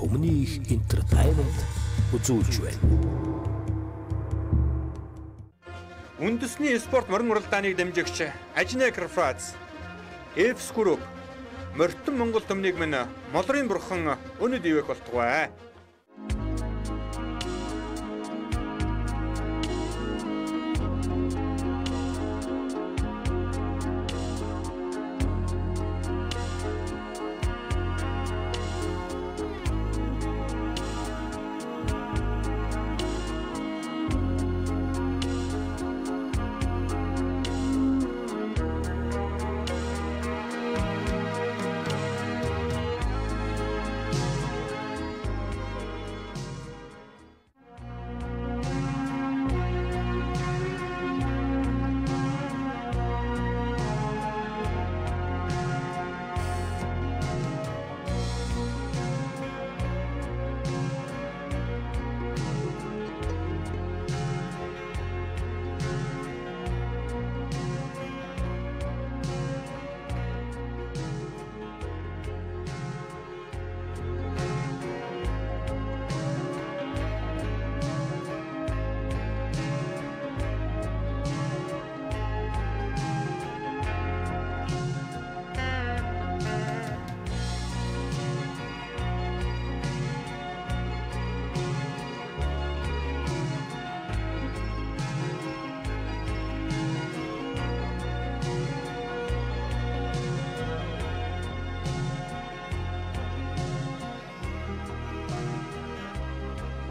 Төмний их entertainment үзүүлж байна. Үндэсний спорт морин уралдааныг дамжигч Ажны Корпорац, Эвс Групп, Морьтон Монгол төмнийг минь молрын бурхан өнөд ивэх болтугай.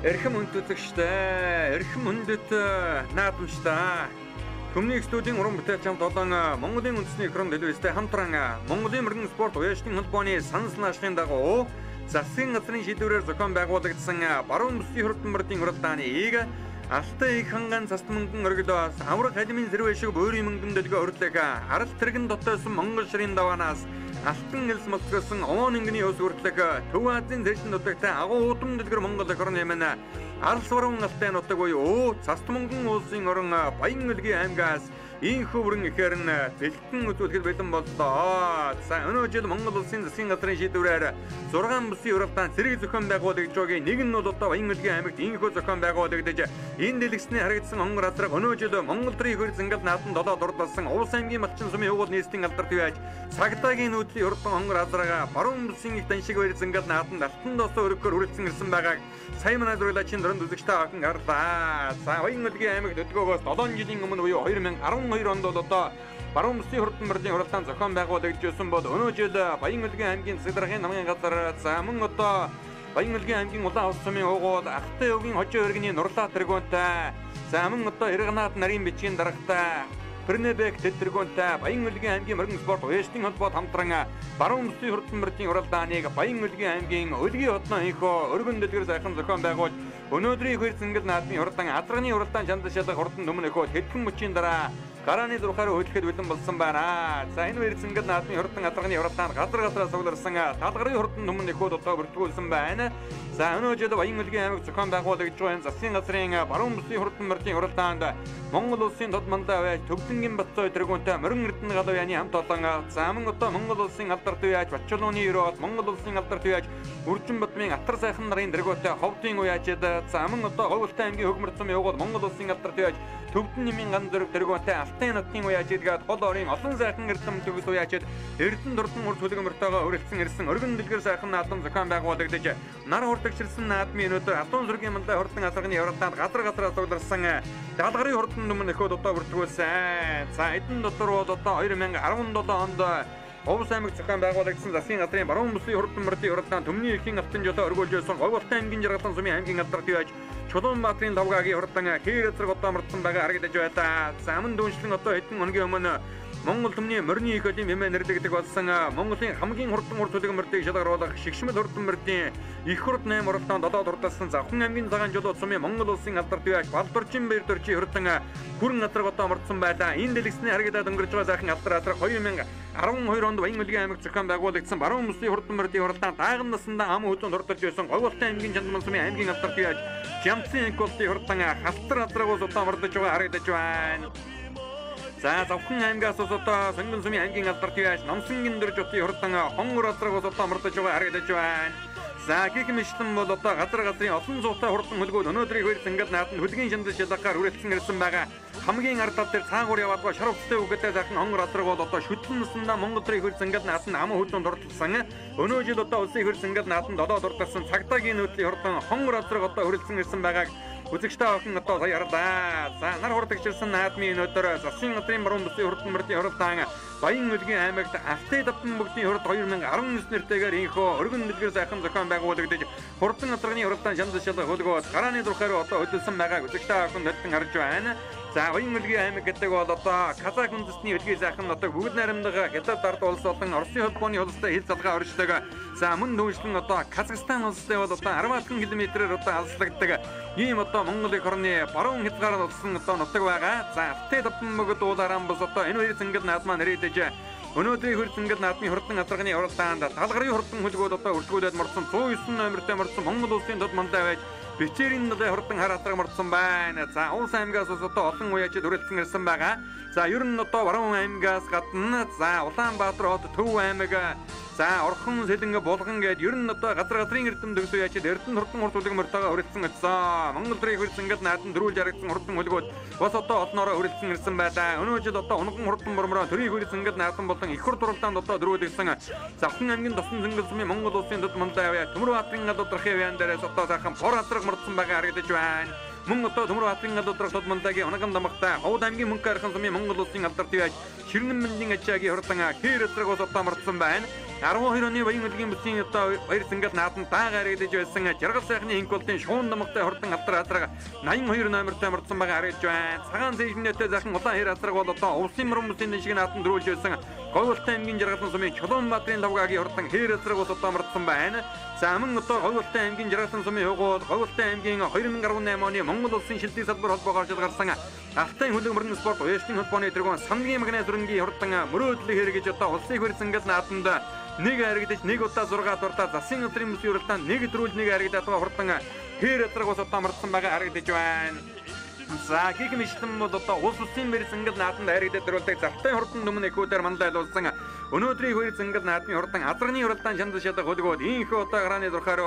Эрхэм өндөдөгчтэй, эрхэм өндөд наадамчтай. Төмний студийн уран бүтээлч хамт олон Монголын үндэсний экран телевизтэй хамтран Монголын морин спорт уяачны холбооны санал наашрын дагуу засгийн газрын шийдвэрээр зохион байгуулагдсан баруун бүсгийн хурдан уралдааныг Алтай их ханган цастмөнгөн оргилоос авраг хажимын зэрвэ шиг бөөрийн мөнгөн дэлгөө өрлөг арал тэрэгэн дотоосон Монгол ширийн даваанаас алтан элс мосгосон овон ингэний ус хүртлэг Төв Азийн зэжин нутагтай агуу удам дэлгэр Монгол орн юм арал суран алтай нутаг буюу цастмөнгөн улсын орн Баян Өлгийн аймгаас ийхүү бүрэн ихээр нь бэлтгэн үзүүлэхэд бэлэн боллоо. За өнөө жил Монгол улсын засгийн газрын шийдвэрээр 6 бүсийн уралдаан зэрэг зохион байгуулагдж байгаа. Нэг нь бол одоо Баян Өлгийн аймагт ийхүү зохион байгуулагдаж энэ дэлгэцний харагдсан хонгор азраг өнөө жил Монгол төрийн хөр зингээл наатан 7 дурлалсан Улс аймгийн Малчин сумын уугуул нийслэлийн алдарт байж Цагдаагийн нүүдлийн урдан хонгор азрага баруун бүсийн их даншиг баяр зингээл наатан алтан досоо өргөөр үргэлжлэн ирсэн байгааг сая манай зурлагчийн дөрөнд үзэгчтэй охин харлаа. За Баян Өлгийн аймагт өдгөөгөөс 7 жилийн өмнө буюу 2012 онд бол одоо баруун бүсгийн хурдан мордын уралдаан зохион байгуулагдсан бол өнөө жил Баян Өлгийн аймгийн Сэдрахын намын газар за мөн одоо Баян Өлгийн аймгийн Улаан улс сумын уугуул Ахтай өвгийн хожоо өргөний нурлаа тэргуунтай за мөн одоо Ирганаад нарийн бичгийн дарагтай Пэрнэбек тэтгэргуунтай Баян Өлгийн аймгийн морин спорт уяачны холбоод хамтран баруун бүсгийн хурдан мордын уралдааныг Баян Өлгийн аймгийн Өлгийн хотноо инхөө өргөн дэлгэр сайхан зохион байгуулж өнөөдрийн хөр зингэл наадмын уралдаан азрагны уралдаан чанд шалгах хурдан төмөн эхөө хэдхэн мөчийн дараа гарааны зурхаар хөдлөхөд бэлэн болсон байна. За энэ хөр зингэл наадмын хурдан азрагны уралдаанд газар суулгарсан талгарын хурдан төмөн эхөө одоо бүртгүүлсэн байна. За өнөө жил Баян Өлгийн аймаг зохион байгуулагдж байгаа засгийн газрын баруун бүсгийн хурдан мордын уралдаанд Монгол улсын тод мандаа байж Төвдөнгийн Батцоо тэргуунтай морин эрдэнэ галуу яны хамт олон за мөн одоо Монгол улсын алдарт байж Бачулууны өрөөд Монгол улсын алдарт байж Үржин Батмын Атар сайхан нарын тэргуунтай Ховдын уяачид за мөн одоо Говьлтай аймгийн хөгмөр цум явуул Монгол улсын алдарт байж Төвдөн нэмийн ган зэрэг тэргуунтай Алтай нутгийн уяачид гээд гол орын олон сайхан эрдэм төгс уяачид Эрдэнэ дурдан ур төлгөмөртөөгөө өрөлдсөн ирсэн өргөн дэлгэр сайхан наадам зохион байгуулагдаж нар хурдагчилсан наадмын өнөөдөр Атон зүргийн мандаа хурдан азрагны уралдаанд газар суулгарсан даалгарын хурдан төмөн эхөөд одоо бүртгүүлсэн. За эдэн дотор бол одоо 2017 онд Овс аймаг зохион байгуулагдсан засгийн газрын баруун бүсгийн хурдан мордын уралдаан төмний эрхийн алтан жолоо өргүүлж байсан Говьлтай аймгийн Жаргалан сумын аймгийн алдарт байж Чулуунбаатарын лавгагийн хурдан хээр эзрэг одоо мордсон байгаа харагдаж байна. За мөн дүүншлэн одоо хэдэн хоногийн өмнө Монгол төмний морины их олим хэмээн нэрлэгдэх болсон Монголын хамгийн хурдан урт төлгөмөртийг шалгаруулах шигшмэл хурдан мордын их хурд 8 уралдаанд 7 дурлалсан Завхан аймгийн цагаан жолоо сумын Монгол улсын алдарт байж Балдорчин баяр дөрчийн хурдан хүрэн азраг одоо мордсон байлаа. Энэ дэлгэцний харагдаад өнгөрч байгаа сайхан алдар азраг 2012 онд Баян Өлгийн аймаг зохион байгуулагдсан баруун бүсгийн хурдан мордын уралдаанд дааган насандаа ам хөдөлгөөн хурдалж байсан Говьлтай аймгийн Чандман сумын аймгийн алдарт байж Жамцын колтын хурдан халтар азрагуус одоо мордож байгаа харагдаж байна. За Завхан аймгаас одоо Сонгон сумын аймгийн алдарт байж Номсонгийн дөрж утын хурдан хонгор азрагуус одоо мордож байгаа харагдаж байна. За гихмишлэн бол одоо газар газрын олон зуутай хурдан хөлгүүд өнөөдрийг хөрс ингээд наатан хөлгийн шандал шалгаар үргэлжлэн ирсэн байгаа. Хамгийн ард тал дээр цаагуур яваадгаа шарвцтай үгээтэй захын хонгор газрыг бол одоо шүтлэн наснда Монголын хөрс ингээд наатан ам хөдлөнд дурдсан. Өнөө жил одоо улсын хөрс ингээд наатан додоо дурдсан цагтаагийн нөтлийн хурдан хонгор газрыг одоо хөрөлцөн ирсэн байгааг үзэгчтэй охин одоо сая ярлаа. За нар хурдагчилсан наадмын өнөөдөр засгийн газрын баруун бүсийн хурдан мөрдийн хуралдаан Баян үлгийн аймагт Алтай давтан бүгдийн хурд 2019 нэртэйгээр инхөө өргөн дэлгэр сайхан зохион байгуулагдаж хурдан газрын хуралдаан шандал шалга хөлгөө гарааны дурхаар одоо хөдөлсөн байгааг үзэгчтэй охин нөлтөн харж байна. За Баян үлгийн аймаг гэдэг бол одоо Казак үндэстний үлгийн сайхан одоо бүгд найрамдага Хятад ард улс болон Оросын холбооны улстай хил залгаа оршдог. За мөн дүүжлэн одоо Казахстан улстай бол одоо 10 км-ээр одоо алслагддаг. Ийм одоо Монгол эх орны баруун хязгаар улсын одоо нутаг байгаа. За Алтай давтан бүгд уулаараа бос одоо энэ хоёр зингэл наадмаа нэрийдэж өнөөдрийн хөрс зингэл наадмын хурдан газрын уралдаанд талгарын хурдан хөлгүүд одоо өртгүүлээд морсон 109 номертэй морсон Монгол улсын тод мандаа байж бичээрийн нэлээ хурдан хараатар морсон байна. За Улс аймгаас одоо олон уяачид хүрэлцэн ирсэн байгаа. За ер нь одоо баруун аймгаас гадна за Улаанбаатар хот Төв аймаг за Орхон Сэлэнгэ Булган гээд ер нь одоо газар газрын эрдэм дэгс уяачид Эрдэнэ хурдан урт үлэг мөртөөгөө хүрэлцэн ирсэн. Монголын хөрс зингэл наадмын дөрүүл жаргасан хурдан хөлгүүд бас одоо олноороо хүрэлцэн ирсэн байлаа. Өнөө жил одоо унган хурдан бормороо төрийн хөрс зингэл наадман болон их хур туралдаанд одоо дөрүүлсэн. Завхан аймгийн тосон зингэл сумын Монгол улсын тод мандаа яваа Төмөр баатрын гадуудрахын яваан дээрээс одоо сайхан бор хасраг мордсон байгаа харагдаж байна. Мөн одоо Төмөр баатрын гадуудрах тод мандагийн оногон дамгтай Ховд аймгийн мөнх архан сумын Монгол улсын алдарт яваач Ширнэн мэндийн ачаагийн хурдан хээр эсрэг одоо мордсон байна. 12 оны Баян үлгийн бүсийн одоо баяр зингээд наадам таагаар идэж байсан жаргал сайхны инколтын шуун дамгтай хурдан алдар хасраг 82 номертой мордсон байгаа харагдж байна. Цагаан зэжнэтэй захын улаан хэр хасраг бол одоо улсын мөрөн бүсийн шиг наадам дөрүүлж байсан. Говьолтой аймгийн жаргалсан сумын Чулуунбаатрын лавгагийн хурдан хээр эсрэг бол одоо мордсон байна. За мөн одоо Говьолтой аймгийн жаргалсан сумын хөгөөд Говьолтой аймгийн 2018 оны Монгол улсын шилдэг салбар холбоогоор шалгарсан Алтай хөлөг мөрөн спорт уяачлын холбооны тэргүүн Сангийн магнит зүрэнгийн хурдан мөрөөдлөг хэрэгэж одоо улсын хөрс зингэл наадамд нэг харагдаж нэг удаа 6 дуртаа засгийн газрын бүсийн уралдаанд нэг дөрүүл нэг харагдаад хурдан хээр эсрэг ус одоо мордсон байгаа харагдаж байна. За гихмишлэн бол одоо улс улсын мэр зингэл наадамд харагдаад дөрүүлдэг завтай хурдан өмнө экүүдээр мандайлуулсан өнөөдрийн хөрс зингэл наадмын хурдан азрын уралдаан шандал шалга хөлгөөд инхүү одоо гарааны дурхаар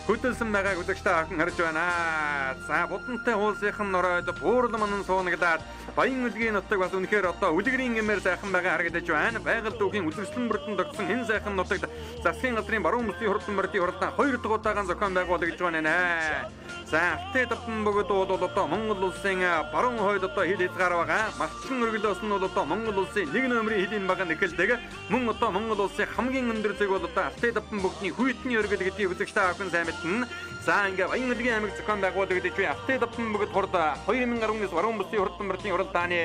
хөдөлсөн байгааг үзэгчтэй охин харж байна. За будантай уулсынхан норойд буурал манан суунагдаад Баян үлгийн нутаг бас үнэхээр одоо үлгэрийн гэмээр сайхан байгаа харагдаж байна. Байгаль дүүхийн үзэсгэлэн бүрдэн тогтсон энэ сайхан нутагт засгийн газрын баруун бүсийн хурдан мөрдийн уралдаан 2 дахь удаагаан зохион байгуулагдаж байна. За Алтай давтан бүгд бол одоо Монгол улсын баруун хойд одоо хил хязгаар байгаа. Малчин өргөлөөс нь бол одоо Монгол улсын 1 номерын хилийн баг нэхэлдэг. Мөн одоо Монгол улсын хамгийн өндөр зэг бол одоо Алтай давтан бүгдний хүйтний өргөл гэдгийг үзэгчтэй охин сайн мэднэ. За ингээ Баян үлгийн аймаг зохион байгуулагдаж буй Алтай давтан бүгд хурд 2019 баруун бүсийн хурдан мөрдийн уралдааны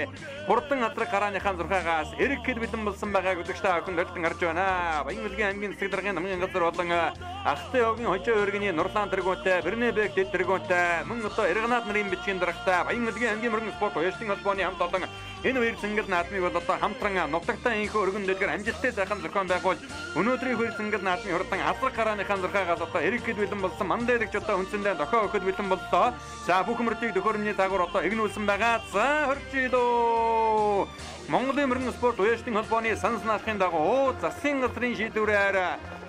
хурдан азраг гарааныхаа зурхаагаас эрэг хэд бэлэн болсон байгааг үзэгчтэй охин нөлтөн харж байна. Баян үлгийн аймгийн засаг даргын намын газар болон Алтай овгийн хожоо өргөний Нурлаан тэргүүнтэй Бэрнэбек дэд тэргүүнтэй мөн одоо Эргэнат нарын бичгийн дарагтай Баян үлгийн аймгийн мөрөн спорт уяачлын холбооны хамт олон энэ хоёр зингэл наадмыг бол одоо хамтран нутагтай инхүү өргөн дэлгэр амжилттай сайхан зохион байгуулж өнөөдрийн хоёр зингэл наадмын хурдан азраг гарааныхаа зурхаагаас одоо эрэг хэд бэлэн болсон мандайлагч одоо хүнсэндээ дохио өгөхөд бэлэн боллоо. За бүх мөрдийг төхөөрөмний дагуур одоо игнүүлсэн байгаа. За хорчидоо Монголын мөрөн спорт уяачлын холбооны санс наахын дагуу засгийн газрын шийдвэрээр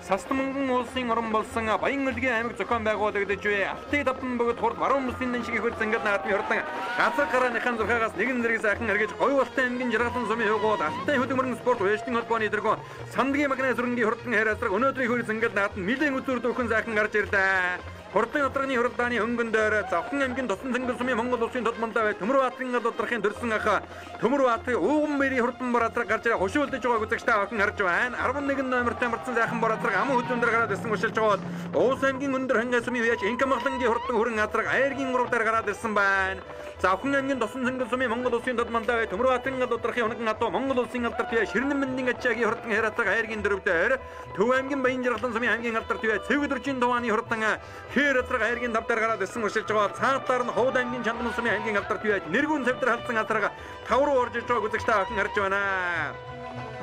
Састманган улсын орон болсон Баян үлгийн аймаг зохион байгуулагдаж буй Алтай давтан бүгд хурд баруун бүсийн шиг хөрс зингэл наадмын хурдан газар гарааныхаа зурхаагаас нэгэн зэрэг сайхан эргэж Говьолтой аймгийн жаргалсан сумын хөгөөд Алтай хөлөг мөрөн спорт уяачлын холбооны тэргүүн Сангийн магнит зүрэнгийн хурдан хээр хасраг өнөөдрийн хөрс зингэл наадам нэлээд үзүүр дүүхэн сайхан гарч ирлээ. Хурдан одрогны хуралдааны хөнгөн дээр Завхан аймгийн тосон зингэл сумын Монгол улсын тод мандаа бай Төмөр баатрын гадуудрахын дөрсөн ах Төмөр баатрын ууган мэрийн хурдан бараатраг гарч ирээ хошуулдаж байгааг үзэгчтэй охин харж байна. 11 номертой марцсан сайхан бараатраг ам хөдөлмөр гараад ирсэн өшөлж байгаад Уус аймгийн өндөр хангай сумын уяач Инкамахлангийн хурдан хүрэн адраг Айргийн уруугаар гараад ирсэн байна. Завхан аймгийн тосон зингэл сумын Монгол улсын тод мандаа бай Төмөр баатрын гадуудрахын хөнгөн атуу Монгол улсын алдарт бай Ширнэн мэндийн ачаагийн хурдан хээр адраг Айргийн дөрөвдөр Төв аймгийн Баян жаргалан сумын аймгийн алдарт бай Цэвэдүржин тувааны хурдан хээр адраг Айргийн давтар гараад ирсэн өшөлж байгаа. Цаатаар нь Ховд аймгийн Чандман сумын аймгийн алдарт бай нэргүүн цавдар халдсан адраг тавруу орж иж байгааг үзэгчтэй охин харж байна.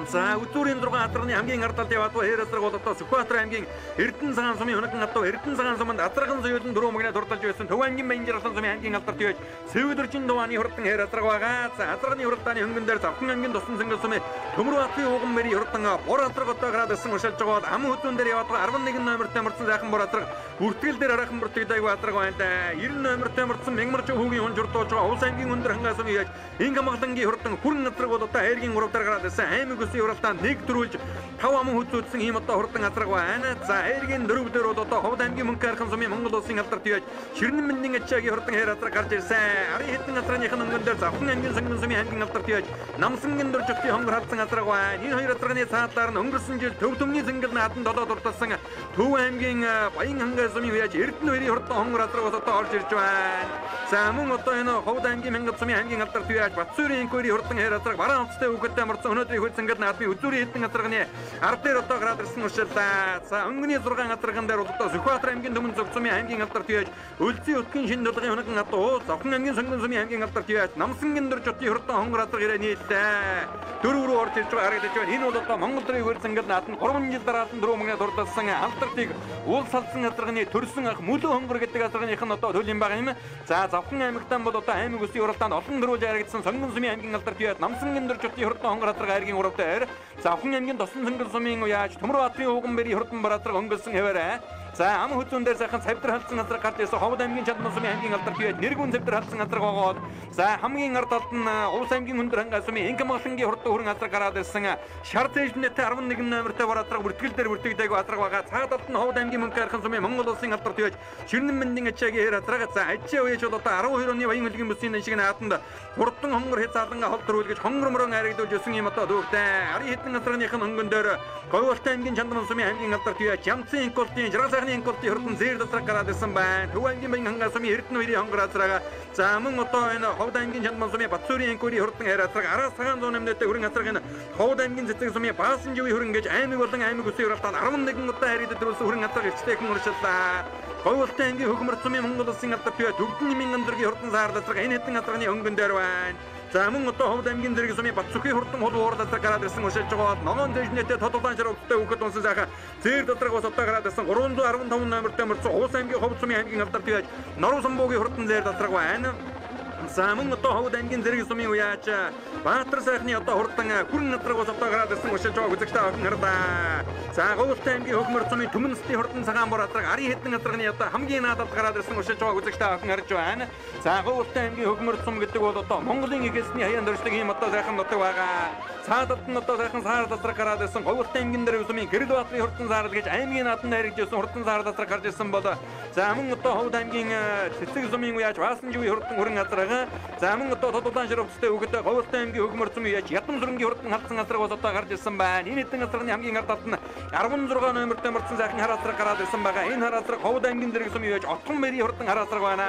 За үзүүрийн 6 атарганы хамгийн ардал яваадва хэрэсрэг одоо Сүхбаатар аймгийн Эрдэнэ цагаан сумын өнөкөн атав Эрдэнэ цагаан суманд Азарган соёлын 4 мөгнө дурталж байсан Төв аймгийн Баянжиргалан сумын хамгийн алдарт юуж Сэвэдэрчин дувааны хурдан хэрэсрэг байгаа. За Азарганы хурдааны хөнгөн дээр Завхан аймгийн Тусан цэнгэл сумын Төмөрбаатарын ууган мэрийн хурдан бор атарг одоо градасан ушилж байгаа. Ам хөдөн дээр яваадва 11 номертой мөрцөн сайхан бор атарг бүртгэл дээр арайхан бүртгэдэг атарг байна да. 90 номертой мөрцөн Мянгмарч хүүгийн хүн журдуулж байгаа. Улс аймгийн өндөр хангаас сумын яаж Ингамгалангийн хурдан хүрэн атарг одоо хайргийн урав дээр градасан аймаг өсний уралдаанд нэг төрүүлж 5 ам хөдөлсөн ийм одоо хурдан атарг байна. За хайргийн дөрөв дээр одоо Ховд аймгийн Мөнхайрхан сумын Монгол улсын алдарт юуж Ширнэн мэндийн ачаагийн хурдан хайр атарг гарч ирсэн. Ари хэдэн атаргийнхын өнгөн дээр Завхан аймгийн Сонгон сумын аймгийн алдарт юуж Намсангийн дөржигтийн хонгор халдсан атарг байна. Энэ хоёр атарганы цаадлаар нь өнгөрсөн жил Төв төмний зингэл наадан долоод дурталсан Төв аймгийн Баян хангай сумын юуж Эрдэнэ хоёрын хурдан хонгор атарг одоо орж ирж байна. За мөн одоо энэ Ховд аймгийн Мянгат сумын аймгийн алдарт юуж Батсүрийн инквери хурдан хайр атарг бараан онцтой үгэттэй морцсон өнөөдрийн хөл зингэл наадмын үзүүрийн хэдэн атарганы ард дээр одоо гараад ирсэн ушилдаа. За өнгөний 6 атарган дээр одоо Сүхбаатар аймгийн Төмөн зөв сумын аймгийн алдарт юуж Өлзий утгийн шин дулгын өнөкөн атуу Завхан аймгийн Сонгон сумын аймгийн алдарт юуж Намсангийн дөржигтийн хурдан хонгор атарг ирээ нийлээ. Дөрөв рүү орж ирж байгаа харагдаж байна. Энэ бол одоо Монгол төрийн хөл зингэл наадмын 3 жил дараалан 4 мөнгөний дурдсан алдартыг уул салсан атарганы төрсөн ах мөлөө хонгор гэдэг атаргынх нь одоо төлөм байгаа юм. За Завхан аймагтан бол одоо аймаг өсний уралдаанд олон дөрвөл яригдсан Сонгон сумын аймгийн алдарт юуж Намсангийн дөржигтийн хурдан хонгор атарг хайргийн урав дээр Завхан аймгийн Тосон цэнгэл сумын уяаж Төмөрбаатарын ууган мэрийн хурдан бар атарг өнгөрсөн хэвээрээ. За ам хөдөн дээр сайхан цавдар халдсан атарг гарч ирсэн Ховд аймгийн Чандан сумын аймгийн алдарт юуж Нэргүн цавдар халдсан атарг гоогоод за хамгийн ард талд нь Улс аймгийн Өндөр хангай сумын Ингамгалангийн хурдан хүрэн атарг гараад ирсэн Шар Тэжнэтэй 11 номертой бар атарг бүртгэл дээр бүртгэдэг атарг байгаа. Цаад талд нь Ховд аймгийн Мөнхайрхан сумын Монгол улсын алдарт юуж Ширнэн мэндийн ачаагийн хэр атарг за ачаа үеж бол одоо 12 оны Баян хөлгийн бүсийн шиг нааданд хурдан хонгор хязааланга хол төрүүлгэж хонгор мөрөн харагдуулж өсөн юм одоо дүүхтэй. Ари хэдэн атаргынх нь хөнгөн дээр Говьолтой аймгийн Чандан сумын аймгийн алдарт юуж Ямцын инколтын Жаргал сайхны инколтын хурдан зээр дотраг гараад ирсэн байна. Төв аймгийн Баян хангай сумын Эрдэнэ хоёрын хонгор атарга за мөн одоо энэ Ховд аймгийн Чандан сумын Батсүрийн инквери хурдан хайр атарг араас цагаан зүүн нэмнэтэй хүрэн атарг энэ Ховд аймгийн Цэцэг сумын Баасан живийн хүрэн гэж аймаг болон аймаг өсний уралдаанд 11 удаа харигдад төрүүлсэн хүрэн атарг эрчтэйхэн уршиллаа. Говьолтой аймгийн Хөгмөрт сумын Монгол улсын алдарт юуж Төвдөн нэмийн андургийн хурдан саар атарг энэ хэдэн атарганы өнгөн дээр байна. За мөн одоо Ховд аймгийн Зэрэг сумын Батсүхийн хурдан хол уурал атарг гараад ирсэн ушилж байгаа. Ногоон дэжнэтэй тодулаан шаргуудтай үхэд унсан сайхан зээр дотраг ус одоо гараад ирсэн 315 номертой мөрцөн Улс аймгийн Ховд сумын аймгийн алдарт юуж Норуу самбуугийн хурдан зээр дотраг байна. За мөн одоо Ховд аймгийн Зэрэг сумын уяаж Баатар сайхны одоо хурдан хүрэн атарг ус одоо гараад ирсэн ушилж байгаа үзэгчтэй охин хардаа. За Говьолтой аймгийн Хөгмөрт сумын Түмэнсдийн хурдан цагаан бор атарг ари хэдэн атарганы одоо хамгийн наадад гараад ирсэн ушилж байгаа үзэгчтэй охин харж байна. За Говьолтой аймгийн Хөгмөрт сум гэдэг бол одоо Монголын эгэсний хаяан дөржлөг ийм одоо сайхан нутаг байгаа. Цаадад нь одоо сайхан саар атарг гараад ирсэн Говьолтой аймгийн Зэрэг сумын Гэрэлбаатарын хурдан саарл гэж аймгийн нааданд харигдсан хурдан саар атарг гарч ирсэн бол за мөн одоо Ховд аймгийн Цэцэг сумын уяаж Баасан живийн хурдан хүрэн атарга за мөн одоо тодулаан шаргуудтай үгэтэй Говьолтой аймгийн Хөгмөрт сумын уяаж Ядам сүрэнгийн хурдан халдсан атарг бас одоо гарч ирсэн байна. Энэ хэдэн атарганы хамгийн ард талд нь 16 номертой мөрцөн сайхан хар атарг гараад ирсэн байгаа. Энэ хар атарг Ховд аймгийн Зэрэг сумын уяаж Отгон мэрийн хурдан хар атарг байна.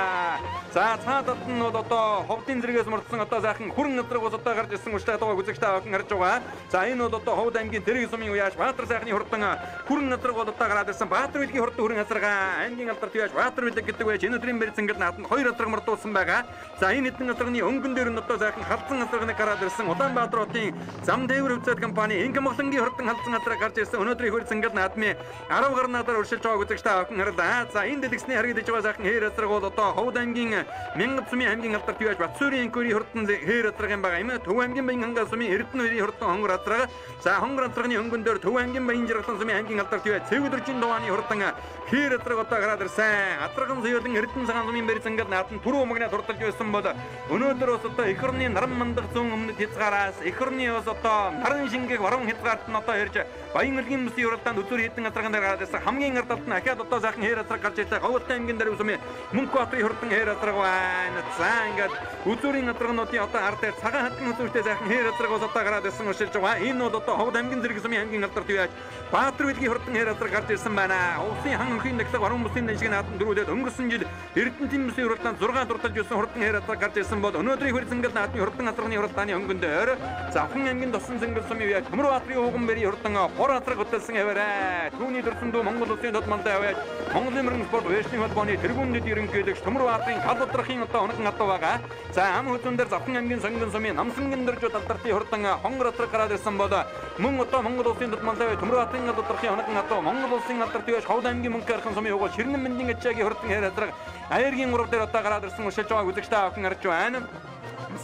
За цаадад нь бол одоо Ховдын Зэрэгээс мөрцсөн одоо сайхан хүрэн атарг бас одоо гарч ирсэн учраас одоо үзэгчтэй охин харж байгаа. За энэ бол одоо Ховд аймгийн Зэрэг сумын уяаж Баатар сайхны хурдан хүрэн атарг бол одоо гараад ирсэн. Баатар билгийн хурдан хүрэн атарг аймгийн алдарт юуаж Баатар билэг гэдэг байж энэ өдрийн бэр зингэл нааданд 2 атарг мөрдүүлсэн байгаа. За энэ хэдэн атарганы өнгөн дээр нь одоо сайхан халдсан атарганы гараад ирсэн. Улаанбаатар хотын зам тээвэр хөвцөд компани Ингамгалангийн хурдан халдсан атарг гарч ирсэн. Өнөөдрийн хөл зингэл наадмын 10 гарнадаар уршилж байгаа үзэгчтэй охин харлаа. За энэ дэлгэсний харагдаж байгаа сайхан хээр атарг бол одоо Ховд аймгийн Мянгат сумын аймгийн алдарт юуаж Батсүрийн инквери хурдан хээр атарг юм байгаа юм. Төв аймгийн Баян хангай сумын Эрдэнэ хоёрын хурдан хонгор атарг. За хонгор атарганы өнгөн дээр Төв аймгийн Баянжиргалан сумын аймгийн алдарт юуаж Сэвэдэрчин дувааны хурдан хээр атарг одоо гараад ирсэн. Атарган соёлын Эрдэнэ цагаан сумын бэр зингэл нааданд түрүү мөгнө дурталж байсан бол өнөөдөр бас одоо эх орны наран мандах зүүн өмнөд хязгаараас эх орны бас одоо наран шингээх баруун хязгаарт нь одоо ирж Баян хөлгийн бүсийн уралдаанд үзүүр хэдэн атарган дээр гараад ирсэн. Хамгийн ард талд нь ахаад одоо сайхан хээр атарг гарч ирсэн. Говьолтой аймгийн Зэрэг сумын Мөнхбаатарын хурдан хээр атарг байна. За ингээд үзүүрийн атаргнуудын одоо ард дээр цагаан хатны үзүүртэй сайхан хээр атарг бас одоо гараад ирсэн ушилж байгаа. Энэ бол одоо Ховд аймгийн Зэрэг сумын аймгийн алдарт юуаж Баатар билгийн хурдан хээр атарг гарч ирсэн байна. Улсын хан хөрхийн дэглэг баруун бүсийн шиг нааданд дөрүүлээд өнгөрсөн жил Эрдэнэтийн бүсийн уралдаанд 6 дурталж ирсэн хурдан хээр харатраг гарч ирсэн бол өнөөдрийн хөрөнгөнд наадмын хурдан хасрагны хурдтааны өнгөндөр за Хонямгийн досон зэнгэл сумын үе Төмөрбаатарын Уганбэрийн хурдан хор хатраг хөтөлсөн хэвээрээ түүний дурсан дүү Монгол улсын тодмалтай аваад Монголын мөрөн спорт вэшлийн холбооны тэргүүндэд ерөнхийлөгч Төмөрбаатарын гал удрахын өнхөн хатуу байгаа. За ам хөтөн дээр Хонямгийн сонгон сумын намсангийн дөржүүд алдартай хурдан хонгор хатраг гараад ирсэн бол мөн одоо Монгол улсын тодмалтай Төмөрбаатарын гал удрахын өнхөн хатуу Монгол улсын алдартай Ховд аймгийн мөнх архан сумын өгөө Ширнэн мэндийн ачаагийн хурдан хатраг Аяргийн 3 дээр одоо гараад ирсэн өшөлж байгааг үзэгч та охин харж байна.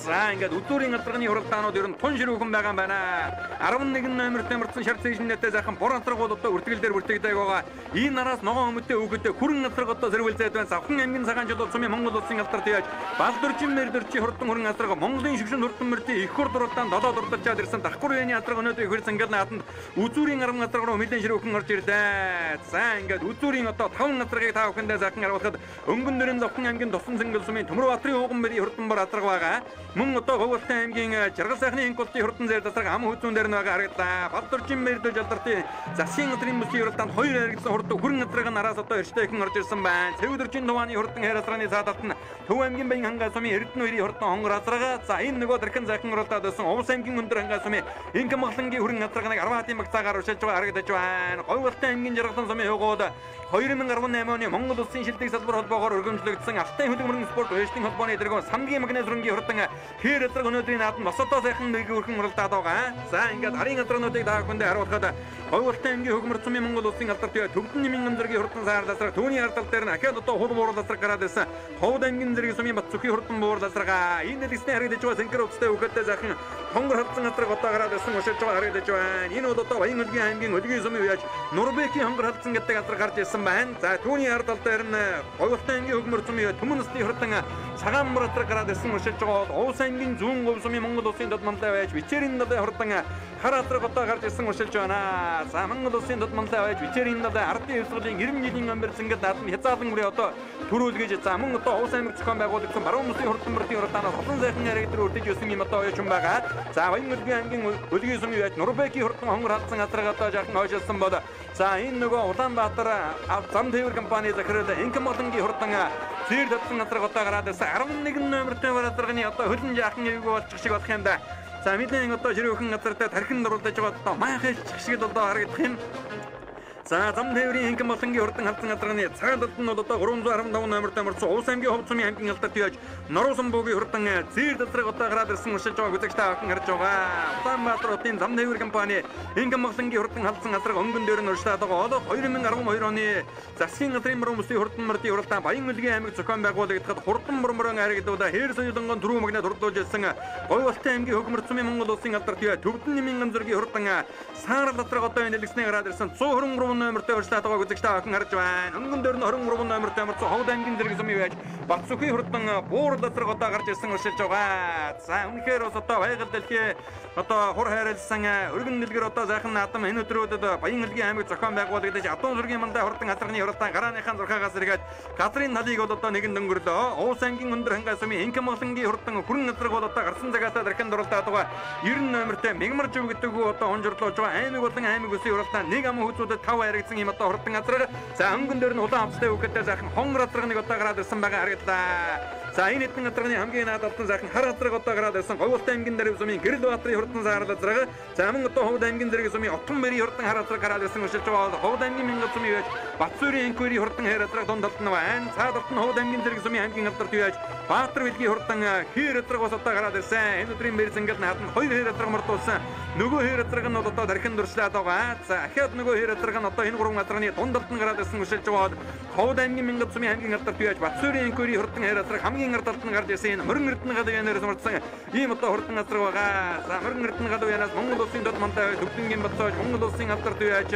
За ингээд өдөрийн алдарганы хуралдаанууд ер нь тун ширүүхэн байгаа юм байна. 11 номертэй мөрдсөн шар цэжнэтэй зайхан бор антраг бол одоо үртгэл дээр бүртгэдэг байгаа. Энэ нараас ногоон өмөттэй өгөдөө хүрэн антраг одоо зэрвэлзээд байна. Завхан аймгийн цагаан жолоо сумын Монгол улсын алдарт яаж Балдөрчин мэрдэрчи хурдан хүрэн антраг Монголын шигшин хурдан мөрдийн их хур дуралдаан 7 дурдалжаад ирсэн Давхар үений антраг өнөөдөр ихэр зангал наатанд үзүүрийн 10 антраг руу нэлээд ширүүхэн орж ирлээ. За ингээд үзүүрийн одоо 5 антрагийг та бүхэндээ захан харуулхад өнгөн дөрийн Завхан аймгийн досон зангал сумын Төмөрбаатарын Уганбэрийн хурдан бор антраг байгаа. Мөн одоо Говьлтан аймгийн Жаргал сайхны инкултын хурдан зэр засаг ам хүзүүн дээр байгаа харагдаа. Балдөрчин мэрдэж алдартын засгийн газрын бүсийн хурданд 2 харагдсан хурдан хүрэн газрыг нараас одоо эрттэй хэн орж ирсэн байна. Цэвдэрчин тувааны хурдан хайрасраны цаадалт нь Төв аймгийн Баян хангай сумын Эрдэнэ 2-ийн хурдан хонгор хасрага. За энэ нөгөө дархан захин оролдоод байсан Овс аймгийн Өндөр хангай сумын Инкэм махлангийн хүрэн газрыг 10 багцаагаар уршилж байгаа харагдаж байна. Говьлтан аймгийн Жаргалсан сумын хөгөөд 2018 оны Монгол улсын шилдэг салбар холбоогоор өргөмжлөгдсөн Алтай хөдөлмөрийн спорт вэшлийн холбооны дэргэн Самгийн магнез рунгийн хурдан хээр газар өнөөдрийн наадмын бас одоо сайхан нэг өрхөн уралдаад байгаа. За ингээд арын газруудыг та бүхэндээ харуулхад Говьлтан аймгийн хөгмөр сумын Монгол улсын алдарт Төвдөн нэмийн зэргийн хурдан саарласраг түүний ардтал дээр нь ахаад одоо хул буурласраг гараад ирсэн Ховд аймгийн зэргийн сумын Батцүхий хурдан буурласрага. Энэ дэлгэсний харагдаж байгаа сэнкэр өцтэй өгөхөдтэй захин хонгор хавцсан газрыг одоо гараад ирсэн өшөж байгаа харагдаж байна. Энэ бол одоо Баян хөлгийн аймгийн хөлгийн сумын үеж Норбекийн хонгор хавцсан гэдэг газар гарч ирсэн байна. За түүний ардтал дээр нь Говьлтан аймгийн хөгмөр сумын Төмөнөсний хурдан цагаан мөрөтрөг гараад ирсэн өшөж байгаа бол Овс аймгийн зүүн говь сумын Монгол улсын тодмалтай байж Вичерийн далай хурдан хар хатраг одоо гарч ирсэн өшөж байна. За Монгол улсын тодмалтай байж Вичерийн далай ардын хэвсглийн 90 жилийн амьд зингэд наадмын хязгаарлан бүрээ одоо төрүүлгээж за мөн одоо Овс аймаг зохион байгуулагдсан баруун мөсийн хурдан мөрдийн хурдаанаас олон сайхан яриаг дээр үрдэж өсөн юм одоо оюуч юм байгаа. За Баян хөлгийн аймгийн хөлгийн сумын байж Норбекийн хурдан хонгор хатсан газрыг одоо жаахан ойшилсан бол за энэ нөгөө Улаанбаатар зам тээвэр компани захирал Инкэм махлангийн хурдан зэр татсан газрыг одоо гараад ирсэн 11 номертэй барадарганы одоо хөлн жаахан эвгүй болчих шиг болох юм да. За мэдэн одоо ширүүхэн газартай тархин дурлаж байгаа одоо майхаж шиг одоо харагдах юм. За зам тээврийн Инкэм махлангийн хурдан хатсан газрын цаадалд нь бол одоо 315 номертой мөрцөн Овс аймгийн Ховд сумын аймгийн алдарт яаж Норуусан буугийн хурдан зэр газрыг одоо гараад ирсэн өшөж байгааг үзэгч та охин харж байгаа. Улаанбаатар хотын зам тээвэр компани Инкэм махлангийн хурдан хатсан газрыг өнгөн дээр нь урьдчилаад байгаа. 2012 оны засгийн газрын мөрөн бүсийн хурдан мөрдийн хуралдаан Баян хөлгийн аймаг зохион байгуулагдахад хурдан мөрмөрөн харагдуулаа хээр соёлонгон түрүү магнад хурдуулж ирсэн Говьлтан аймгийн хөгмөр сумын Монгол улсын алдарт Төвдөн нэмийн зэргийн хурдан саарал газрыг одоо энэ дэлгэсний гараад ирсэн 123 номертой урьдчилаад байгааг үзэгч та охин харж байна. Өнгөн дээр нь 23 номертой мөрцөн Ховд аймгийн зэргийн сумын байж Батцүхий хурдан буур газрыг одоо гарч ирсэн урьдчилж байгаа. За үнэхээр бас одоо байгаль дэлхий одоо хур хайрлсан өргөн нэлгэр одоо зайхан наадам энэ өдрүүдэд Баян хөлгийн аймаг зохион байгуулагдаж Адуун зургийн мандаа хурдан хатрагны хуралдаан гарааныхаа зурхаагаас эргээд газрын талыг бол одоо нэгэн дөнгөрлөө. Овс аймгийн Өндөр хангай сумын Инкэм махлангийн хурдан хүрэн газрыг бол одоо гарсан цагаатаа дархан дурлаад байгаа 90 номертой Мягмар жив гэдэг одоо хонжорлуулж байгаа аймаг болон аймаг үсийн хуралдаан нэг ам хүүцүүдэд 5 харагдсан юм одоо хурдан газрыг за өнгөн дээр нь улаан хавцтай өгөхөдтэй зайхан хонгор газрыг нэг одоо гараад ирсэн байгаа харагдлаа. За энэ хэдэн газрын хамгийн наадалтан зайхан хар газрыг одоо гараад ирсэн Говьлтан аймгийн Дарив сумын Гэрэлбаатарын хурдан саарал газрыг за мөн одоо Ховд аймгийн Зэрэг сумын Отонбэрийн хурдан хар газрыг гараад ирсэн өшөлж байгаа. Ховд аймгийн Мянган сумын байж Батцүрийн Инквери хурдан хайр газрыг дунд талд нь байна. Цаадалт нь Ховд аймгийн Зэрэг сумын аймгийн алдарт байж Баатар билгийн хурдан хээр газрыг бас одоо гараад ирсэн. Энэ өдрийн мэр зангал нааданд 2 хээр газрыг мөрдүүлсэн. Нөгөө хээр газрыг нь одоо дархан дуршлаад байгаа. За ахаад нөгөө хээр газрыг нь одоо энэ 3 газрын дунд талд нь гараад ирсэн өшөлж байгаа. Ховд аймгийн Мянган сумын аймгийн алдарт байж Батцүрийн Инквери хурдан хайр газрыг хамгийн ард талд нь гарч ирсэн. Мөрөн эрдэнэ галуу янаас мөрдсөн ийм одоо хурдан газар байгаа. За мөрөн эрдэнэ галуу янаас Монгол улсын дод мандаа төвдөнгийн бацааж Монгол улсын алдарт үеаж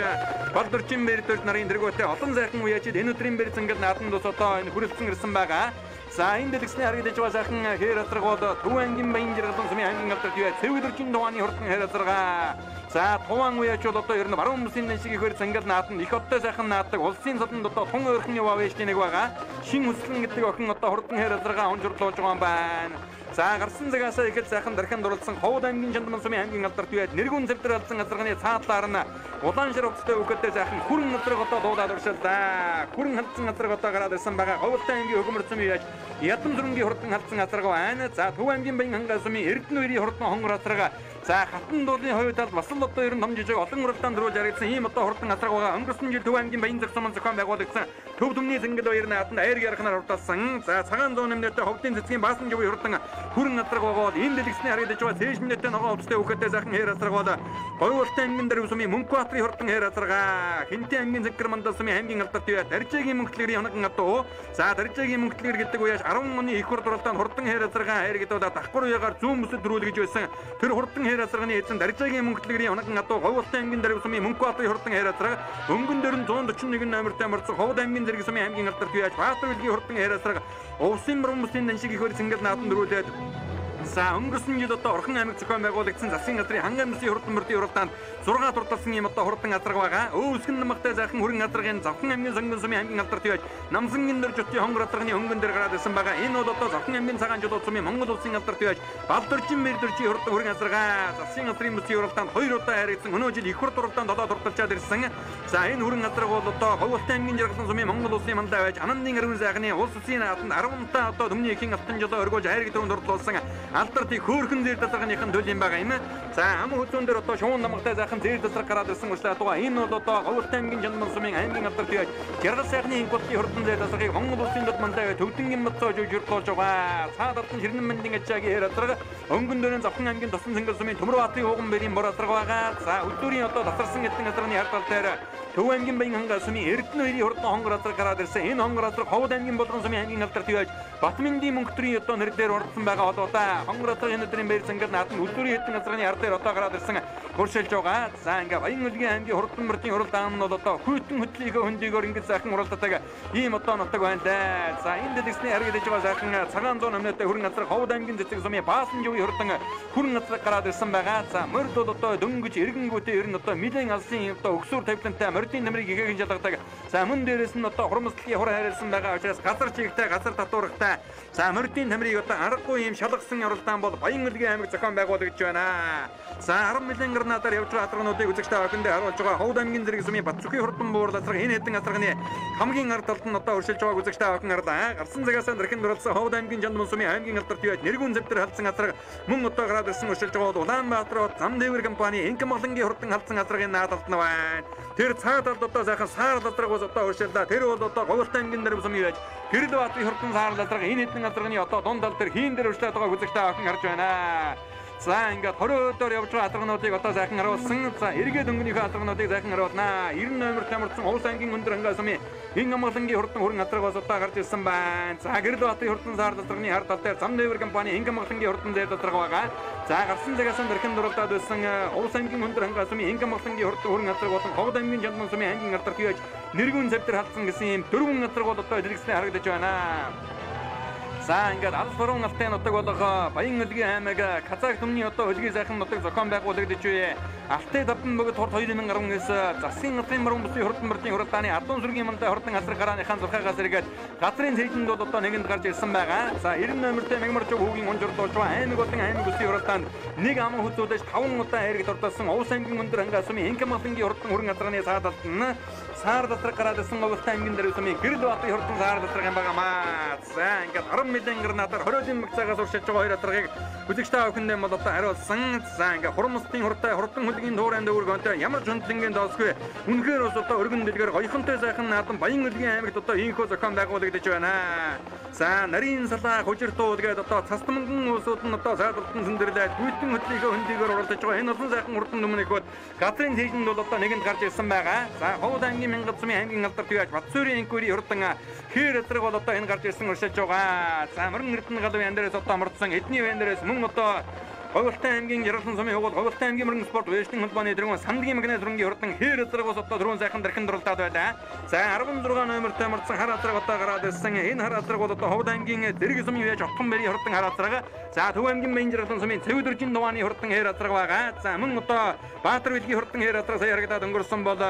Балдөрчин мэрдэрт нарын дэргөөтэй олон сайхан үеачид энэ өдрийн бэр зангал нааданд ус одоо энэ хүрэлцэн ирсэн байгаа. За энэ дэлгэсний харагдаж байгаа сайхан хээр газар бол Төв аймгийн Баян Жаргалан сумын аймгийн алдарт үеаж Цэвдэрчин тувааны хурдан хээр газаргаа За туван үеч бол одоо ер нь баруун бүсийн шигээр зангал наатан их хоттой сайхан наатдаг улсын содонд одоо тун ойрхон яваа байж нэг байгаа. Шин хүслэн гэдэг охин одоо хурдан хэр азаргаа унжруулж байгаа юм байна. За гарсан цагаас ихэл сайхан дархан дурлсан Ховд аймгийн Чандман сумын аймгийн алдарт үед нэргүүн зэвтэр алсан азарганы цаатлаар нь улаан шир өвчтэй өгөхтэй сайхан хүрэн надраг одоо дуудаад уршилдаа. Хүрэн халдсан надраг одоо гараад ирсэн байгаа. Ховд аймгийн хөмөр сумын яаж Ядам зүрэнгийн хурдан халдсан азаргаа байна. За Төв аймгийн Баян хангай сумын Эрдэнэ үерийн хурдан хонгор азаргаа. За хатан дуулын хувьд бас л одоо ер нь том жижиг олон уралдаан дөрүүлж яригдсан ийм одоо хурдан азарга байгаа. Өнгөрсөн жил Төв аймгийн Баян зах сумын зохион байгуулагдсан Төв төмний зэнгэл баярны хатанд аяр ярахнаар хурдалсан. За цагаан зүүн нэмнэтэ Ховдын цэцгийн баасан жив хурдан хүрэн азарга байгаа. Энэ дэлгэсний харагдаж байгаа цээж минутын ногоо өвчтэй өгөхтэй сайхан хэр азарга бол Говьуртай аймгийн Дарив сумын Мөнхбаатарын хурдан хэр азарга. Хинтэн аймгийн Зэггэр мандал сумын аймгийн алдарт үед Даржаагийн мөнхлөгрийн хоногн атуу. За Даржаагийн мөнхлөгөр гэдэг үеэс 10 оны их хурд уралдаанд хурдан хэр азарга хайр гэдэг удаа давхар уягаар зүүн бүсэд дөрүүлгэж байсан. Тэр хурдан хэр азарганы эзэн Даржаагийн мөнхлөгрийн хоногн атуу Говьуртай аймгийн Дарив сумын Мөнхбаатарын хурдан хэр азарга. Өнгөн дөрөн 141 номертай морцсон Ховд аймгийн Зэрэг сумын аймгийн алдарт үед Баатар үлгийн хурдан хэр азарга. Увсын баруун бүсийн даншиг их хөр зэнгэл наатан дөрүүлээд за өнгөрсөн жил одоо Орхон аймаг зохион байгуулагдсан засгийн газрын ханган мөсийн хурдан мөрдийн уралдаанд 6 турталсан юм одоо хурдан азарга байгаа. Өвсгөн намагтай сайхан хүрэн азаргын Завхан аймгийн Сонгон сумын аймгийн алдарт байж Намсангийн дэр жотын хонгор азарганы өнгөн дээр гараад ирсэн байгаа. Энэ бол одоо Завхан аймгийн Цагаан жолоо сумын Монгол улсын алдарт байж Балдөржин Мэрдөржийн хурдан хүрэн азарга. Засгийн газрын мөсийн уралдаанд 2 удаа харагдсан. Өнөө жил их хурд уралдаанд 7 турталчаад ирсэн. За энэ хүрэн азарга бол одоо Говьуртай аймгийн Жаргалан сумын Монгол улсын мандаа байж Анандын ариун сайхны улс улсын наатанд 10 та одоо төмний ихийн алтан жолоо өргөж хайрыг түрүүнд орлуулсан алдарт хөөрхөн зэр дасарганыхын төлөв юм байгаа юм. За ам хөзөн дээр одоо шуун намгатай сайхан зэр дасарга гараад ирсэн учраас туга энэ бол одоо Говьуртай аймгийн Чандман сумын аймгийн алдарт байж Жаргал сайхны инколтын хурдан зэр дасаргыг Монгол улсын дод мандаа төвдөнгийн модцоо жуулж байгаа. Цаад алтан ширнэн мэндийн ачаагийн хэр азарга өнгөн дөрөн Завхан аймгийн Тосон сэнгэл сумын Төмөрбаатарын ууган бэрийн бор азарга байгаа. За өдөрийн одоо дасарсан эдэн азарганы хард тал дээр Төв аймгийн Баян хангай сумын Эрдэнэ үерийн хурдан хонгор азарга гараад ирсэн. Энэ хонгор азарга Ховд аймгийн Болгон сумын аймгийн алдарт байж Батминдийн мөнхтрийн одоо нэрээр урдсан байгаа бол одоо хонгор азарга энэ өдрийн баяр зангал наатан өдөрийн эдэн азарганы хард дээр одоо гараад ирсэн хуршилж байгаа. За ингээ Баян үлгийн аймгийн хурдан мөрдийн уралдаан нь бол одоо хүйтэн хөтлөйгөө хөндөгөөр ингээ сайхан уралддаг ийм одоо нутаг байна да. За энэ дэлгэсний харагдаж байгаа сайхан цагаан зүүн өмнөдөө хүрэн азарга Ховд аймгийн Цэцэг сумын Баасан живийн хурдан хүрэн азарга гараад ирсэн байгаа. За морд бол одоо дөнгөж эргэнгүүтээ ер нь одоо мэдэн алсын одоо өксүр тавилантай мордын намрыг ихээгэн жалгадаг. За мөн дээрээс нь одоо хурамсгалын хур хайрлсан байгаа учраас газар чигтэй газар татваргатай. За мордын намрыг одоо аргагүй юм шалгасан уралдаан бол Баян үлгийн аймаг зохион байгуулагдж байна. За 10 милион гранатаар явж байгаа атаргнуудыг үзэгчтэй охиндээ харуулж байгаа Ховд аймгийн Зэрэг сумын Батцүхий хурдан буур азарга энэ хэдэн азарганы хамгийн ард талд нь одоо өршилж байгааг үзэгчтэй охин харлаа. Гарсан цагаас дархан дурлсан Ховд аймгийн Чандман сумын аймгийн алдарт байж нэргүүн зэвтэр халдсан азарга мөн одоо гараад ирсэн өршилж байгаа бол Улаанбаатар зам дэвэр компани Инкам Малангийн хурдан халдсан азаргын наадалт нь байна. Тэр цаад талд одоо сайхан саар азарга бас одоо өршилдаа. Тэр бол одоо Говьуртай аймгийн Дарив сумын байж Гэрэл Баатарын хурдан саар азарга энэ хэдэн азарганы одоо дунд тал дээр хийн дээр өршлээд байгааг үзэгчтэй охин харж байна. За ингээд 20 өдөр явж байгаа атаргнуудыг одоо сайхан харуулсан. За эргээд өнгөнийхөө атаргнуудыг сайхан харуулнаа. 90 номер тамирсан Улс аймгийн өндөр хангай сумын Ин Амгалангийн хурдан хүрэн атаргаас одоо гарч ирсэн байна. За Гэрэл Баатарын хурдан саар азарганы хард тал дээр зам дэвэр компани Ин Амгалангийн хурдан зээл азарга байгаа. За гарсан цагаас дархан дурлаад байсан Улс аймгийн өндөр хангай сумын Ин Амгалангийн хурдан хүрэн атарга болон Ховд аймгийн Чандман сумын аймгийн алдарт хийж нэргүүн зэвтэр халдсан гэсэн юм дөрвөн атарга бол одоо дэлгэцтэй харагдаж байна. За ингээд алс баруун алтай нутаг болох Баян үлгийн аймаг Казак төмний одоо хөлгийн сайхан нутаг зохион байгуулагдаж буй Алтай давтан бөгөөд хорт 2019 засгийн газрын баруун бүсийн хурдан мөрдийн уралдааны Ардуун сүргийн мандаа хурдан газар гарааныхаа зурхаагаас эргээд газрын цэжинд бол одоо нэгэнд гарч ирсэн байгаа. За 90 номертэй Мягмарч хүүгийн унжурлуулж байгаа аймаг болон аймаг бүсийн уралдаанд нэг ам хөзүүдэж 5 удаа хэрэгт ордосон Улс аймгийн өндөр хангай сумын Инкам Малангийн хурдан хүрэн газрын саадалт нь саар датраг гараад ирсэн Говьуртай аймгийн Дарив сумын Гэрэл Баатарын хурдан саар датраг юм байгаамаа. За ингээд 10 милион гранатаар 20 мэгцаагаас уршилж байгаа хоёр атаргыг үзэгчтэй охиндээ бол одоо хариулсан. За ингээд хурамстын хуртай хурдан хөлгийн дуурайн дөвөргөнтэй ямар ч хөндлөнгийн доосгүй үнэхээр бас одоо өргөн дэлгэр гоёхонтой сайхан наадам Баян үлгийн аймагт одоо ийхүү зохион байгуулагдаж байна. За нарийн салаа хужиртууд гээд одоо цастамган уусууд нь одоо сайдалтан зөндөрлээд хүйтэн хөтлөйгөө хөндөгөөр уралдаж байгаа. Энэ олон сайхан хурдан өмнөх бод газрын цэжинд бол одоо нэгэнд гарч ирсэн байгаа. За Ховд аймгийн Мянгат сумын аймгийн алдарт байж Батсүрийн инкүри хурдан хээр азраг бол одоо энэ гарч ирсэн уршилж байгаа. За мөрөн эрдэнэ галын ян дээрээс одоо амардсан эдний вэн дээрээс мөн одоо Ховлтай аймгийн Жаргалан сумын хугуул Ховлтай аймгийн мөрөн спорт вэйжлинг холбооны дөрвөн сандрын мэгнэ зургийн хурдан хээр эзрэг ус одоо дөрвөн сайхан дархан дурлалдаад байлаа. За 16 номертой марцсан хар азраг одоо гараад ирсэн. Энэ хар азраг бол одоо Ховд аймгийн Зэрэг сумын вэж Отгон бэрийн хурдан хар азраг. За Төв аймгийн Баян Жаргалан сумын Цэвдэржин дувааны хурдан хээр азраг байгаа. За мөн одоо Баатар билгийн хурдан хээр азраг сая харагдаад өнгөрсөн бол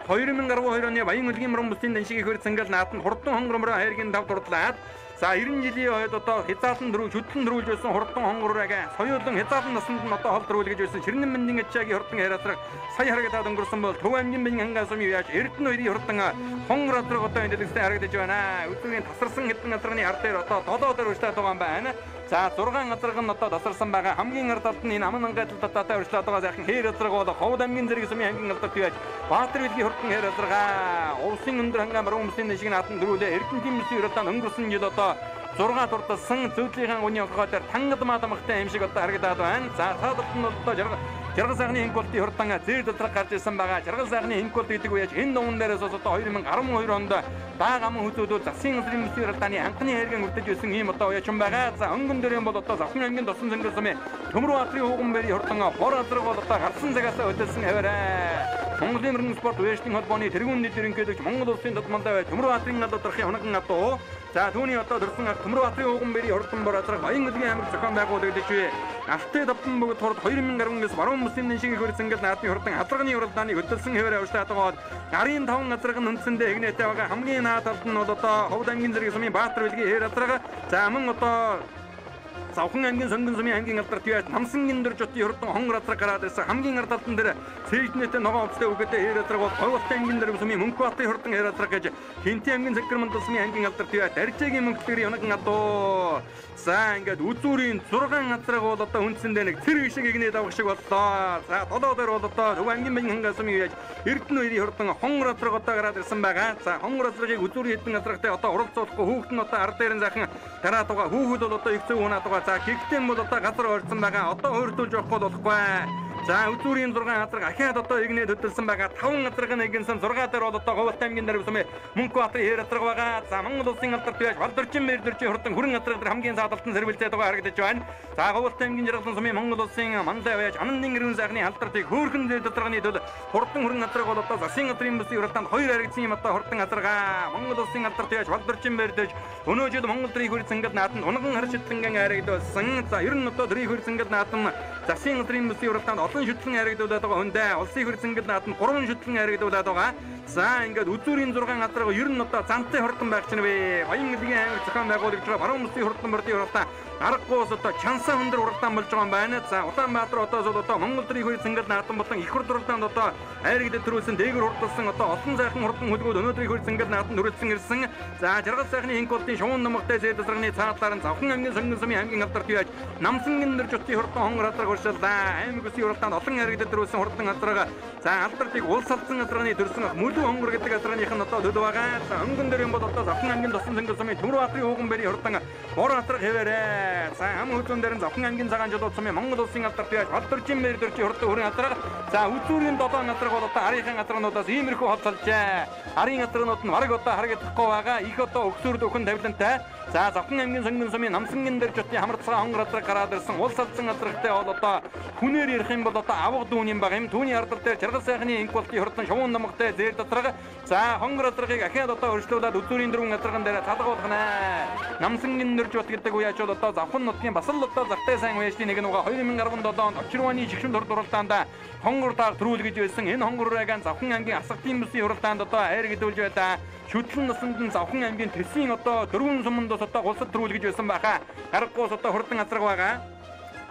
2012 оны Баян үлгийн мөрөн бүсийн даншиг хөрц ингээл наатанд хурдан хонгормроо хайргийн тав дурлаад за 90 жилийн хойд одоо хязаалан дөрөв шүтлэн дөрүүлж байсан хурдан хонгорыг соёолон хязаалан наснд нь одоо хол дөрүүлж байсан Ширнэн мэндийн ачаагийн хурдан хайрацраг сая харагдаад өнгөрсөн бол Төв аймгийн Баян хангаас сумын яаж Эрдэнэ үеийн хурдан хонгор азраг одоо энэ дэлгэцтэй харагдаж байна. Өдрийн тасарсан хэдэн азрагны ар дээр одоо 7 дээр урьдчилаад байгаа юм байна. За 6 азраг нь одоо тасарсан байгаа. Хамгийн ард талд нь энэ аман ангайдлалд одоо урьдчилаад байгаа сайхан хээр азраг бол Ховд аймгийн Зэрэг сумын аймгийн алдарт яаж Баатар билгийн хурдан хээр азраг улсын өндөр хангаа мөрөн бүсийн шиг наатан дөрүүлээ Эрдэнэ тимсийн уралдаан өнгөрсөн жил одоо 6 дурдсан зөвлөлийн өнөө хогоор тангад маадамхтай юм шиг одоо харагдаад байна. За цаадад нь одоо Жаргал сайхны хинколтын хурдан зэр дотрог гарч ирсэн байгаа. Жаргал сайхны хинколт гэдэг үеж энэ дуун дээрээс одоо 2012 онд дааг аман хөзөөдөө засгийн эзрийн мөсийн уралдааны анхны хайргийн үрдэж байсан ийм одоо уяачин байгаа. За өнгөн дөрийн бол одоо Завхан аймгийн Досон зөнгөр сумын Төмөр баатрын хууган бэрийн хурдан бор азраг бол одоо гарсан цагаас өдөлсөн хэвээрээ. Монголын мөрөн спорт вэйжлинг холбооны тэргүүн нийтийн ерөнхийлөгч Монгол улсын дадмандаа бай Төмөр баатрын алдархын хоногн адуу. За түүний одоо дөрсөн Төмөр баатрын хууган бэрийн хурдан бор азраг Баян үлгийн аймаг зохион байгуулагдаж байна. Алтай давтан бөгөөд хорд 2019 баруун мөсийн даншиг хөрц ингээл наадны хурдан алдрагны уралдааны хөдөлсөн хэвээр явуулаад байгаа. Гарын 5 азраг нь үндсэндээ игнэтэй байгаа. Хамгийн наад талд нь бол одоо Ховд аймгийн Зэрэг сумын Баатар билгийн хээр азраг. За мөн одоо Завхан аймгийн Сонгон сумын аймгийн алдарт яаж Намсангийн дөржотын хурдан хонгор азраг гараад ирсэн. Хамгийн ард талдан дээр Цэжнэтэй ногоон уцтай үгэтэй хээр азраг бол Ховлтай аймгийн Зэрэг сумын Мөнхбаатарын хурдан хээр азраг гэж Хинтэн аймгийн Цэгэрмэн тусмын аймгийн алдарт яаж Аржаагийн мөнхтгэрийн оногн адуу. За ингээд үзүүрийн 6 азраг бол одоо үндсэндээ нэг цэрэг шиг игнээд авах шиг боллоо. За 7 дээр бол одоо Төв аймгийн Баян хангаас сумын яаж Эрдэнэ үеийн хурдан хонгор азраг одоо гараад ирсэн байгаа. За хонгор азрагыг үзүүрийн хэдэн азрагтай одоо уралцуулахгүй хүүхэд нь одоо ард дээр нь захан дараад байгаа. Хүүхэд бол одоо их зөв унаад байгаа. За гэгтэн бол одоо газар орсон байгаа. Одоо хойртуулж явахгүй болохгүй. За үзүүрийн 6 азраг ахиад одоо игнээд хөдөлсөн байгаа. 5 азраг нь игэнсэн 6 дээр бол одоо Ховлтай аймгийн Зэрэг сумын Мөнхбаатарын хээр азраг байгаа. За Монгол улсын алдарт байж Балдөрчин Мэрдэрчин хурдан хүрэн азраг дээр хамгийн саадалтан сэрвэлзээд байгаа харагдаж байна. За Ховлтай аймгийн Жаргалан сумын Монгол улсын мандаа байж Анандын гэрүүн сайхны алдартыг хөөрхөн зэр доторгоны тул хурдан хүрэн азраг бол одоо засгийн газрын бүсийн уралдаанд 2 харагдсан юм одоо хурдан азраг Монгол улсын алдарт байж Балдөрчин Мэрдэрч өнөө жил Монгол төрийн хөрц ингээд наатанд унган хар шидлэнгийн харагдсан. За ер нь одоо төрийн хөрц ингээд наатан засгийн газрын бүсийн уралдаанд олон шүтлэн харагдуулаад байгаа хүндээ улсын хөрц ингээд наатанд 3 шүтлэн харагдуулаад байгаа. За ингээд үзүүрийн 6 азраг ер нь одоо зантай хурдан байх чинь вэ? Баян үлгийн аймаг зохион байгуулагч баруун бүсийн хурдан мөрдийн уралдаан аргагүй одоо чансан өндөр уралдаан болж байгаа юм байна. За Улаанбаатар одоо Монгол төрийн хөрц ингээд наатан болон их хурд уралдаанд одоо хайргдэл төрүүлсэн дээгүр хурдсан одоо олон сайхан хурдан хөлгүүд өнөөдрийн хөрц ингээд наатан төрүүлсэн ирсэн. За Жаргал сайхны хинколтын шуун номогтой зэд азрагны цаадлаар нь Завхан аймгийн Сонгон сумын аймгийн алдарт яаж Намсангийн дөржотын хурдан хонгор азраг уршиллаа. Аймаг бүсийн уралдаанд олон хайргдэл төрүүлсэн хурдан азраг. За алдартыг улс алсан азрагны төрсөн мөлөө хонгор гэдэг азрагных нь одоо төд байгаа. За өнгөн дээр юм бол одоо Завхан аймгийн Досон зөнгөр сумын Төмөр баатрын хууган бэрийн хурдан бор азраг хэвээрээ. За ам хөдлөн дээр нь Завхан аймгийн цагаан жолооч сумын Монгол улсын алдарт яаж Балдөрчин Мэрдэрчин хурдан хүрэн азраг. За үзүүрийн 7 азраг бол одоо арийнхын азрагнуудаас иймэрхүү холцолжээ. Арын азрагнууд нь бараг одоо харагдахгүй байгаа. Их одоо өгсөрд өхөн тавилантай. За Завхан аймгийн Сонгон сумын Намсангийн дөржотын хамарцгаа хонгор азраг гараад ирсэн. Улс алсан азрагтай бол одоо хүнээр ярих юм бол одоо авга дүүн юм байгаа юм. Түүний ардал дээр Жаргал сайхны инколтын хурдан шуун номогтой зэр дотрог. За хонгор азрагыг ахиад одоо өршлүүлээд үзүүрийн 4 азраган дээр талгуулах нэ. Намсангийн дөржот гэдэг үеч бол одоо Завхан нутгийн бас л одоо захтай сайн үечдийн нэг нь 2017 онд Очирваны жигшин дурдуулалтаанд хонгор тааг төрүүлгэж байсан. Энэ хонгорыг Завхан аймгийн Асгатын бүсийн уралдаанд одоо хайр гэдүүлж байлаа. Шүтлэн насанд нь Завхан аймгийн Тэсийн одоо дөрвөн сумандас одоо гулсад төрүүлгэж байсан байхаа. Харахгүй одоо хурдан азраг байгаа.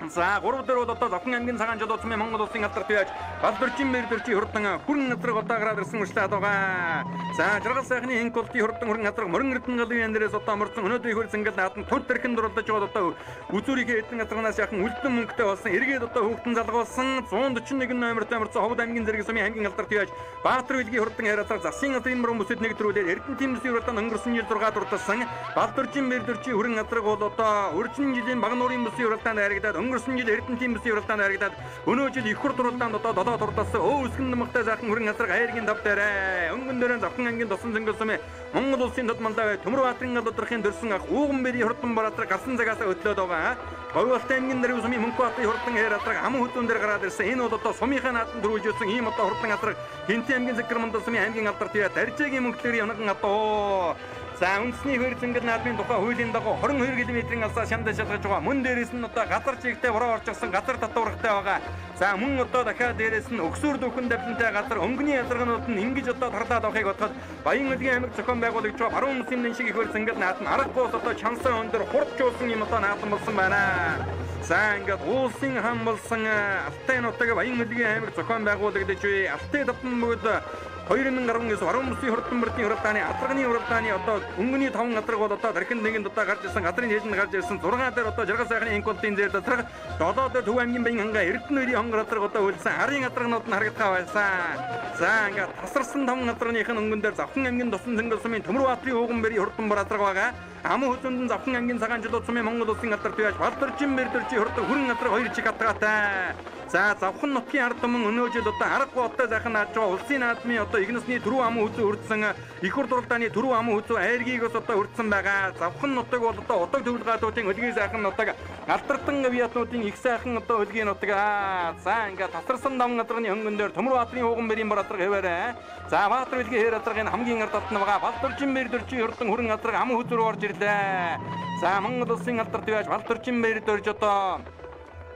За 3 дээр бол одоо Завхан аймгийн цагаан жолооч сумын Монгол улсын алдарт байж Балдөрчин Мэрдэрчин хурдан хүрэн азраг одоо гараад ирсэн урьдчилаад байгаа. За Жаргал сайхны хинколтын хурдан хүрэн азраг морин эрдэнэ галын дээрээс одоо морцсон өнөөдрийн хөрц ингээд наатан төр төрхөнд дурлаж байгаа одоо үзүүрийнхээ эдэн азрагнаас яхан үлдэн мөнгөтэй болсон эргээд одоо хүүхдэн залгуулсан 141 номертой морцсон Ховд аймгийн Зэрэг сумын аймгийн алдарт байж Баатар билгийн хурдан хайр азраг засгийн газрын мөрөн бүсэд нэгдрүүлээд Эрдэнэ тимсийн уралдаанд өнгөрсөн жил 6 дуртасан Балдөрчин Мэрдэрчин хүрэн азраг бол одоо өржин жилийн баг нуурын бүсийн уралдаанд харагдаад өнгөрсөн жил Эрдэнэ тимсийн уралдаанд харагдаад өнөө жил их хурд уралдаанд одоо 7 дуртасан өөсгөн намгатай захан хүрэн азраг хайргийн тав дээрээ өнгөн дээр Завхан аймгийн Досон зөнгөр сумын Монгол улсын тод мандаа Төмөр баатрын алдархын дөрсөн ах ууган бэрийн хурдан бор азраг гарсан цагаас өдлөөд байгаа. Говьолтой аймгийн Даргын сумын Мөнхбаатарын хурдан хэр атраг аман хөдөн дээр гараад ирсэн. Энэ бол одоо сумынхаа нааданд дөрүүлж өгсөн ийм одоо хурдан атраг Хинтэн аймгийн Зэгэрмандал сумын аймгийн алдарт Даржаагийн мөнгөлөөр явнаган одоо за үндэсний хөрь зингэл наадмын тухай хуулийн дагуу 22 км-ийн алсаа шандаж шалгаж байгаа. Мөн дээрээс нь одоо газар чигтээ бороо орчихсон газар татваргатай байгаа. За мөн одоо дахиад дээрээс нь өгсүр дөхөн давлантай газар өнгөний ялгаргнууд нь ингэж одоо тарлаад авахыг бодоход Баян-Улгийн аймаг зохион байгуулагч баруун мөсийн шиг их хөрь зингэл наадам аргагүй одоо чансан өндөр хурдчуулсан юм одоо наадам болсон байна. За ингээд уулсын хам болсон Алтай нутаг Баян-Улгийн аймаг зохион байгуулагч Алтай татан бүгд 2019 баруун мөсийн хурдан мөрдийн хуралдааны атарганы хуралдааны одоо өнгөний 5 атраг бол одоо дархин нэгэнд одоо гарч ирсэн газрын хээжинд гарч ирсэн 6 дээр одоо жаргал сайхны инколтын дээр доторх 7 дээр Төв аймгийн Баян ханга Эрдэнэ хонгор атраг одоо үлдсэн арын атрагнууд нь харагдах байсан. За ингээд тасарсан 5 атрагныхын өнгөн дээр Завхан аймгийн Тусан Цэнгэл сумын Төмөрбаатарын Ууганбэрийн хурдан бор атраг байгаа. Аман хөдөөнд Завхан аймгийн Цагаанчлууд сумын Монгол улсын алдарт байж Балдоржин Бэрдэржийн хурдан хүрэн атраг 2 чиг хатгаатай. За Завхан нутгийн ард түмэн өнөө жил одоо арга бооттой сайхан нааж байгаа улсын наадмын одоо игнэсний түрүү аман хүзүү хүрдсэн их хурдуралдааны түрүү аман хүзүү айргийг бас одоо хүрдсэн байгаа. Завхан нутаг бол одоо удаг төвлг гадуутын хөлгийн сайхан нутаг алтартан авиатнуудын их сайхан одоо хөлгийн нутаг. За ингээд тасарсан давн адрагны хөнгөн дээр Төмөрбаатарын Ууганбэрийн бор адраг хэвээрээ. За Баатар билгийн хэр адрагын хамгийн ард татна байгаа Балдоржин Бэрдэржийн хурдан хүрэн адраг аман хүзүү рүү орж ирлээ. За Монгол улсын алдарт байж Балдоржин Бэрдэрж одоо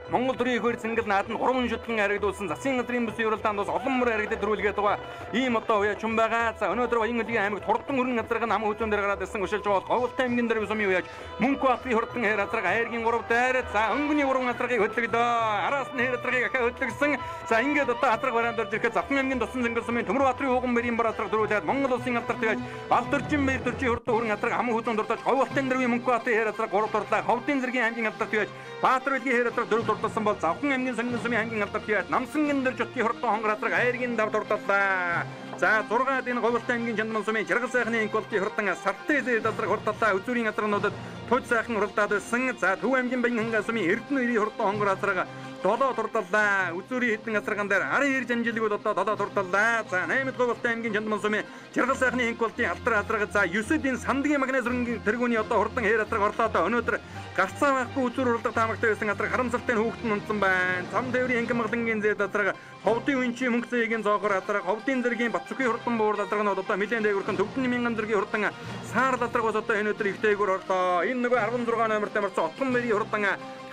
Монгол төрийн хөрь зингэл нааданд 3 шүтлэн харагдуулсан засгийн газрын бүсийн уралдаанд бас олон мөр харагдаад дөрүүлгээд байгаа. Ийм одоо уяач юм байгаа. За өнөөдөр Баян-Улгийн аймагт хурдан хүрэн адраг нь ам хөдөн дээр гараад ирсэн өшөлж байгаа. Говьолтой аймгийн Даргын сумын уяач Мөнхбаатарын хурдан хэр адраг айргийн 3 дээр за өнгөний 3 адрагыг хөдлөгдөө. Араас нь хэр адрагыг ахаа хөдлөгсөн. За ингээд одоо адраг бараанд орж ирэхэд Завхан аймгийн Тусан Цэнгэл сумын Төмөрбаатарын Ууганбэрийн бор адраг дөрүүлээд Монгол улсын алдарт байж Балдоржин Бэрдэржийн хурдан хүрэн адраг ам хөдөн дуртаж Говьолтой Даргын Мөнхбаатарын хэр адраг 3 дурлаа. Ховдын зэргийн аймгийн алдарт байж Баатар билгийн хэр адраг 4 дуртасан бол Завхан аймгийн Сонгон сумын аймгийн алдарт байж Намсан гэр жотгийн хурдан хонгор адраг айргийн 5 дурталлаа. За 6-аад энэ Говьолтой аймгийн Чандман сумын жаргал сайхны инколтын хурдан Сартай зээл адраг хурдаллаа. Үзүүрийн адрагнуудад туж сайхан хуралдаад байсан. За Төв аймгийн Баян ханга сумын Эрдэнэ хурдан хонгор адраг 7 дурталлаа. Үзүүрийн хэдэн адраган дээр арын хэр жанжилгүүд одоо 7 дурталлаа. За 8-ад Говьолтой аймгийн Чандман сумын жаргал сайхны инколтын алдар адраг за 9-д энэ Сандгийн магнез тэргүүний одоо хурдан хэр адраг орлоод өнөөдөр гарцаа байхгүй үзүүр уралдаг таамагтай байсан адраг харамсалтай хүүхдэн унтсан байна. Цам тээврийн Ангимгадангийн зэд адраг Ховдын Үнчийн мөнгө зээгийн зоогоор адраг Ховдын зэргийн Батцүгийн хурдан буур адрагнууд одоо нэлээд дээгүүрхэн Төвдний мянган зэргийн хурдан Саарл адраг бас одоо өнөөдөр их дээгүүр орлоо. Энэ нөгөө 16 номертой марцсан Отгон мэрийн хурдан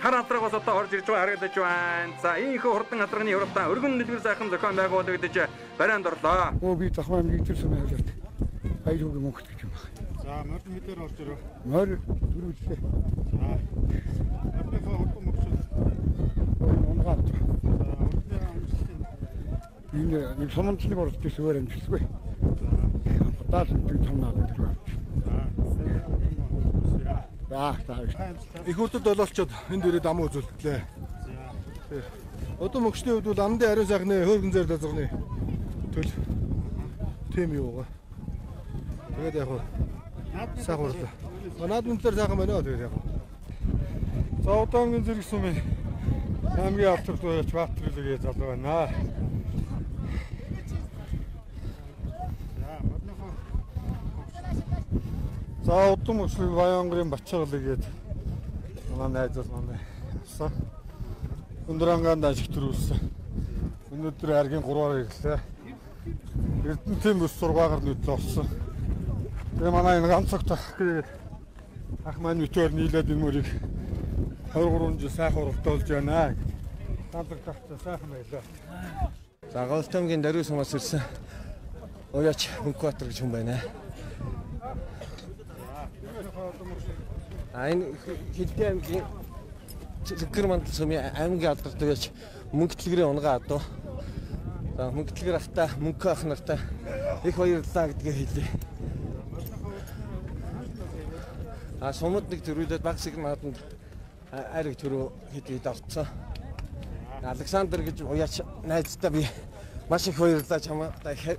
хар адраг бас одоо орж ирж байгаа харагдаж байна. За ийхүү хурдан адрагны хурдан өргөн дэлгэр сайхан зохион байгуулагдаж барианд орлоо. Би Завхан аймгийн тэр сумын хавьд баяр хөөргөн мөнгө гэж юм байна. За морд мэдээр орж ирөө. Морь дөрвөлээ. За мордынхаа хурдан мөксөл унгаад. за урдны амжилтын Энэ сумынхны борд төсөөр амжилтгүй. Даал нэг томнаад гэдэг байна. Их хурдд бололцоод энд ирээд ам үзүүлтлээ. За одоо мөксний хувьд бол амдын ариун сайхны хөөргөн зэр дазганы төл тийм юугаа. Тэгээд яг сайхан хурлаа. Наадмын дээр сайхан байна уу тэгээд яг. За удаагийн зэрэг сумын аймгийн алдарт байж Баатар билгээ залуу байна. За удам өслөг Баянгарын Бачаалыг гээд манай найзаас манай авсан. Өндөр ангаанд ажиг төрүүлсэн. Өнөөдөр аргийн 3-аар ирлээ. Эрдэнэтийн бүс 6-аар нүдлээ орсон. Тэгээ манай энэ ганцогт тэгээд ах маань өтөр нийлээд энэ мөрийг 23 жил сайхан уралдаулж байна. Ганцог тахта сайхан байлаа. За Говьолтой аймгийн Даргын сумаас ирсэн уяач Мөнхбаатар гэж хүн байна. Энэ Хинтэн аймгийн Зэгэрмандал сумын аймгийн алдарт уяач мөнгө дэлгэрийн унгаа адуу. За мөнгө дэлгэр автаа мөнгө ах нартай их баярлалаа гэдгээ хэлье. Сумд нэг төрүүлээд Багсаг нааданд ариг төрөө хэдийд авцсан. Александр гэж уяач найзтай би маш их баярлалаа чамтай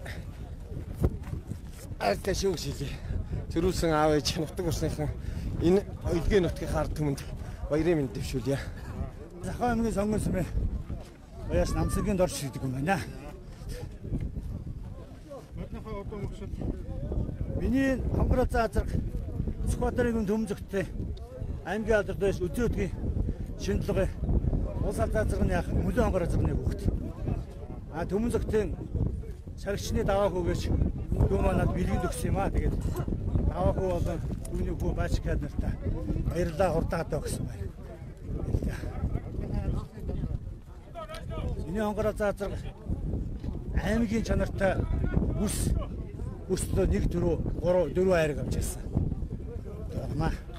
артай шүү шилээ. Төрүүлсэн аав ээж нутаг усныхан энэ Улгийн нутгийн ард түмэнд баярын мэнд дэвшүүлье. Завхан аймгийн Сонгон сумын уяач Намсангийн дорж шийдэг юм байна. Мордынхаа удам мөксөл Миний хонгороо заазраг Сүхбаатарын төмзөгтэй аймгийн алдарт байж Үзөөдгийн шинжилгээ улс алдаа зэрэг яах мөлөө онгороо зэрэг хөвгт. Төмөн зөвхөн саргичны даваа хөөгээч дүү манад бэлгэнд өгсөн юм аа. Тэгээд даваа хөө болон түүний хөө бач гэд нартай баярлаа хурдаатай өгсөн байна. Энэ онгороо заазар аймгийн чанартай өстөө 1 4 3 4 хайрыг авч ирсэн. Тэгмээ.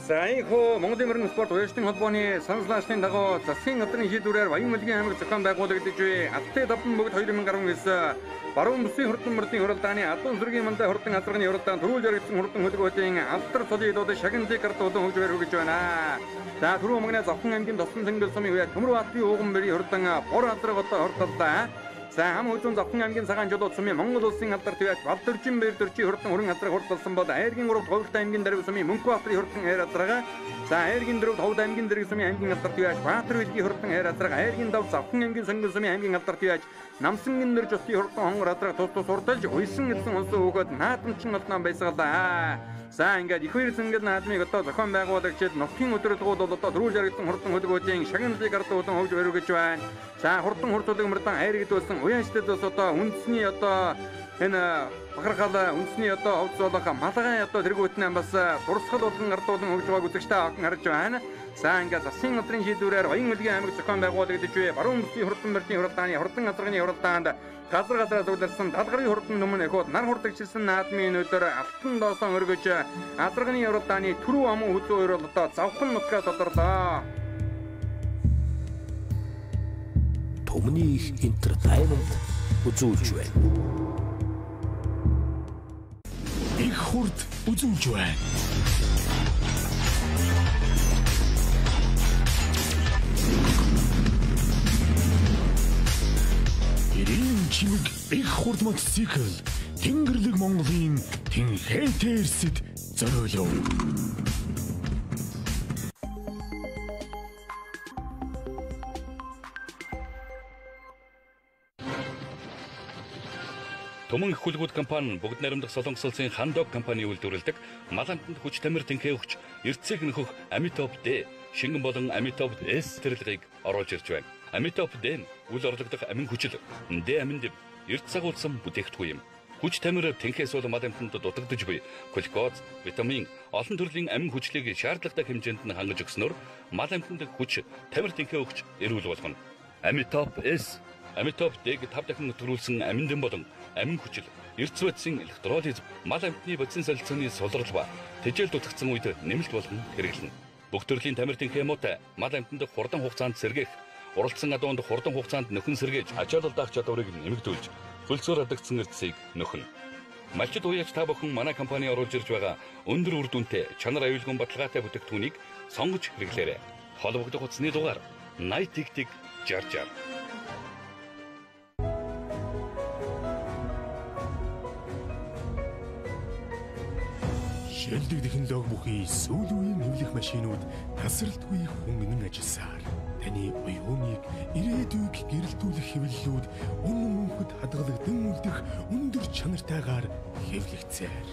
За ийхүү Монголын мөрөн спорт уяжлын холбооны санслаачны дагуу засгийн газрын шийдвэрээр Баян Мөлгийн аймаг зохион байгуулагдаж буй Алтай давтан бөгд 2019 баруун бүсийн хурдан мөрдийн хуралдааны Адуун сүргийн мандаа хурдан азарганы хуралдаан төрүүлж яригдсан хурдан хөдөлгөөдийн алтар солиодод шагнадыг гартуулан хөгж барих гэж байна. За түрүү мөнгөний Завхан аймгийн Тосон тэнгэл сумын үе Төмөр Баатарын ууган бэрийн хурдан бор азраг одоо хурдалдаа. За хам хүзүүн Завхан аймгийн цагаан жолооч сумын Монгол улсын алдар твяж Балдөржин бэр дөрчи хурдан хүрэн азраг хурдалсан бол Айргийн 3 Товлт аймгийн Дарив сумын Мөнхб Баатарын хурдан хайр азрага. За Айргийн 4 Товд аймгийн Дэрэг сумын аймгийн алдар твяж Баатар билгийн хурдан хайр азрага. Айргийн 5 Завхан аймгийн Сонгон сумын аймгийн алдар твяж Намсангийн нэр жосны хурдан хонгор азраг тус урдалж уйсан эдсэн улсын хөөхөд наадамчин олноо байсгалаа. За ингээд их хоёр сэнгэл наадмыг одоо зохион байгуулагчид нутгийн өдрөлгүүд бол одоо төрүүлж яригдсан хурдан хөдөлгөөдийн шагналыг ардуулан хөвж өргөж байна. За хурдан хурцуулаг мөрдөн айргдүүлсэн уяачдад бас одоо үндэсний одоо энэ бахархал үндэсний одоо ховц болох малгай одоо тэргүүтнээ бас дурсгал болгон ардуулан хөвж байгааг үзэгчтэй аван харж байна. За ингээд засгийн газрын шийдвэрээр Баян Улгийн аймаг зохион байгуулагдаж буй баруун бүсгийн хурдан мөрдийн хуралдааны хурдан газрын хуралдаанд газраас удирсан талгарын хурдан өмнө эхүүд нар хурдагчилсан наадмын өдөр алтан доосон өргөж азарганы хуралдааны түрүү амун хүзүү хоёр бол одоо завхан нутгаас тодорлоо. Төмний их entertainment үзүүлж байна. Их хурд үзүүлж байна. Ирийн чимэг их хурд мотоцикл Тэнгэрлэг Монголын Тэнхээтэй эрсэд зориулав. Төмөн их хүлгүүд компани бүгд найрамдах Солонгос улсын Хандог компани үйлдвэрлэдэг мал амтанд хүч тамир тэнхээ өгч эрдэсийг нөхөх Amitop D шингэн болон Amitop S зэрлэгийг оруулж ирж байна. Amitop D нь үл орлогдох амин хүчил D амин дэв эрдэс агуулсан бүтээгдэхүүн юм. Хүч тамир тэнхээс бол мал амтанд дутагдж буй глюкоз, витамин, олон төрлийн амин хүчлийг шаардлагатай хэмжээнд нь хангаж өгснөөр мал амтанд хүч тамир тэнхээ өгч эрүүл болгоно. Amitop S Amitop D-г 5 дахин нөтрүүлсэн амин дэм болон амин хүчил, эрдэс бодисын электролиз, мал амьтны бодисын солилцооны сулрал ба тэжээл дутагдсан үед нэмэлт болгон хэрэглэнэ. Бүх төрлийн тамир тэнхээ муутай мал амьтанд хурдан хугацаанд сэргээх, уралдсан адуунд хурдан хугацаанд нөхөн сэргээж ачаалал даах чадварыг нэмэгдүүлж, хөлсөөр алдагдсан эрдэсийг нөхнө. Малчид уяач та бүхэн манай компани оруулж ирж байгаа өндөр үр дүнтэй, чанар аюулгүй баталгаатай бүтээгдэхүүнийг сонгож хэрэглээрэй. Холбогдох утасны дугаар 80 60. Шилдэг технологи бүхий сүүл үеийн нэвлэх машинууд тасралтгүй хөнгөн ажилласаар таны оюуныг ирээдүйг гэрэлтүүлэх хэвлэлүүд үнэн мөнхөд хадгалагдсан үлдэх өндөр чанартайгаар хэвлэгцээр.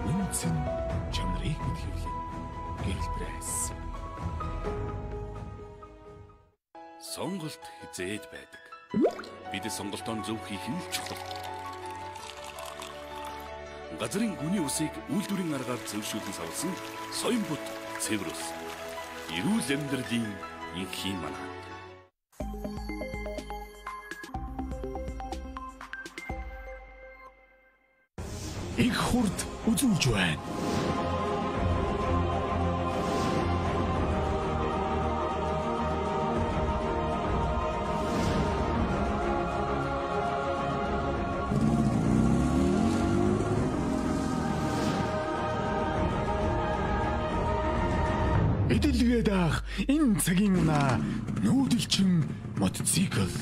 Үнцэн чанарыг хэвлэн гэрэл пресс. Сонголт хизээд байдаг. Бид сонголтоор зөв хийх нь чухал. Газрын гүний усыг үйлдвэрийн аргаар зөвшөөрлөн савлсан Соёмбут Цэврус. Эрүүл амьдралын инхийн манаа. Их хурд үзүүлж байна. Эдэлгээ даах энэ цагийн унаа нүүдэлчин мотоцикл.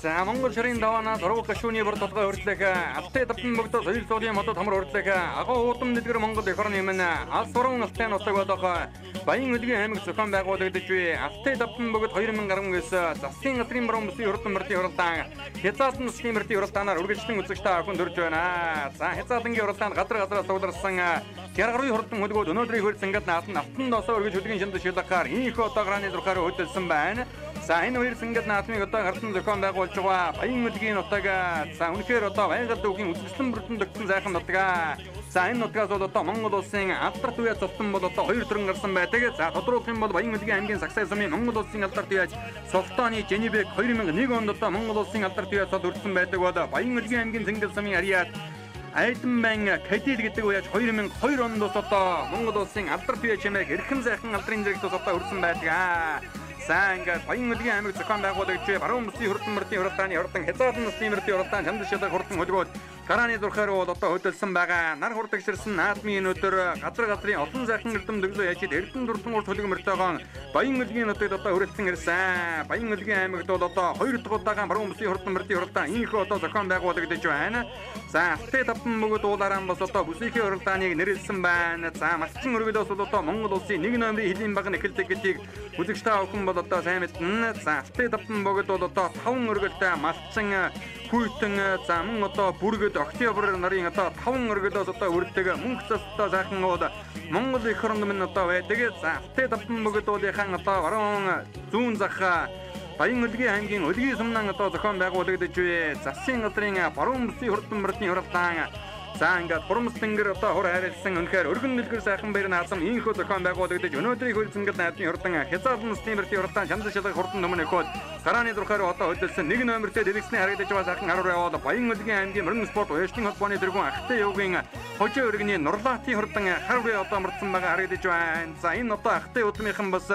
За Монгол ширийн даваанаас уруу гашууны бор толгой хүртэлэх алтай давтан богдо соёл суулын модод хамар хүртэлэх агуу уудам дэлгэр Монгол эх орны өмнө алс уран алтай нутаг болох Баян Улгийн аймаг зохион байгуулагдаж буй алтай давтан богд 2019 засгийн газрын баруун бүсийн хурдан мөрдийн хуралдаан хязгаарлалтын засгийн мөрдийн хуралдаанаар үргэлжлэн үзэгчтэй охин төрж байна. За хязгаарлалтын хуралдаанд газраас сууларсан Гяргарын хурдан хөлгүүд өнөөдрийн хөрс ингээд наатан алтан доосоо өргөж хөдгийн шимдэг шилдахаар энэ их одоограаны зурхаар хөдөлсөн байна. За энэ хоёр сэнгэд наатмыг одоо хартан зохион байгуулж байгаа Баян Улгийн нутаг. За үнэхээр одоо байгаль дүүхийн үзэсгэлэн бүрдэн дөгсөн сайхан нутаг. За энэ нутгаас бол одоо Монгол улсын алдарт үе цолтон бол одоо хоёр төрөн гарсан байдаг. За тодруулах юм бол Баян Улгийн аймгийн Сагсай сумын Монгол улсын алдарт үеж Султааны Женебек 2001 онд одоо Монгол улсын алдарт үе цол өртсөн байдаг бол Баян Улгийн аймгийн Зингэл сумын Ариад Айдман Кадил гэдэг үеж 2002 онд одоо Монгол улсын алдарт үе чимээг эрхэм сайхан алдрын зэрэгт одоо өртсөн байдаг. За ингээд Баян Улгийн аймаг зохион байгуулагдж буй баруун бүсийн хурдан мөрдийн хуралдааны хурдан хязгаарлалтын насны мөрдийн хуралдаан чамд шилдэг хурдан хөлгүүд гарааны зурхаар одоо хөдөлсөн байгаа. Нар хурдагширсан наадмын өдөр газрын олон сайхан эрдэм дөглөө яжид эрдэнэ дуртан урт хөлгөмөртэйгон Баян Өлгийн нутагт одоо хүрэлцэн ирсэн. Баян Өлгийн аймагт бол одоо 2 дахь удаагаан баруун бүсийн хурдан мөрдийн хуралдаан ийхүү одоо зохион байгуулагдаж байна. За алтай тавтан мөгөд уулаараа бас одоо бүсийнхээ хуралдааныг нэрэлсэн байна. За малчин өргөлөөс бол одоо Монгол улсын 1 номерын хэлийн баг нэхэлдэг гэдгийг үзэгчтэй охин бол одоо сайн мэднэ. За алтай тавтан мөгөд бол одоо 5 өргөлтэй малчин хүйтэн за мөн одоо бүргэд октябр нарын одоо 5 өргөлөөс одоо үрдэг мөн цэс одоо сайхан ууд Монгол их оронд минь одоо байдаг. За алтай тавтан мөгөд уулынхан одоо баруун зүүн зах Баян Өлгийн аймгийн Өлгийн сумнан одоо зохион байгуулагдаж буй засгийн газрын баруун бүсийн хурдан мөрдийн хуралдаан. За ингээд Хурамс тэнгэр одоо хур хайрлсан үнэхээр өргөн нэлгэр сайхан баяр наазам ийхүү зохион байгуулагдаж өнөөдрийн хөлцөнгөд наадмын хурдан хязгаарлан стимерти хуралдаан шанд шалгах хурдан өмнө өгөөд гарааны зурхаар одоо хөдөлсөн 1 номертэй дэрэгсний харагдаж байгаа сайхан харур яваад Баян Өлгийн аймгийн мөрөн спорт уяшны холбооны дэргүүн ахтай явгийн хожоо өргөний нурлаатын хурдан харур одоо мөрдсөн байгаа харагдаж байна. За энэ одоо ахтай удмынхан бас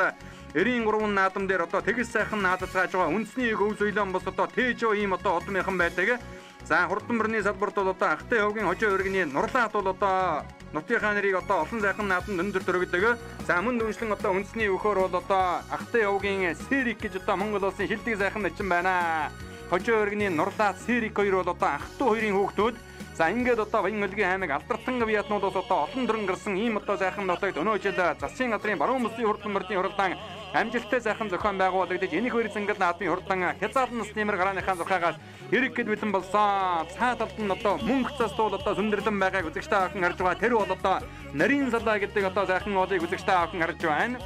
93 наадам дээр одоо тэгс сайхан наадацгааж байгаа үндэсний өв соёлон бас одоо тээжөө ийм одоо удмынхан байдаг. За хурдан мөрний салбарт бол одоо ахтай явгийн хожоо өргөний нурлаат бол одоо нутгийн нэрийг одоо олон сайхан наадамд өндөр дөрөгдөг. За мөн дүншлэн одоо үндэсний өвхөр бол одоо ахтай явгийн сэрик гэж одоо Монгол улсын шилдэг сайхан начин байна. Хожоо өргөний нурлаат сэрик хоёр бол одоо ах トゥ хоёрын хүүхдүүд. За ингээд одоо Баян Өлгийн аймаг алдартан вьетнамудаас одоо олон дөрөн гарсан ийм одоо сайхан нутагт өнөө жил засгийн газрын баруун бүсийн хурдан мөрдийн хуралдаан амжилттай сайхан зохион байгуулагдаж энэх хоёр зангал наадмын хурдан хязгаарлан стимер гарааныхаа зурхаагаас эрэг гэд бэлэн болсон. Цаад талд нь одоо мөнх цас туул одоо сүндэрлэн байгааг үзэгчтэй охин харж байгаа. Тэр бол одоо нарийн салаа гэдэг одоо сайхан олыг үзэгчтэй охин харж байна.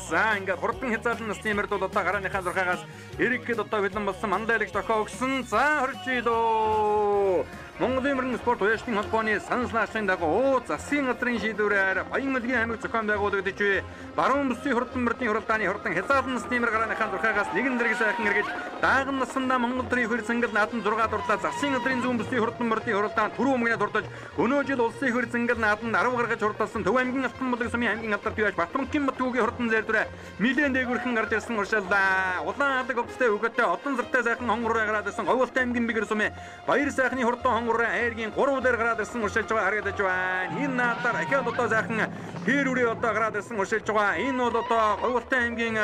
За ингээд хурдан хязгаарлан стимерд бол одоо гарааныхаа зурхаагаас эрэг гэд одоо бэлэн болсон мандайлагч тохио өгсөн. За хоржидоо Монголын мөрөн спорт уяшны холбооны санал наашийн дагуу засгийн газрын шийдвэрээр Баян Өлгийн аймаг зохион байгуулагдаж буй баруун бүсийн хурдан мөрдийн хуралдааны хурдан хязгаарлан стимер гарааныхаа зурхаагаас нэгэн зэрэг сайхан эргэж дааган насандаа Монгол төрийн хөр зангал наадам 6 дурлаа засгийн газрын зүүн бүсийн хурдан мөрдийн хуралдаан түрүү өмнө дурдж өнөө жил улсын хөр зангал наадам 10 гаргаж хурдалсан Төв аймгийн Алтан булаг сумын аймгийн алдарт явж Батбанкын Батгүүгийн хурдан зэрлэрэ нилээн дээгүүрхэн гарч ирсэн уршаалаа. Улаан хадаг өвчтэй өгөөтэй одон зэртэй сайхан хонгороо гараад ирсэн Говьолтой аймгийн Бэгэр сумын баяр сайхны хурдан хонгороо айргийн 3 дээр гараад ирсэн уршилж байгаа харагдаж байна. Энэ наадаар ахиад одоо сайхан хэр үрээ одоо гараад ирсэн уршилж байгаа. Энэ бол одоо Говьолтой аймгийн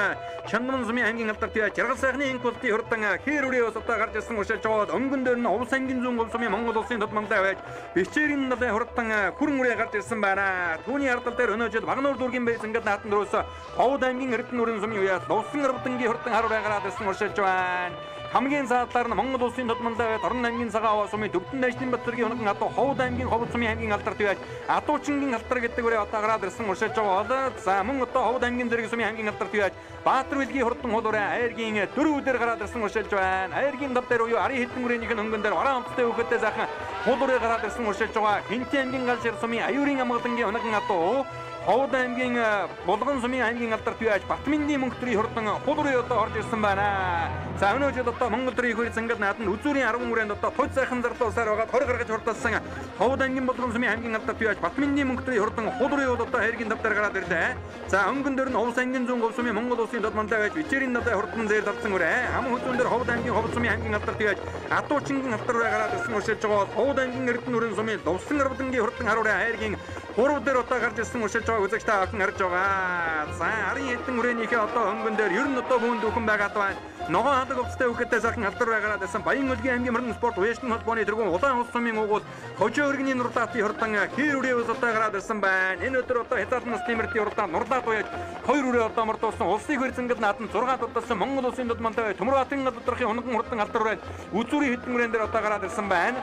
Чанман сумын аймгийн алдарт явж Жаргал сайхны инкултын хурдан хэр үрээ одоо гарч ирсэн уршилж байгаа. Өнгөн дээр нь Овс аймгийн зүүн Говь сумын Монгол улсын тодмонтой байж Бичээрийн далайн хурдан хүрэн үрээ гарч ирсэн байна. Түүний ардал дээр өнөө жил Багнуур дүүргийн байсан ингээд наадам дөрөөс Ховд аймгийн Эрдэнэ нүрэн сумын уяас Лувсан арвдангийн хурдан харуу гараад ирсэн уршилж байна. Хамгийн цаадлаар нь Монгол улсын тодмонтой байд Орон аймгийн Цагаав сумын Төвдөн дайчдын Батцэргийн хоногн одоо Ховд аймгийн Ховд сумын аймгийн алдарт байж Адуучингийн алтар гэдэг үрээ одоо гараад ирсэн уршилж байгаа бол за мөн одоо Ховд аймгийн Зэрэг сумын аймгийн алдарт байж Баатар билгийн хурдан хуулуурай айргийн 4 дээр гараад ирсэн уршилж байна. Айргийн тав дээр уяа Ари хэдэн үрээнийх нь хөнгөн дээр вараа амттай өгөхөдтэй сайхан хуулуурай гараад ирсэн уршилж байгаа. Хинтэн аймгийн Галшир сумын Аюурын амгалангийн хоногн одоо Ховд аймгийн Булган сумын аймгийн алдарт байж Батмингийн мөнх төрийн хурдан хуулуурай одоо орж ирсэн байна. За өнөө жил одоо Монгол төрийн хөр зангал нааданд үзүүрийн 10 үрээнд одоо тод сайхан зарлуусаар байгаа 20 гаргаж хурдалсан Ховд аймгийн Булган сумын аймгийн алдарт байж Батмингийн мөнх төрийн хурдан хуулуурай одоо хайргийн тав дээр гараад ирлээ. За өнгөн дээр нь Овс аймгийн зүүн Говь сумын Монгол улсын тодмонтой байж Бичээрийн далайн хурдан зээл давсан үрээ. Ам хөзөн дээр Ховд аймгийн Ховд сумын аймгийн алдарт байж Адуучингийн алтар үрээ гараад ирсэн уршилж байгаа. Ховд аймгийн Эрдэнэ нүрэн сумын Лувсан арвдангийн хурдан хар үрээ хайргийн 3 дээр одоо гарч ирсэн уршилж байгаа үзэгчтэй охин харж байгаа. За Ари хэдэн үрээнийхээ одоо хөнгөн дээр ер нь одоо бүхэн дүүхэн байгаад байна. Ногоон хадаг өвчтэй өгөхөдтэй сайхан алдар байгаад байсан Баян Өлгийн аймгийн мөрөн спорт уяшны холбооны дэргүүн улаан улс сумын угуул хожоо өргөний нурлаатын хурдан хэр үрээ ус одоо гараад ирсэн байна. Энэ өдөр одоо хязгаарлан стимерти хурдан нурлаат уяж 2 үрээ одоо мордуулсан улсын хөр зангал наадам 6 дутсан Монгол улсын тодмонтой Төмөрбатын гадуурхын хоногн хурдан алдар байж үзүүрийн хэдэн үрээн дээр одоо гараад ирсэн байна.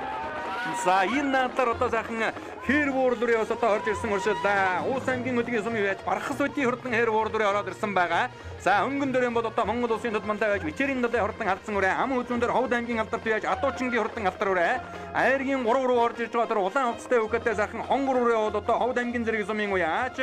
За энэ наадаар одоо сайхан хэр вуурлурын ус одоо орж ирсэн уршилдаа. Уус аймгийн Өлгийн сумын байж Бархас өдийн хурдан хэр вуурлурын ороод ирсэн байгаа. За өнгөн дөрөөн бол одоо Монгол улсын тодмонтой байж Бичээрийн далайн хурдан алдсан үрээ. Ам үзүүн дээр Ховд аймгийн алдарт байж Адуучингийн хурдан алдар үрээ. Айргийн 3 руу орж ирж байгаа тэр улаан хувцастай өгөхөдтэй сайхан хонгор үрээ бол одоо Ховд аймгийн Зэрэг сумын уяач.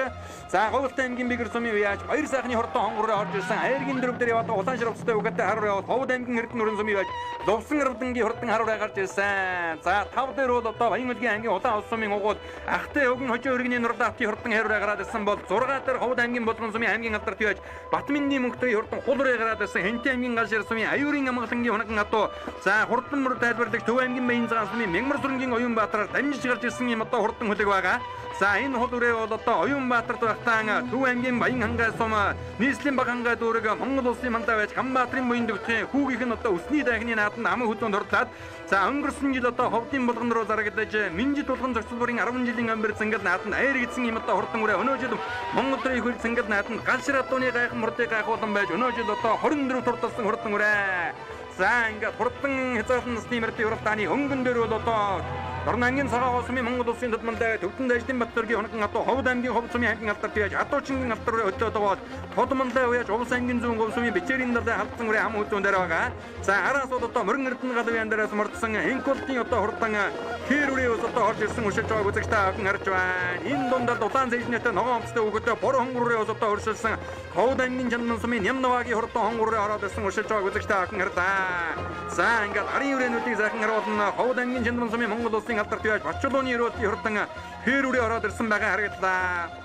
За Говьолтой аймгийн Бэгэр сумын уяач баяр сайхны хурдан хонгор үрээ орж ирсэн. Айргийн 4 дээр яваад улаан шир хувцастай өгөхөдтэй хар үрээ бол Ховд аймгийн Эрдэнэ нүрэн сумын уяач Лувсан арвдангийн хурдан хар үрээ гарч ирсэн. За 5 дээр бол одоо Баян Өлгийн аймгийн улаан улс сумын угуул бөгөөд Ахтай өвгөн хожоо өргөний Нурлаавтын хурдан хайруу гараад ирсэн бол 6 дээр Ховд аймгийн Болгон сумын аймгийн алдарт явж Батминний мөнгөтрийн хурдан хулуурэ гараад ирсэн Хэнтэй аймгийн Галшир сумын Аюурын амгалангийн хунаган атуу за хурдан мөр тайлбарлагч Төв аймгийн Баянзаан сумын Мянгмар сүрэнгийн Оюунбаатараар дамжиж гарч ирсэн юм одоо хурдан хөлөг байгаа. За энэ хулуурэ бол одоо Оюунбаатарт байхтаа Төв аймгийн Баян хангай сум нийслэлийн баг хангай дүүрэг Монгол улсын мандаа байж Хамбаатарын буян дэгтийн хүүгийнх нь одоо өсний дайхны нааданд ам хөдөөнд хордлаад за өнгөрсөн жил одоо Ховдын Болгон руу зарагдаж Минжит тулгын зохицуулбарын 10 жилийн амбэр цангал нааданд аяр гидсэн юм одоо хурдан үрэ өнөө жил Монгол төрийн хөл цангал нааданд Галшир атууны гайхан мурдыг гайхуулан байж өнөө жил одоо 24 турталсан хурдан үрэ. За ингээд хурдан хязгаарлан насны мэрдийн уралдааны өнгөн дээр бол одоо Орнангийн цагаан сумын Монгол улсын төдмөндөө Төвдөн Дайждын Баттөргийн хоногн атуу Ховд аймгийн Ховд сумын аймгийн алдарт яаж Атуучингийн алдар руу хөдлөөд байгаа Тодмондоо уяж Улс аймгийн зүүн Говь сумын Бичээрийн далай халтсан үрэ ам хөдөөнд дээр байгаа. За араас бол одоо Мөрөн Эрдэнэ галавын дээрээс мордсон Инколтын одоо хурдан Хэрүрээ ус одоо орж ирсэн өшөж байгааг үзэгчтэй аван харж байна. Энэ дундад улаан зэжнэтэй ногоон онцтой өгөөдөө бороо хонгороо ус одоо өршөлсөн Ховд аймгийн Чандман сумын Нямнавагийн хурдан хонгороо ороод ирсэн өшөж байгааг үзэгчтэй аван харлаа. За ингээд арын үрээнүүдийг сайхан харуулна Ховд аймгийн Чандман сумын Монгол улсын алдарт яаж Бачулууны өрөөлийн хурдан Хэрүрээ ороод ирсэн байгаа харагдлаа.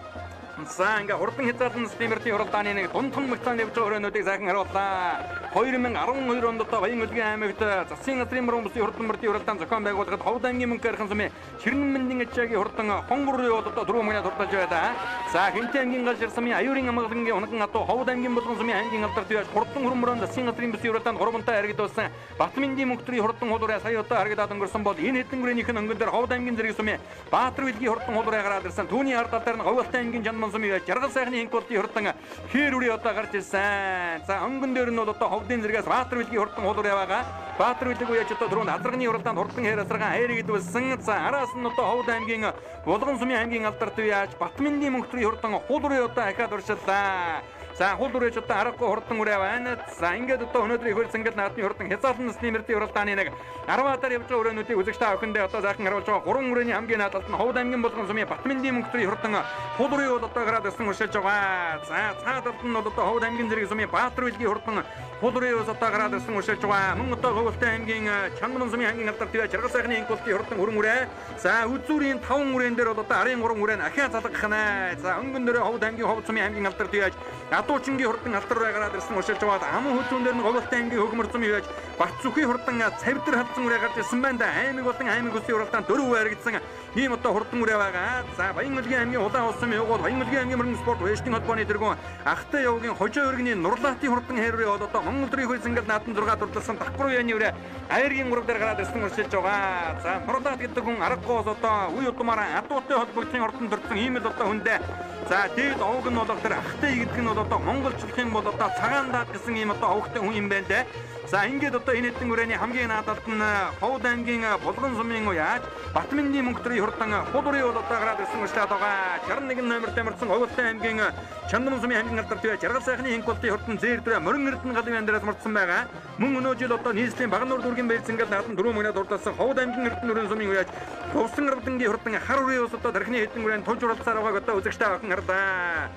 За ингээ хурдан хязгаарлан стимерийн уралдааны нэг дундхан мэгцааны явж байгаа өрөөнүүдийг сайхан харууллаа. 2012 онд одоо Баян Өлгийн аймагт засгийн газрын мөрөн бүсийн хурдан мөрдийн уралдаан зохион байгуулахад Ховд аймгийн Мөнх Архан сумын Ширнэнмэндийн ачаагийн хурдан хонгорын одоо 4 мянга турталж байдаг. За Хэнтэй аймгийн Галшир сумын Аюурын амгалангийн хунаган атуу Ховд аймгийн Болгон сумын аймгийн алдарт яаж хурдан хурмөрөн засгийн газрын бүсийн уралдаанд 3 таа харагдуулсан Батминний мөнгөтрийн хурдан хулуураа сая одоо харагдаад өнгөрсөн бол энэ хэдэн гүрэнийх нь өнгөн дээр Ховд аймгийн зэрэг сумын Баатар Вилгийн хурдан хулуураа гараад ирсэн. Түүний ард талаар нь Говьалтай аймгийн Чандман сумын Жаргал сайхны Инколтын хурдан Хэрүрээ одоо гарч ирсэн. За өнгөн дээр нь бол одоо Ховдын зэрэгээс Баатар Вилгийн хурдан хулуураа байгаа. Баатар Вилэг уяж одоо түрүүнд Азарганы уралдаанд хурдан хайрасаргаан хайрыг идвэлсэн. За араас нь одоо Ховд аймгийн Болгон сумын аймгийн алдарт яаж Батминний мөнгөтрийн хурдан хулуураа одоо ахаад уршиллаа. За хулуурч одоо аргагүй хурдан үрээ байна. За ингээд одоо өнөөдрийн хөл цангал наадмын хурдан хязгаарлан насны мэрдийн уралдааны нэг 10-аар явж байгаа өрөөнүүдийг үзэгчтэй авахындаа одоо заахан харуулж байгаа 3 өрөөний хамгийн наадалд нь Ховд аймгийн Болгон сумын Батминний мөнгөтрийн хурдан хулуурыг бол одоо гараад ирсэн уршилж байгаа. За цаадалд нь бол одоо Ховд аймгийн зэрэг сумын Баатар Вилгийн хурдан хулуурыг одоо гараад ирсэн уршилж байгаа. Мөн одоо Говьалтай аймгийн Чангман сумын аймгийн алдарт явж Жаргал сайхны Инколтын хурдан хөрөн үрээ. За үзүүрийн 5 үрээн дээр бол одоо арын 3 үрээн ахиа залгах нэ. За өнгөн дээр Ховд аймгийн Ховд сумын аймгийн алдарт явж Атуучингийн хурдан алдар руу гараад ирсэн уршилж байгаад ам хөдөөнд дээр нь Говьалтай аймгийн Хөгмөр сум явж Бат зүхийн хурдан цавдэр хатсан үрээ гарч ирсэн байна да. Аймаг болон аймаг улсын уралдаан 4 харагдсан ийм одоо хурдан үрээ байгаа. За Баян Өлгийн аймгийн Улаан улс сумын явгол Баян Өлгийн аймгийн мөрөн спорт вэштинг холбооны дэргүүн Ахтай явгийн хожоо өргөний Нурлаавтын хурдан хайрыг одоо Монгол төрийн хөл цангал наадам 6 дурласан давхар яаны үрээ Аяргийн 3 дээр гараад ирсэн уршилж байгаа. За Нурлаавт гэдэг хүн аргагүй одоо үе удмаараа адуутай холбогдсон хурдан дурдсан ийм л одоо хүндээ. За дээд овг нь бол тэр Ахтай гэдэг нь бол одоо монголчлохын бол одоо цагаан даад гэсэн ийм одоо овгтой хүн юм байна те. За ингээд одоо энэ хэдэн үрээний хамгийн наадалд нь Ховд аймгийн Болгон сумын уяаж Батминний мөнгөтрийн хурдан хулуурыг бол одоо гараад ирсэн уршлаад байгаа. 61 номертэй мөрдсөн Говьалтай аймгийн Чандман сумын аймгийн алдарт явж Жаргал сайхны Инколтын хурдан зээр дөрөө Мөрөн Эрдэнэ галавын дээрээс мордсон байгаа. Мөн өнөө жил одоо нийслэлийн Багнуур дүүргийн байр цангал наадам 4 мянга дурдсан Ховд аймгийн Эрдэнэ өрийн сумын уяаж Товсон Ардынгийн хурдан хар үрээ ус одоо дархны хэдэн үрээнд тулж уралцаар байгааг одоо үзэгчтэй авах харлаа.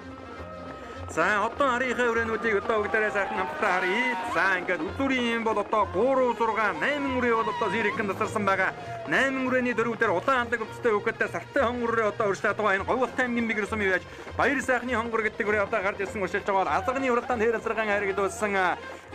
За одоо харийнхаа өрөөнүүдийг одоо бүгдээрээ сайхан хамтдаа харъя. За ингээд өдөрийн бол одоо 3 6 8 үрээ бол одоо зэрэгэн тасарсан байгаа. 8 үрээний дөрвүүдээр улаан андаг өвчтэй өгөхөдөө сартай хонгороо одоо урьшлаад байгаа. Энэ Говьалтай аймгийн Бигэр сум явж Баяр сайхны хонгор гэдэг үрээ одоо гарч ирсэн урьшилж байгаа. Азарганы уралдаанд хэр асаргаан харагдуулсан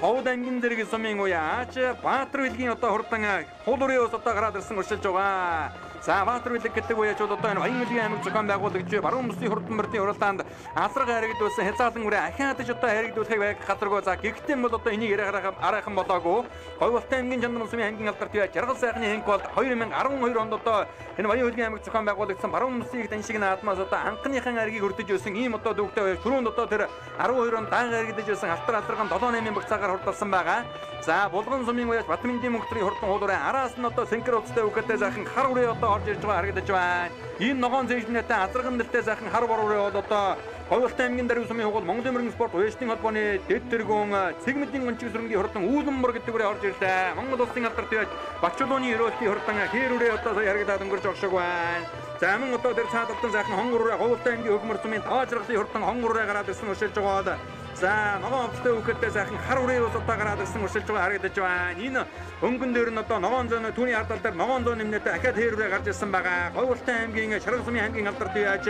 Ховд аймгийн зэрэг сумын уяаж Баатар Вилгийн одоо хурдан хулуурын ус одоо гараад ирсэн урьшилж байгаа. За Баатар Вилэг гэдэг уяаж бол одоо энэ Баян Өлгийн аймаг зохион байгуулагч баруун бүсийн хурдан мөрдийн уралдаанд асарга харагдуулсан хязгаарлан үрээ ахиадж одоо харагдуулахыг байг газаргүй. За гэхдээ бол одоо энийг арайхан болоогүй. Говьалтай аймгийн Чандман сумын аймгийн алдарт явж Жаргал сайхны Инколт 2012 онд одоо энэ Баян Өлгийн аймаг зохион байгуулагдсан баруун бүсийн даншиг наадмаас одоо анхныхан аргийг өрдөж өсөн ийм одоо дүүгтэй байж түрүүнд одоо тэр 12 онд даан харагдаж байсан алтар алдарган 7-8 багцаагаар хурдалсан байгаа. За Болгон сумын уяаж Батминний мөнгөтрийн хурдан хулуураа араас нь одоо синкер уцтай өгөхөдөө сайхан хар үрээ одоо орж ирж байгаа харагдаж байна. Энэ ногоон зэжнэтэй азарган нэлтэй сайхан хар бор үрээ бол одоо Говьалтай аймгийн Даргын сумын хугал Монголын мөрөн спорт вэштинг холбооны дэд тэргүүн цэгмэдийн гончиг сүрэнгийн хурдан Үүлэнбор гэдэг үрээ орж ирлээ. Монгол улсын алдарт явж Бачулууны өрөөлтийн хурдан Хэрүрээ одоо харагдаад өнгөрч огшог байна. За мөн одоо тэр цаадалтан сайхан хонгор үрээ Говьалтай аймгийн Хөгмөр сумын Таваа жаргалын хурдан хонгор үрээ гараад ирсэн уршилж байгаа. За ногоон өвчтэй үхэдтэй сайхан хар үрээ ус одоо гараад ирсэн уршилж байгаа харагдаж байна. Энэ өнгөн дээр нь одоо ногоон зооны түүний ардал дээр ногоон зоон нэмнэтэй ахаад хэрвээ гарч ирсэн байгаа. Говьлтай аймгийн Шаргасмын аймгийн алдарт яаж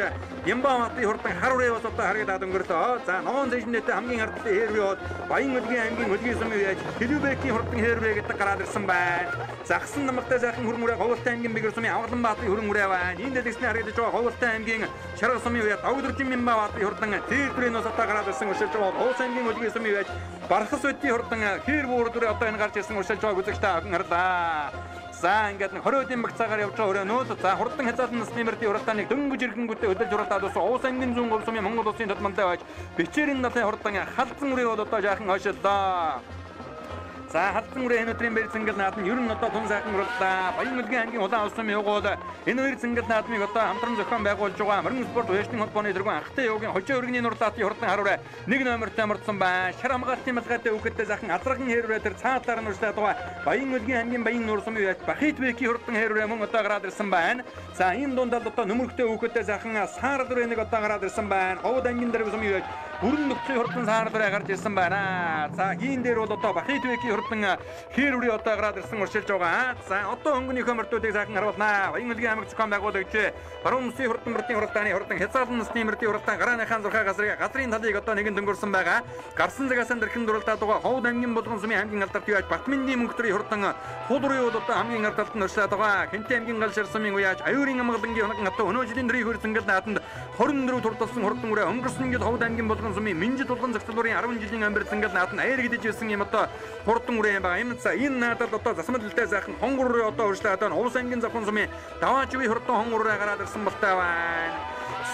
Ямбааматын хурдан хар үрээ ус одоо харагдаад өнгөрлөө. За ногоон зэжнэтэй хамгийн ардалтай хэрвээ бод Баян өлгийн аймгийн өлгийн сум яаж Хэлбэкийн хурдан хэрвээ гэдэг гараад ирсэн байна. Загсан намагтай сайхан хөрөнгөрөө Говьлтай аймгийн Бэгэр сумын Авланбаатын хөрөнгөрөө байна. Энэ дэлгэсний харагдаж байгаа Говьлтай аймгийн Шаргасмын үе Догдоржин Ямбааматын хурдан тэрдрийн ус одоо гараад ирсэн уршилж байгаа. Уус аймгийн өлгийн сум яаж Бархас үтийн хурдан хэр бүрдүрээ одоо энэ гарч ирсэн уршилж байгааг үзэгчтэй аван харлаа. За ингээд 20 өдрийн багцаагаар явж байгаа өрөөнүүд за хурдан хязгаарлан насны мөрдийн уралдааныг дөнгөж иргэнгүүтээ хөдөлж уралдаад ус уус аймгийн зүүн говь сумын Монгол улсын тодмонтой байж бичээрийн далайн хурдан халдсан үрээ бол одоо жаахан хойшлоо. За халдсан үрээ энэ өдрийн бэр зингэл наадам ер нь одоо тун сайхан уралдаа Баян өлгийн аймгийн улаан улс сумын явгууд энэ хоёр зингэл наадмыг одоо хамтран зохион байгуулж байгаа Мөрөн спорт уяшны холбооны дөрвөн анхтай явгийн хожоо өргөний нурлаатын хурдан харуулаа 1 номертой мордсон байна. Шар хамгаалтын малгайтай үхэдтэй сайхан азраган хэрвээ тэр цаатлаар нь урьдаад байгаа Баян өлгийн аймгийн Баян нур сумын яж Бахит Бэкийн хурдан хэрвээ мөн одоо гараад ирсэн байна. За энэ дундад одоо нөмөрхтэй үхэдтэй сайхан саар дөрөв нэг одоо гараад ирсэн байна. Говьд аймгийн дөрвөн сумын яж бүрэн нөхцөлийн хурдан саар дөрөв гарч ирсэн байна. За хийн дээр бол одоо Бахит Бэкийн хурдан хэр үрээ одоо гараад ирсэн уршилж байгаа. За одоо өнгөнийхөө мөртүүдийг сайхан харуулнаа. Баян өлгийн аймаг зохион байгуулагч баруун мөсийн хурдан мөрдийн уралдааны хурдан хязгаарлан насны мөрдийн уралдаан гарааныхаа зурхай газрын талыг одоо нэгэн дөнгөрсөн байгаа. Гарсан цагаас дэрхэн дуралдаад байгаа Говьд аймгийн Булган сумын аймгийн алдарт яаж Батминдийн мөнгөтрийн хурдан хул үрээ бол одоо хамгийн ардталд нь уршлаад байгаа. Хэнтэй аймгийн Галшар сумын уяаж Аюурын амгалангийн хоног одоо өнөө жилийн дөрөв хөрсөнгөл нааданд 24 турталсан хурдан үрээ өнгөрсөн жил Говьд аймгийн Булган сумын Минжид Булган зохицуулбарын 10 жилийн амьдсангал нааданд аяр гэдэж ирсэн юм одоо хурдан үрээ байгаа. Энэ наадад одоо засмалтай сайхан хонгор одоо урьшлаад байна. Увс аймгийн Завхан сумын Даваачвын хурдан хонгор гараад ирсэн болтой байна.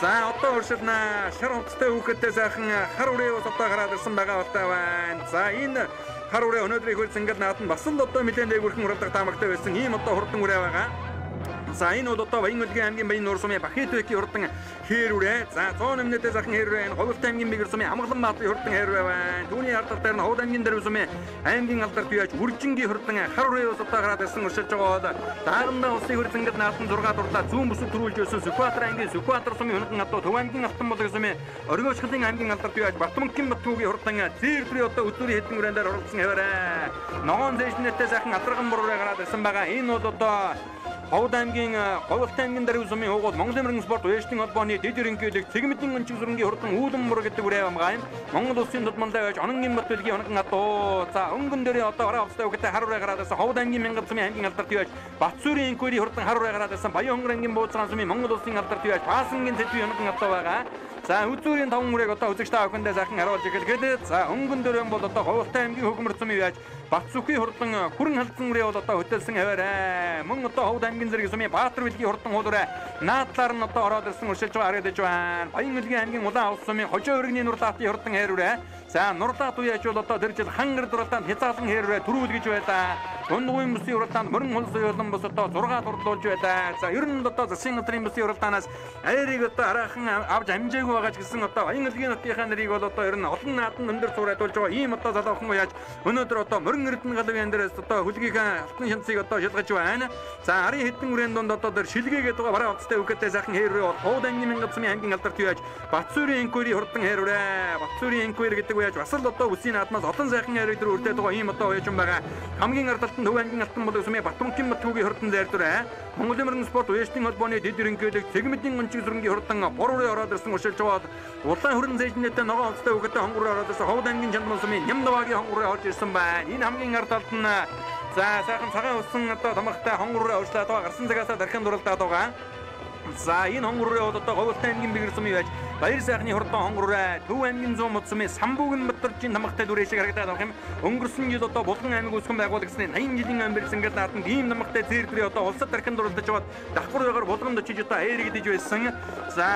За одоо урьшилнаа шар хувцастай үхэдтэй сайхан хар үрээ ус одоо гараад ирсэн байгаа болтой байна. За энэ хар үрээ өнөөдрийн хөлсөнгөл нааданд бас л одоо нэлээд дээгүүрхэн уралдаг таамагтай байсан ийм одоо хурдан үрээ байгаа. За энэ бол одоо Баян өлгийн аймгийн Баян нур сумын Бахит Бэкийн хурдан хээр үрээ. За 100 нэмнэтэй сайхан хээр үрээ. Говьд аймгийн Бэгэр сумын Амгаланбаатын хурдан хээр үрээ байна. Түүний ардал дээр нь Говьд аймгийн Дэрвэн сумын аймгийн алдарт яаж Үржингийн хурдан хар үрээ ус одоо гараад ирсэн уршилж байгаа бол даагандаа улсын хөрөнгөд наадсан 6 дурлаа зүүн бүсэд төрүүлж өссөн Сүхбаатар аймгийн Сүхбаатар сумын хөнгөн одоо Төв аймгийн Алтанболог сумын Оргиочхлын аймгийн алдарт яаж Бартамгийн Батгуугийн хурдан зээрдрийн одоо өдөрийн хэдэн үрэндээр оролцсон хэвээрээ. Ногоон зэжнэтэй сайхан азраган буруу гараад ирсэн байгаа. Энэ бол одоо Говьд аймгийн Говьлтай аймгийн Дэрвэн сумын хуугууд Монголын мөрөн спорт уяшны холбооны дэд ерөнхийлөг Цэгмэдийн өнчиг зүрэнгийн хурдан үүдэн мөр гэдэг үрээ амгаан Монгол улсын тодмонтой байж Ононгийн бат үлгийн оногн атуу. За өнгөн дээрээ одоо гараа авцтай үгтэй хар үрээ гараад ирсэн Говьд аймгийн Мянган сумын аймгийн алдарт байж Батцүрийн инквери хурдан хар үрээ гараад ирсэн Баян хонгор аймгийн Бууцгаан сумын Монгол улсын алдарт байж Баасангийн цэдвийн оногн атуу байгаа. За үзүүрийн 5 үрээг одоо үзэгчтэй авахындаа сайхан харуулж эхэлгээд за өнгөн дээрээ бол одоо Говьлтай аймгийн хөгмөр сумын байж Батцүхийн хурдан хүрэн халдсан үрээ бол одоо хөтөлсөн хэвээрээ. Мөн одоо Говьд аймгийн зэрэг сумын Баатар билгийн хурдан хуулаараа наадлаар нь одоо ороод ирсэн уршилж байгаа харагдаж байна. Баян өлгийн аймгийн Улаан улс сумын хожоо өргөний нурлаатын хурдан хэрвээ. За нурлаат уяач бол одоо тэр жил хангар дурлаанд хязгаарлан хэрвээ төрүүлгэж байлаа. Дундгуйн бүсийн уралдаанд Мөрөн улс уялан бус одоо 6 дурлуулж байлаа. За ер нь одоо засгийн газрын бүсийн уралдаанаас айрыг одоо хараахан авч амжаагүй байгаа ч гэсэн одоо Баян өлгийн нутгийнхаа нэрийг бол одоо ер нь олон нааданд өндөр цуурайтуулж байгаа ийм одоо залуухан уяач өнөөдөр одоо Мөрөн Эрдэнэ галавын дээрээс одоо хөлгийнхаа алтан шанцыг одоо шилгаж байна. За арын хэдэн үрийн дунд одоо тэр шилгээгээд байгаа бараа утастай үхэдтэй сайхан хэрвээ бол Говьд аймгийн Мянган сумын аймгийн алдарт яаж Батцүрийн инквери хурдан хэрвээ. Батцүрийн инквери гэдэг уяж бас л одоо үсийн наадмаас олон сайхан хэрэг төр үрдээд байгаа ийм одоо уяж юм байгаа. Хамгийн ардалтан Төв аймгийн Алтанболог сумын Батмунгийн Батгуугийн хурдан зайрдураа Монголын мөрөн спорт уяжны холбооны дэд ерөнхийлөг Цэгмэдийн өнчиг зүрэнгийн хурдан бороо ороод ирсэн уршилж байгаа. Улаан хөрөн зэжнэтэй ногоон улстай үхэдтэй хонгор ороод ирсэн Говьд аймгийн Чандмал сумын Нямдавагийн хонгор орж ирсэн байна. Энэ хамгийн ардалт нь за сайхан цагаан усан одоо тамхтай хонгор оржлаад байгаа. Гарсан цагаас дархан дурлаад байгаа. За энэ хонгор бол одоо Говьлтай аймгийн Бэгэр сумын байж Баяр сайхны хурдан хонгор Төв аймгийн Зүүн мод сумын Самбуугийн Батаржийн тамхтай дүрээ шиг харагдаад байгаа юм. Өнгөрсөн жил одоо Булган аймаг үүсгэн байгуулагчны 80 жилийн амьдсангал нааданд ийм тамхтай зээрдрээ одоо улсад дархан дурлаж аваад давхаргаар Булганд очиж одоо аяр гэдэж байсан. За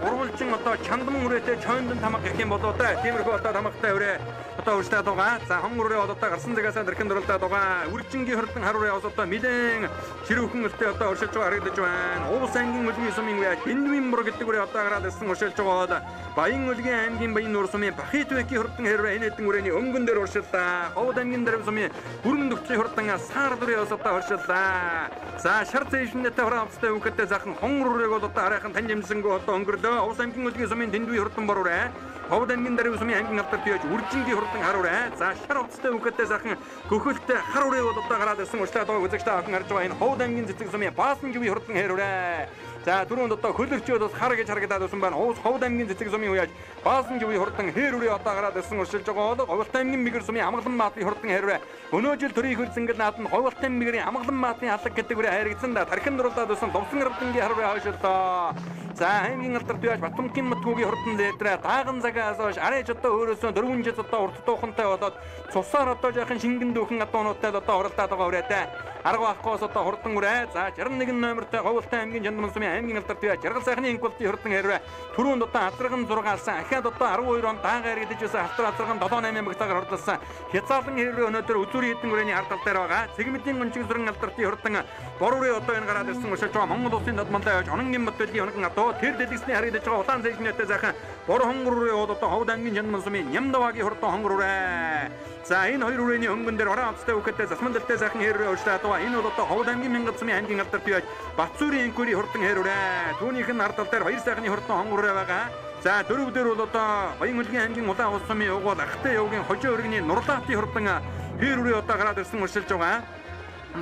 гурвалжин одоо чандман үрээтэй чойндон тамга гэх юм бол одоо тиймэрхүү одоо тамхтай үрээ одоо урьдаад байгаа. За хонгор үрээ одоо гарсан цагаас дархан дурлаад байгаа. Үржингийн хурдан хар үрээ одоо мэдэн ширүүхэн өртөө одоо уршилж байгаа харагдаж байна. Увс аймгийн өлгийн сумын үе Эндвин мөр гэдэг үрээ одоо гараад ирсэн уршилж байгаа. Баян өлгийн аймгийн Баян нур сумын Бахит Бэкийн хурдан хэрвээ энэ хэдэн үрээний өнгөн дээр уршиллаа. Говьд аймгийн Дэрвэн сумын бүрэн нөхцөлийн хурдан саар дүрээ ус одоо уршиллаа. За шар зэжнэтэй бараа авцтай үхэдтэй захан хонгор үрээг бол одоо хараахан тань амжсангүй одоо өнгөрлөө. Увс аймгийн өлгийн сумын Дэндвийн хурдан бороо Ховд аймгийн даруй сумын аймгийн алдар түйж үржингийн хурдан харуулаа. За шар хувцастай үгтэй сайхан гөхөлтэй харуулыг бол одоо гараад ирсэн учлаад байгаа үзэгчтэй авах харж байгаа энэ Ховд аймгийн цэцэг сумын баасан живийн хурдан харуулаа. За түрүүнд одоо хөлөрчөөд бас хар гэж харагдаад байсан байна. Уус Ховд аймгийн цэцэг сумын уяаж баасан живийн хурдан хэрүрээ одоо гараад ирсэн уршилж байгаа бол Говьлт аймгийн мигэр сумын амгалан маатын хурдан харуулаа. Өнөө жил төрийн хөлзөнгөл наад нь Говьлт аймгийн мигэрийн амгалан маатын алаг категори хайрагдсан да тархин дурлаад байсан Довсон ардынгийн харуулаа хойшилдоо. За аймгийн алдар түйж Батмунгийн матгуугийн хурдан дээдрээ дааган цагаас хойш арайч одоо өөрөөсөө 4 жил одоо урт туухантай болоод цусаар одоо жаахан шингэн дүүхэн атуунуудтай одоо оролдоод байгаа үрээтэй. Арга бахгоос одоо хурдан үрээ. За 61 номертой Говьлт аймгийн Жандман сумын аймгийн алдар түйж жаргал сайхны инкултын хурдан харуулаа. Түрүүнд одоо азарган 6 алсан. Ахаад одоо 12 он даага иргэдэж байсан халтар азарган 7-8 багтаагаар хорлолсон. Хязгаарлан хэрэг өнөөдөр үзүүрийн хэдэн үрээний ард тал дээр байгаа. Цэгмэдийн гончиг зүрэн алдартын хурдан боруурын одоо энэ гараад ирсэн уршилж байгаа Монгол улсын дадмантай явж ононгийн модуудын онон атуу тэр дэлгэсний харагдаж байгаа улаан зэжнэтэй захын бороо хонгорын одоо Ховд аймгийн Жандман сумын Нямдавагийн хурдан хонгороо. За энэ хоёр үрээний өнгөн дээр орон авцтай үхэтэй засман дэлтэй сайхан хэрэг өөрчлөлт байгаа. Энэ бол одоо Ховд аймгийн Мянгат сумын аймгийн алдар түйж Батцуурийн инкүри хурдан хэрэг. Түүнийх нь ард тал дээр хоёр сайхны хурдан хонгороо байгаа. За дөрөв дээр бол одоо Баян-Улгийн аймгийн Улаан улс сумын угуул Ахтай явгийн хожоо өргөний Нурлаатын хурдан хэрэг одоо гараад ирсэн уршилж байгаа.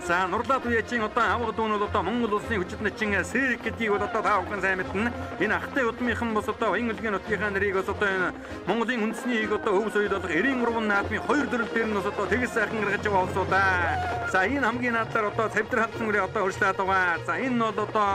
За Нурлаат үеийн одоо авга дүүн бол одоо Монгол улсын хүчит начин Сэрэг гэдгийг бол одоо та бүхэн сайн мэднэ. Энэ Ахтай удмынхан бас одоо Баян-Улгийн нутгийнхаа нэрийг бас одоо энэ Монголын үндэснийг одоо өв соёд болох 93 наадмын 2 дөрөв дээр нь бас одоо тэгс сайхан гаргаж байгаа улсуудаа. За энэ хамгийн наадлаар одоо цавдар хатсан үрээ одоо хөршлээд байгаа. За энэ бол одоо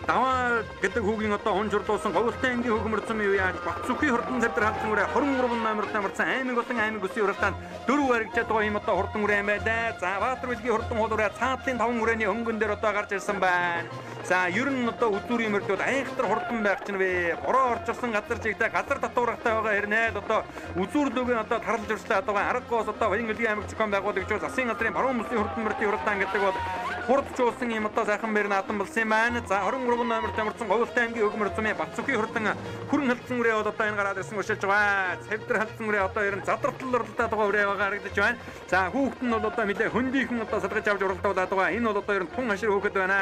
Даваа гэдэг хүүгийн одоо унжурлуулсан Говьлт аймгийн хөгмөр сумын уяаж Батцүхийн хурдан цавдар хатсан үрээ 23 номертой марцсан аймаг болон аймаг үсгийн уралдаанд 4 баригчаад байгаа юм одоо хурдан үрээ юм байна. За Баатар билгийн хурдан хол үрээ цаатлын 5 үрээний өнгөн дээр одоо гарч ирсэн байна. За ер нь одоо үзүүрийн мөрдүүд айхтар хурдан байх чинь вэ? Бороо орчсон газар чигтэй газар татваргатай байгаа хэрнээ одоо үзүүрлүүгээ одоо тарлж урьслаад байгаа аргагоос одоо Баян-Улгийн аймаг зохион байгуулагч засгийн газрын баруун мөсийн хурдан мөрдийн уралдаан гэдэг бол хурдчуулсан юм одоо сайхан бэр наадам болсон юм байна. За 23 номер тамирсан Говьлт аймгийн хөгмөр сумын Батцүхийн хурдан хүрэн халдсан үрээ одоо энэ гараад ирсэн уршилж байгаа. Цавдар халдсан үрээ одоо ер нь задартал уралдаад байгаа үрээ байгаа харагдаж байна. За хүүхэд нь бол одоо мэдээ хөндийнхэн одоо салгаж авч уралдаад байгаа. Энэ бол одоо ер нь тун хашир хүүхэд байна.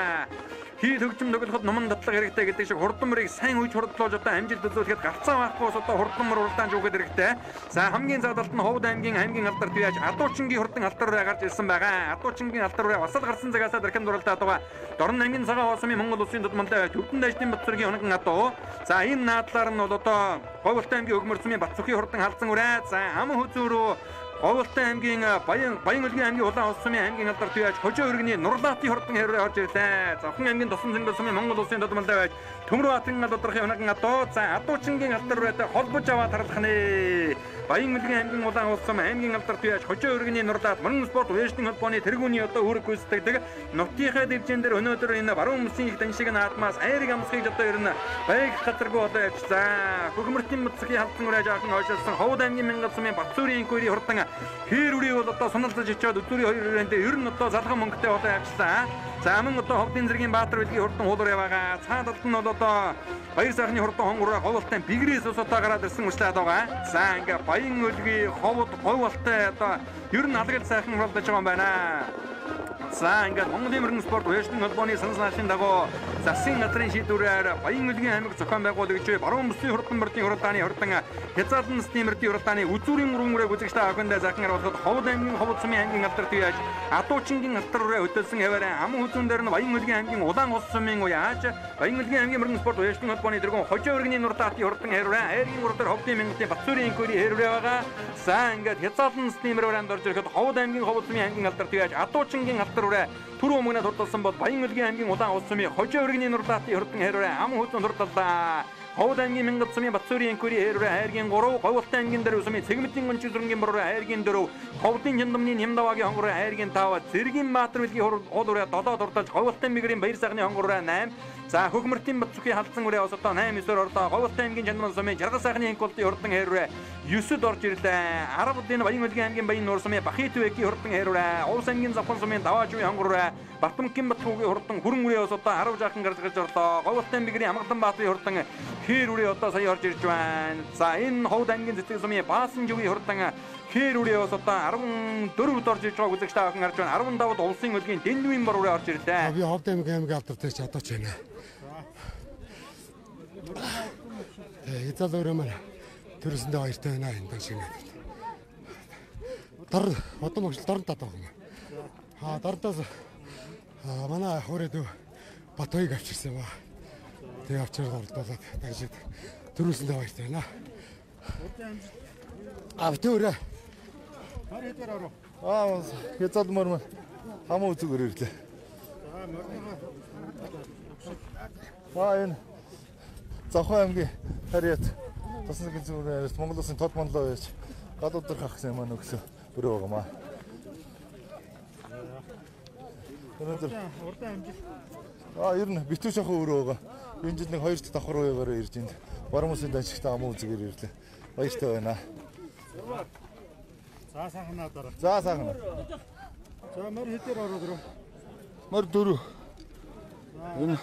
Хий төгжим төглөхөд номон дадлага хэрэгтэй гэдэг шиг хурдан мөрийг сайн үеж хурдлуулж одоо амжилт төлөвлөхөд гарцаа байхгүй одоо хурдан мөр уралдаан жүүхэд хэрэгтэй. За хамгийн задалт нь Ховд аймгийн алдар түйж Адуучингийн хурдан алдар руу гарч ирсэн байгаа. Адуучингийн алдар руу басал гарсан цагаасаа дархан уралдаад байгаа. Дорн аймгийн цагаан хоосмын Монгол улсын дудмантай төвдөн дайчдын Батцүргийн онон атуу. За энэ наадлаар нь бол одоо Говьлт аймгийн хөгмөр сумын Батцүхийн хурдан халдсан үрээ. За ам хөзөөрөө Говьлт аймгийн Баян-Улгийн аймгийн Улаан улс сумын аймгийн алдар түйж хожоо өргөний Нурлаатын хурдан хэрэг орж ирлээ. Завхан аймгийн Тосон зэнгэл сумын Монгол улсын дудмантай байж Төмрөө Баатарын алдрахын онон атуу. За Адуучингийн алдар руутай холбож аваад тарлах нэ. Баян-Улгийн аймгийн Улаан улс сумын аймгийн алдар түйж хожоо өргөний Нурлаат мөрөн спорт уяжны холбооны тэргүүний одоо үүрэг гүйцэтгэдэг. Нутгийнхаа дэвжэн дээр өнөөдөр энэ баруун мөсийн их даншиг наадмаас айрыг амсхийг одоо ер нь байг газаргүй болоо явж. За хөгмөртийн мөцгийн халдсан үрээ жаахан ойшилсан Ховд аймгийн Мянгат сумын Батцуурийн инкүри хурдан хэр үрээ бол одоо суналцаж ичээд өдөрийн 2 өрөөнд ер нь одоо залхан мөнгөтэй болоо явжлаа. За мөн одоо Ховдын зэргийн Баатар билгийн хурдан хуулуур яваага. Цаад талд нь бол одоо баяр сайхны хурдан хонгороо Говьлтын бигрээс ус одоо гараад ирсэн урьслаад байгаа. За ингээ Баян-Улгийн Ховд Говьлттай одоо ер нь алгал сайхан уралдаж байгаа юм байна. За ингээд Монголын мөрөн спорт уяжны холбооны санал наашийн дагуу засгийн газрын шийдвэрээр Баян-Улгийн аймаг зохион байгуулагч баруун мөсийн хурдан мөрдийн уралдааны хурдан хязгаарлан насны мөрдийн уралдааны үзүүрийн үрэнгүрээ үзэгчтэй авахындаа захин харуулахад Ховд аймгийн Ховд сумын аймгийн алдар түйж Адуучингийн алдар руу хөдөлсөн хэвээрээ ам хүзүүн дээр нь Баян-Улгийн аймгийн Улаан улс сумын уяаж Баян-Улгийн аймгийн мөрөн спорт уяжны холбооны дэргэн хожоо өргөний Нурлаатын хурдан хэрвээ айргийн уралдар Ховдын Мянгатын Батцуурийн инкүри хэрвээ байгаа. За ингээд хязгаарлан насны мөрөнд орж ирэхэд Ховд аймгийн Ховд сумын аймгийн алдар түйж Адуучингийн алдар түрүү өмнө хурдсан бол Баян-Улгийн аймгийн Улаан улс сумын хожоо өргөний Нурлаатын хурдан хэрвээ ам хүзүүн хурдаллаа. Ховд аймгийн Мянгат сумын Батцуурийн инкүри хэрвээ хайргийн 3, Говьлт аймгийн даруй сумын Цэгмэдийн гончиг зүрэнгийн бороо хайргийн 4, Ховдын Жандамны Нямдавагийн хонгороо хайргийн 5, Зэргийн Баатар билгийн хуулуураа 7 дурдаж Говьлт мигрийн баяр сайхны хонгороо 8. За хөгмөртийн Батцүхийн халдсан үрээ одоо 8-9-оор орлоо. Говьлт аймгийн Жандман сумын жаргал сайхны инкултын хурдан хэрвээ 9-д орж ирлээ. 10-д Баян-Улгийн аймгийн Баян нуур сумын Бахитвэгийн хурдан хэрвээ Улс аймгийн Завхан сумын Даваажуугийн хонгороо Батмунгийн Батхуугийн хурдан хүрэн үрээ одоо 10 жаахан гарч орлоо. Говьлт аймгийн Амгалан Баатарын хурдан хэр үрээ одоо сая орж ирж байна. За энэ Ховд аймгийн цэцэг сумын Баасан живийн хурдан хэр үрээ одоо 14-д орж ирж байгааг үзэгчтэй авах гарч байна. 15-д улсын өлгийн Дэндвийн бор үрээ орж ирлээ. Би Ховд аймгийн алдар түйж чадаач байна. Эцэл өрөөмөр Тэрсэндээ баяртай байна энэ шиг надад. Одоо мөчл дорн татаа юм. Дордоос манай хөрөөд Батойг авчирсан ба. Тэгээ авчирд ордуулаад дагшид төрүүлсэндээ баяртай байна. Автоороо. Харидэр ороо. Хязалмаар хамаа үзүүгээр ирлээ. Энэ Завхан аймгийн Харьяат тасны гинзүүрээс Монгол Улсын тод монлоо байж гадуудар хах гэсэн маань өгсөн өрөө байгаамаа. Өнөөдөр урдан амжилт. Ер нь битүү шахуу өрөө байгаа. Энэ жил нэг 2 дахь давхар уягаар ирж энд Бармуусын дажигтай амуу үзгээр ирлээ. Баяртай байна. За сайхнаа дараа. За сайхнаа. За мөр хэдээр ороод ирв. Мөр 4. Энэ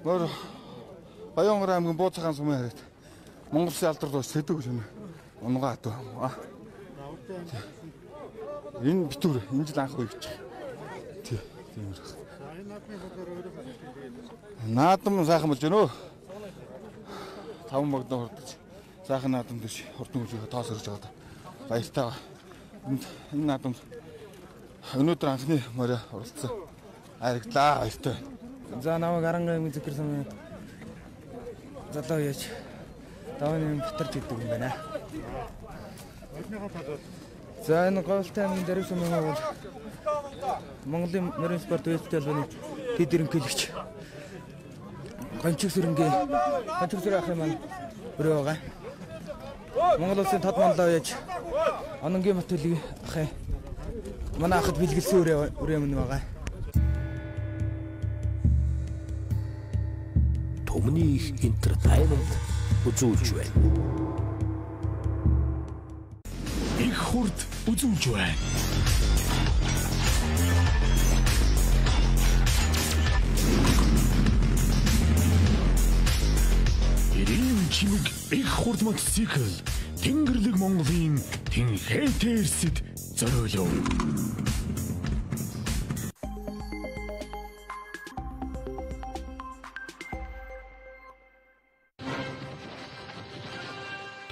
мөр Баянгар аймгийн Бууцхан сумын хараад Монгол Улсын алдар тус сэдв гэж байна. Унгаа дөө. Энэ битүүр энэ жил анх үеч. Тийм үү. Наадам сайхан болж байна өө. 5 мөгдөө хурдж. Сайхан наадам дэш хурдан үжигээ тоос өрж байгаа. Баяртай. Энэ наадам өнөөдөр анхны морь оролцсон. Харагдлаа баяртай. За намайг Арангагийн Зэкэрсэн залуу яж давны битэрч идэг юм байна. За энэ Говьтай аймгийн Даруйсан мөн бол Монголын морин спорт үйлдэл албаны тэд ерөнхийлөгч Ганчиг сүрэнгийн ахын маань өрөө байгаа. Монгол Улсын тод монлоо яж Ононгийн Батөлгийн ахын манай ахад бэлгэлсэн өрөө мөн байгаа. Төмний их entertainment үзүүлж байна. Их хурд үзүүлж байна. Ирийн чимэг их хурд мотоцикл Тэнгэрлэг Монголын Тэнхэтэрсэд зориулав.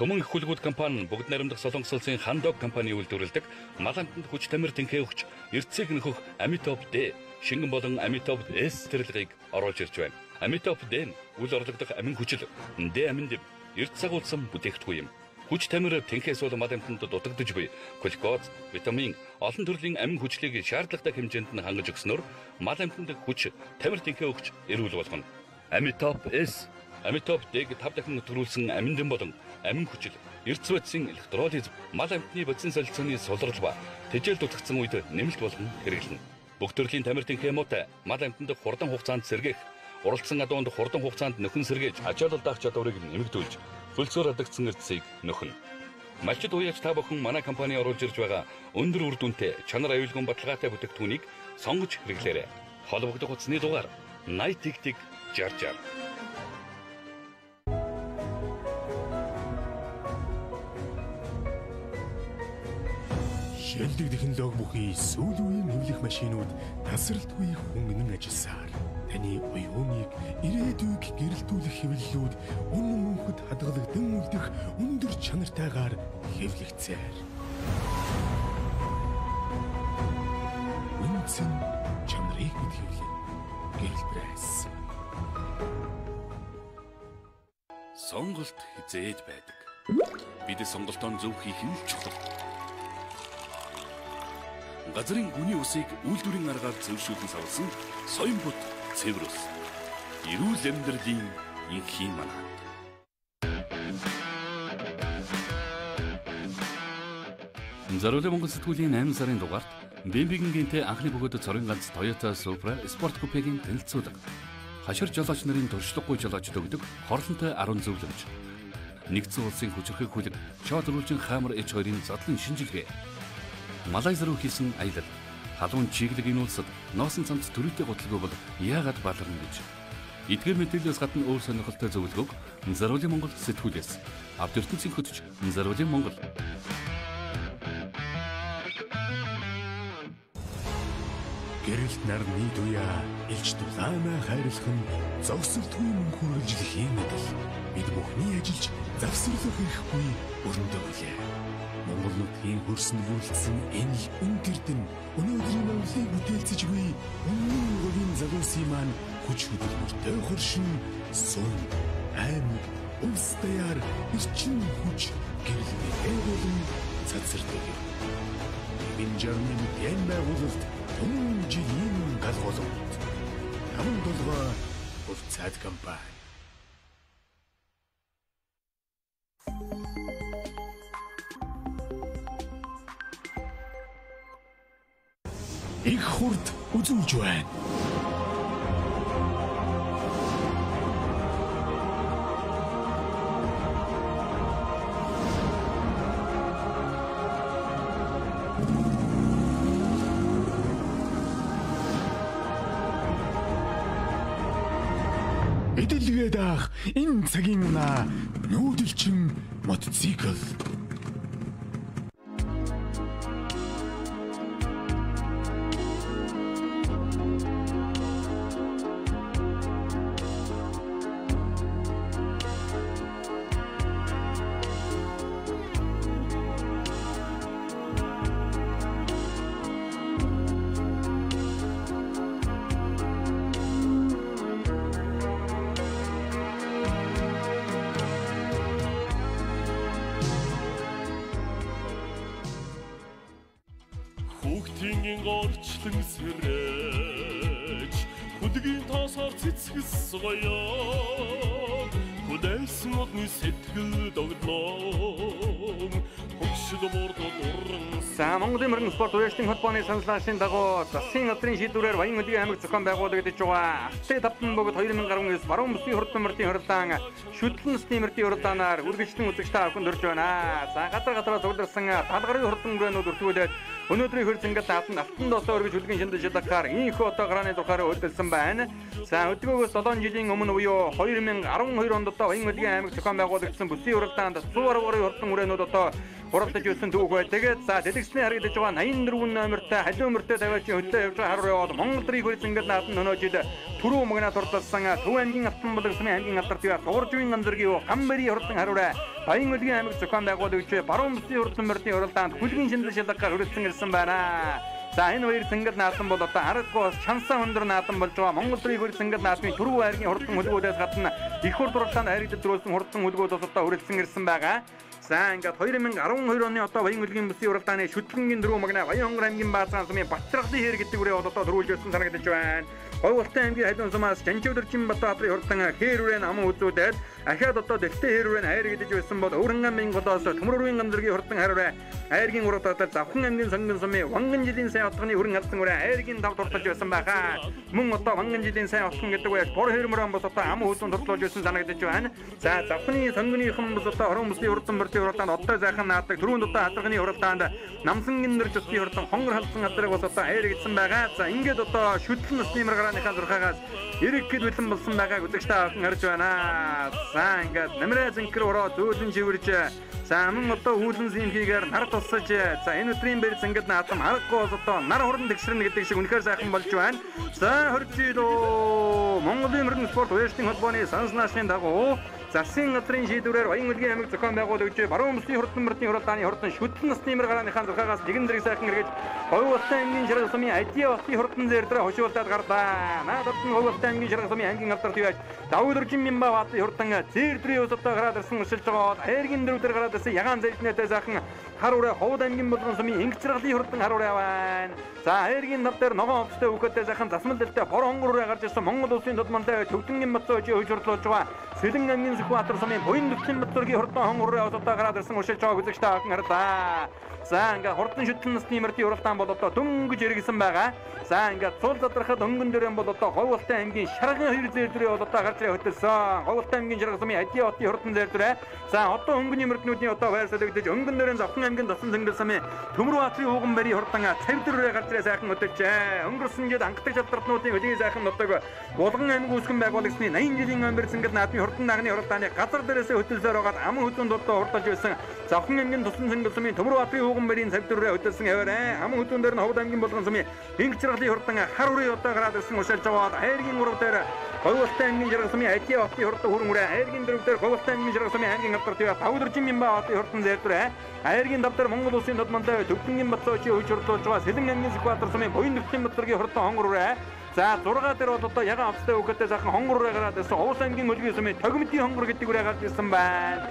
Төмөн их хүлгүүд компани бүгд найрамдах Солонгос улсын Хандок компани үйлдвэрлэдэг малантанд хүч тамир тэнхээ өгч эрцээг нөхөх Амитоп Д шингэн болон Амитоп С цэцэрлэгийг оруулж ирж байна. Амитоп Д нь үл орлогдох амин хүчил Д аминд эрт сагуулсан бүтээгдэхүүн юм. Хүч тамир тэнхээс бол мал амтанд дутагдж буй глюкоз, витамин, олон төрлийн амин хүчлийг шаардлагатай хэмжээнд нь хангаж өгснөөр мал амтанд хүч тамир тэнхээ өгч эрүүл болгоно. Амитоп С Амитоп Д-г 5 дахин нөтрүүлсэн аминдэн болон амин хүчил, эрдэс бодисын электролиз, мал амьтны бодисын солилцооны сулрал ба тэжээл дутагдсан үед нэмэлт болгон хэрэглэнэ. Бүх төрлийн тамир тэнхээ муутай мал амьтанд хурдан хугацаанд сэргээх, уралдсан адуунд хурдан хугацаанд нөхөн сэргээж ачаалал даах чадварыг нэмэгдүүлж, хөлсөөр алдагдсан эрдэсийг нөхнө. Малчид уяач та бүхэн манай компани оруулж ирж байгаа өндөр үр дүнтэй, чанар аюулгүй баталгаатай бүтээгдэхүүнийг сонгож хэрэглээрэй. Холбогдох утасны дугаар 80 60. Шилдэг технологи бүхий сүүл үеийн нэвлэх машинууд тасралтгүй хөнгөн ажилласаар таны оюуныг ирээдүйг гэрэлтүүлэх хэвлэлүүд үнэн мөнхөд хадгалагдсан үлдэх өндөр чанартайгаар хэвлэгцээр. Үнцэн чанарыг хэвлэн гэрэл пресс. Сонголт хизээд байдаг. Бид сонголтоо зөв хийх нь чухал. Газрын гүний усыг үйлдвэрийн аргаар зөвшөөрлөн савлсан Соёмбот цэвэр ус. Эрүүл амьдралын инхийн манаа. Зориулын Монгол сэтгүүлийн 8 сарын дугаарт Бэмбигэнтэй анхны бөгөөд цорын ганц Toyota Supra спорт купегийн танилцуулга. Хашир жолооч нарын туршлагагүй жолоочд өгдөг хорлонтой 10 зөвлөмж. Нэгдсэн улсын хүчирхэг хүлэг Чодрүүлжин Хаамар H2-ын задлан шинжилгээ. Малайз руу хийсэн аялал, халуун чиглэг энэ улсад ноосон цамц төрөлтэй готлогоо бол яагаад баларна гэж. Эдгээр мэдээлэлээс гадна өөр сонирхолтой зөвлөгөөг Зориулын Монгол сэтгүүлээс авд ертөнцийн хөтөч Зориулын Монгол. Гэрэлт нарны дуяа илч дулаамаа хайрлах нь зогсолтгүй мөнхөрөлжлөхийн мэдэл. Бид бүхний ажиллаж завсарлах ирэхгүй өрөндөө билээ. Монгол нутгийн хөрсөнд бүрдсэн энэ л үнэрдэн өнөөдрийн Монголыг бүтээлцэж буй өмнө говийн залуусын маань хүч хөдөлмөртэй хоршин сум аймаг улс даяар эрчим хүч гэрлэлтэй болон цацардаг. Энэ жармын дэм байгуулалт түмэн жилийн гал боломж. Хамт долгоо улцаад компани. Их хурд үзүүлж байна. Эдэлгээ даах энэ цагийн унаа нүүдэлчин мотоцикл. Хүүхдийн орчлон сэрэж хүдгийн тоосоор цэцгэс гоёо хүдэлсэн модны сэтгэл догдлоо хөгшил мордод уран Монголын мөрөн спорт уяалтын холбооны саналаашийн дагуу засгийн газрын шийдвэрээр Баян хөдөлгөөний аймаг зохион байгуулагдаж байгаа. Алтay тавтан богд 2019 баруун бүсгийн хурдан мөртийн хурлаан шүтлэн насны мөртийн хурлаанаар үргэлжлэн үзэгч та бүхэнд хүрч байна. За газар цугларсан талгарын хурдан гүрэнүүд өртгүүлээд өнөөдрийн хөрц ингээд алтан доосоо өргөж хүлгэн шиндэж ядахаар инхүү одоо гарааны тухаар хөдөлсөн байна. За хөдөлгөөгөөс 7 жилийн өмнө буюу 2012 онд одоо Баян хөдөлгөөний аймаг зохион байгуулагдсан бүсгийн хурлаанд 100 гаруй хурдан гүрэнүүд одоо хуралдаж ирсэн түүх бай. Тэгээд за дэлгэцний харагдаж байгаа 84 номертай халуун мөртэй тавиачийн хөдлөө явж байгаа харуул яваад Монгол рийг хөрц ингээд наатан өнөөжид түрүү магнат хурлалсан Төв аймгийн автан болгосны аймгийн алдарт бие Сууржийн намзэргийн Гамбари хурдан харуулаа Баян хөдөлгөөний аймаг зохион байгуулагч баруун бүсгийн хурдан мөртийн хурлаанд хүлгэн шиндэж ядахаар хүрэлцэн ирсэн байна. За энэ хоёр зингэл наатан бол одоо аргагүй шансаа өндөр наатан болж байгаа. Монгол рийг хөрц ингээд наатны түрүү аймгийн хурдан хөдөлгөөнөөс гадна их хурд хурлаанд харигдж дөрүүлсэн хурдан хөдөлгөөд одоо хүрэлцэн ирсэн байгаа. За ингээд 2012 оны одоо Баян хөдөлгөөний бүсгийн хурлааны шүтлэнгийн дөрөв магна Баян хонгор аймгийн Баазгаан сумын Батчрагны хэр гэдэг үрээ одоо дөрүүлж ирсэн санагдаж байна. Говьолтой аймгийн Халуун сумаас Жанчуудэрчин Батбаатрын хурдан хээр үрээ ам үзүүлээд ахаад одоо дэлтэй хээр үрээ хайр гэдэж байсан бол Өвөрн аймгийн голоос Төмөрөрийн гамдэргийн хурдан хараа хайргийн урагтаад Завхан аймгийн Сонгон сумын Ванган жилийн сайн отгоны хөрөн алдан үрээ хайргийн дав турталж байсан байхаа. Мөн одоо Ванган жилийн сайн отгон гэдэг үеэс бор хэрмөрөн бос одоо ам хөлөнд турталж байсан санагдаж байна. За Завханы Сонгоныхан бос одоо хорон бүсгийн хурдан мөртийн хурлаанд одоо зайхан наадаг түрүүнд одоо хадгалганы хурлаанд намсангийн нэр төслийн хурдан хонгор халдсан хадрыг бос одоо хайр гэдсэн байгаа. За ингээд одоо шүтлэн насны маргараныхаа зурхаагаас эрэг гэд бэлэн болсон байгааг үзэгч та бүхэн харж байна. За ингээд намраа зинкэр ороо зөөлөн живэрж за мөн одоо үүлэн зимхийгээр нар тусаж за энэ өдрийн бэрс ингээд наатам харахгүй одоо нар хурдан тэгшрэнэ гэдэг шиг үнэхээр сайхан болж байна. За хоржидоо Монголын мөрөн спорт уяалтын холбооны санс наашийн дагуу засгийн газрын шийдвэрээр Баян хөдөлгөөний аймаг зохион байгуулагч баруун бүсгийн хурдан мөртийн хурлааны хурдан шүтлэн насны маргараныхаа зурхаагаас нэгэн дэрэг сайхан эргэж Говьолтой аймгийн Шаргал сумын Адиа хотын хурдан зээрдрээ хошуулаад гарлаа. Надад нь Говьолтой аймгийн Шаргал сумын аймгийн алдарт явж Давуулөржин Мямбаватын хурдан зээрдрээ одоо гараад ирсэн өсөлж байгаа. Хайргийн дөрөвдөр гараад ирсэн ягаан зээлнэтэй сайхан харуурай Ховд аймгийн Болгон сумын Ингчргалын хурдан харуурай байна. За хайргийн тав дээр ногоон овцтой хүүхэдтэй сайхан засмал дэлтэй бор хонгороо гарч ирсэн Монгол улсын тодмонтой Төвдөнгийн Бацооч хөөж хурлуулж байгаа. Сэлэн аймгийн Сүхбаатар сумын Буян дэвтэн Батбүргийн хурдан хонгороо одоо гараад ирсэн өсөлж байгааг үзэгч та бүхэн харлаа. За ингээд хурдан шүтлэн насны мөртийн хурлаан бол одоо дөнгөж иргэсэн байгаа. За ингээд цул задрахад өнгөн дөрөн бол одоо Говьолтой аймгийн Шарган хоёр зээрдрээ бол одоо гарч ирээ хөтөлсөн. Говьолтой аймгийн Шарган сумын Адиа хотын хурдан зээрдрээ. За одоо өнгөний мөртнүүдийн одоо байр солигдож өнгөн дөрөн Завхан аймгийн Тосон Цэнгэл сумын Төмөр Баатарын ууган барийн хурдан цавьдруу гарч сайхан өдөрч өнгөрсөн жилд анхдаг шалралтнуудын хөлийн сайхан нутаг Булган аймаг үүсгэн байгуулагчны 80 жилийн омбер Цэнгэл наадмын хурдан нагны хурдааны газар дээрээс хөдөлсөөр байгаад аман хөдөөнд одоо хурдаж байсан Завхан аймгийн Тосон Цэнгэл сумын Төмөр Баатарын ууган барийн цавьдруу хөдөлсөн хэвээрээ аман хөдөөн дээр нь Ховд аймгийн Булган сумын Инх чиргалын хурдан хар үрээ одоо гараад ирсэн ушаалж аваад хайргийн урав дээр Говьолтой аймгийн Жаргал сумын Ажи хотын хурдан хүрэн үрээ хайргийн дөрөв дээр Говьолтой аймгийн Жаргал сумын аймгийн алдар төв Тавдөржин Мянба хотын хурдан зээрдүрэ хайргийн давдар Монгол улсын тодмонтой Төвдөнгийн Бацоочийн хөвж хурдлуулж байгаа Сэлэн аймгийн Сүхбаатар сумын Буян нөхцөлийн бодлогийн хурдан хонгор үрээ за 6 дээр бол одоо ягаан авцтай өгөхтэй сайхан хонгор үрээ гараад ирсэн Овс аймгийн Мөлгийн сумын Тогмдын хонгор гэдэг үрээ гарч ирсэн байна.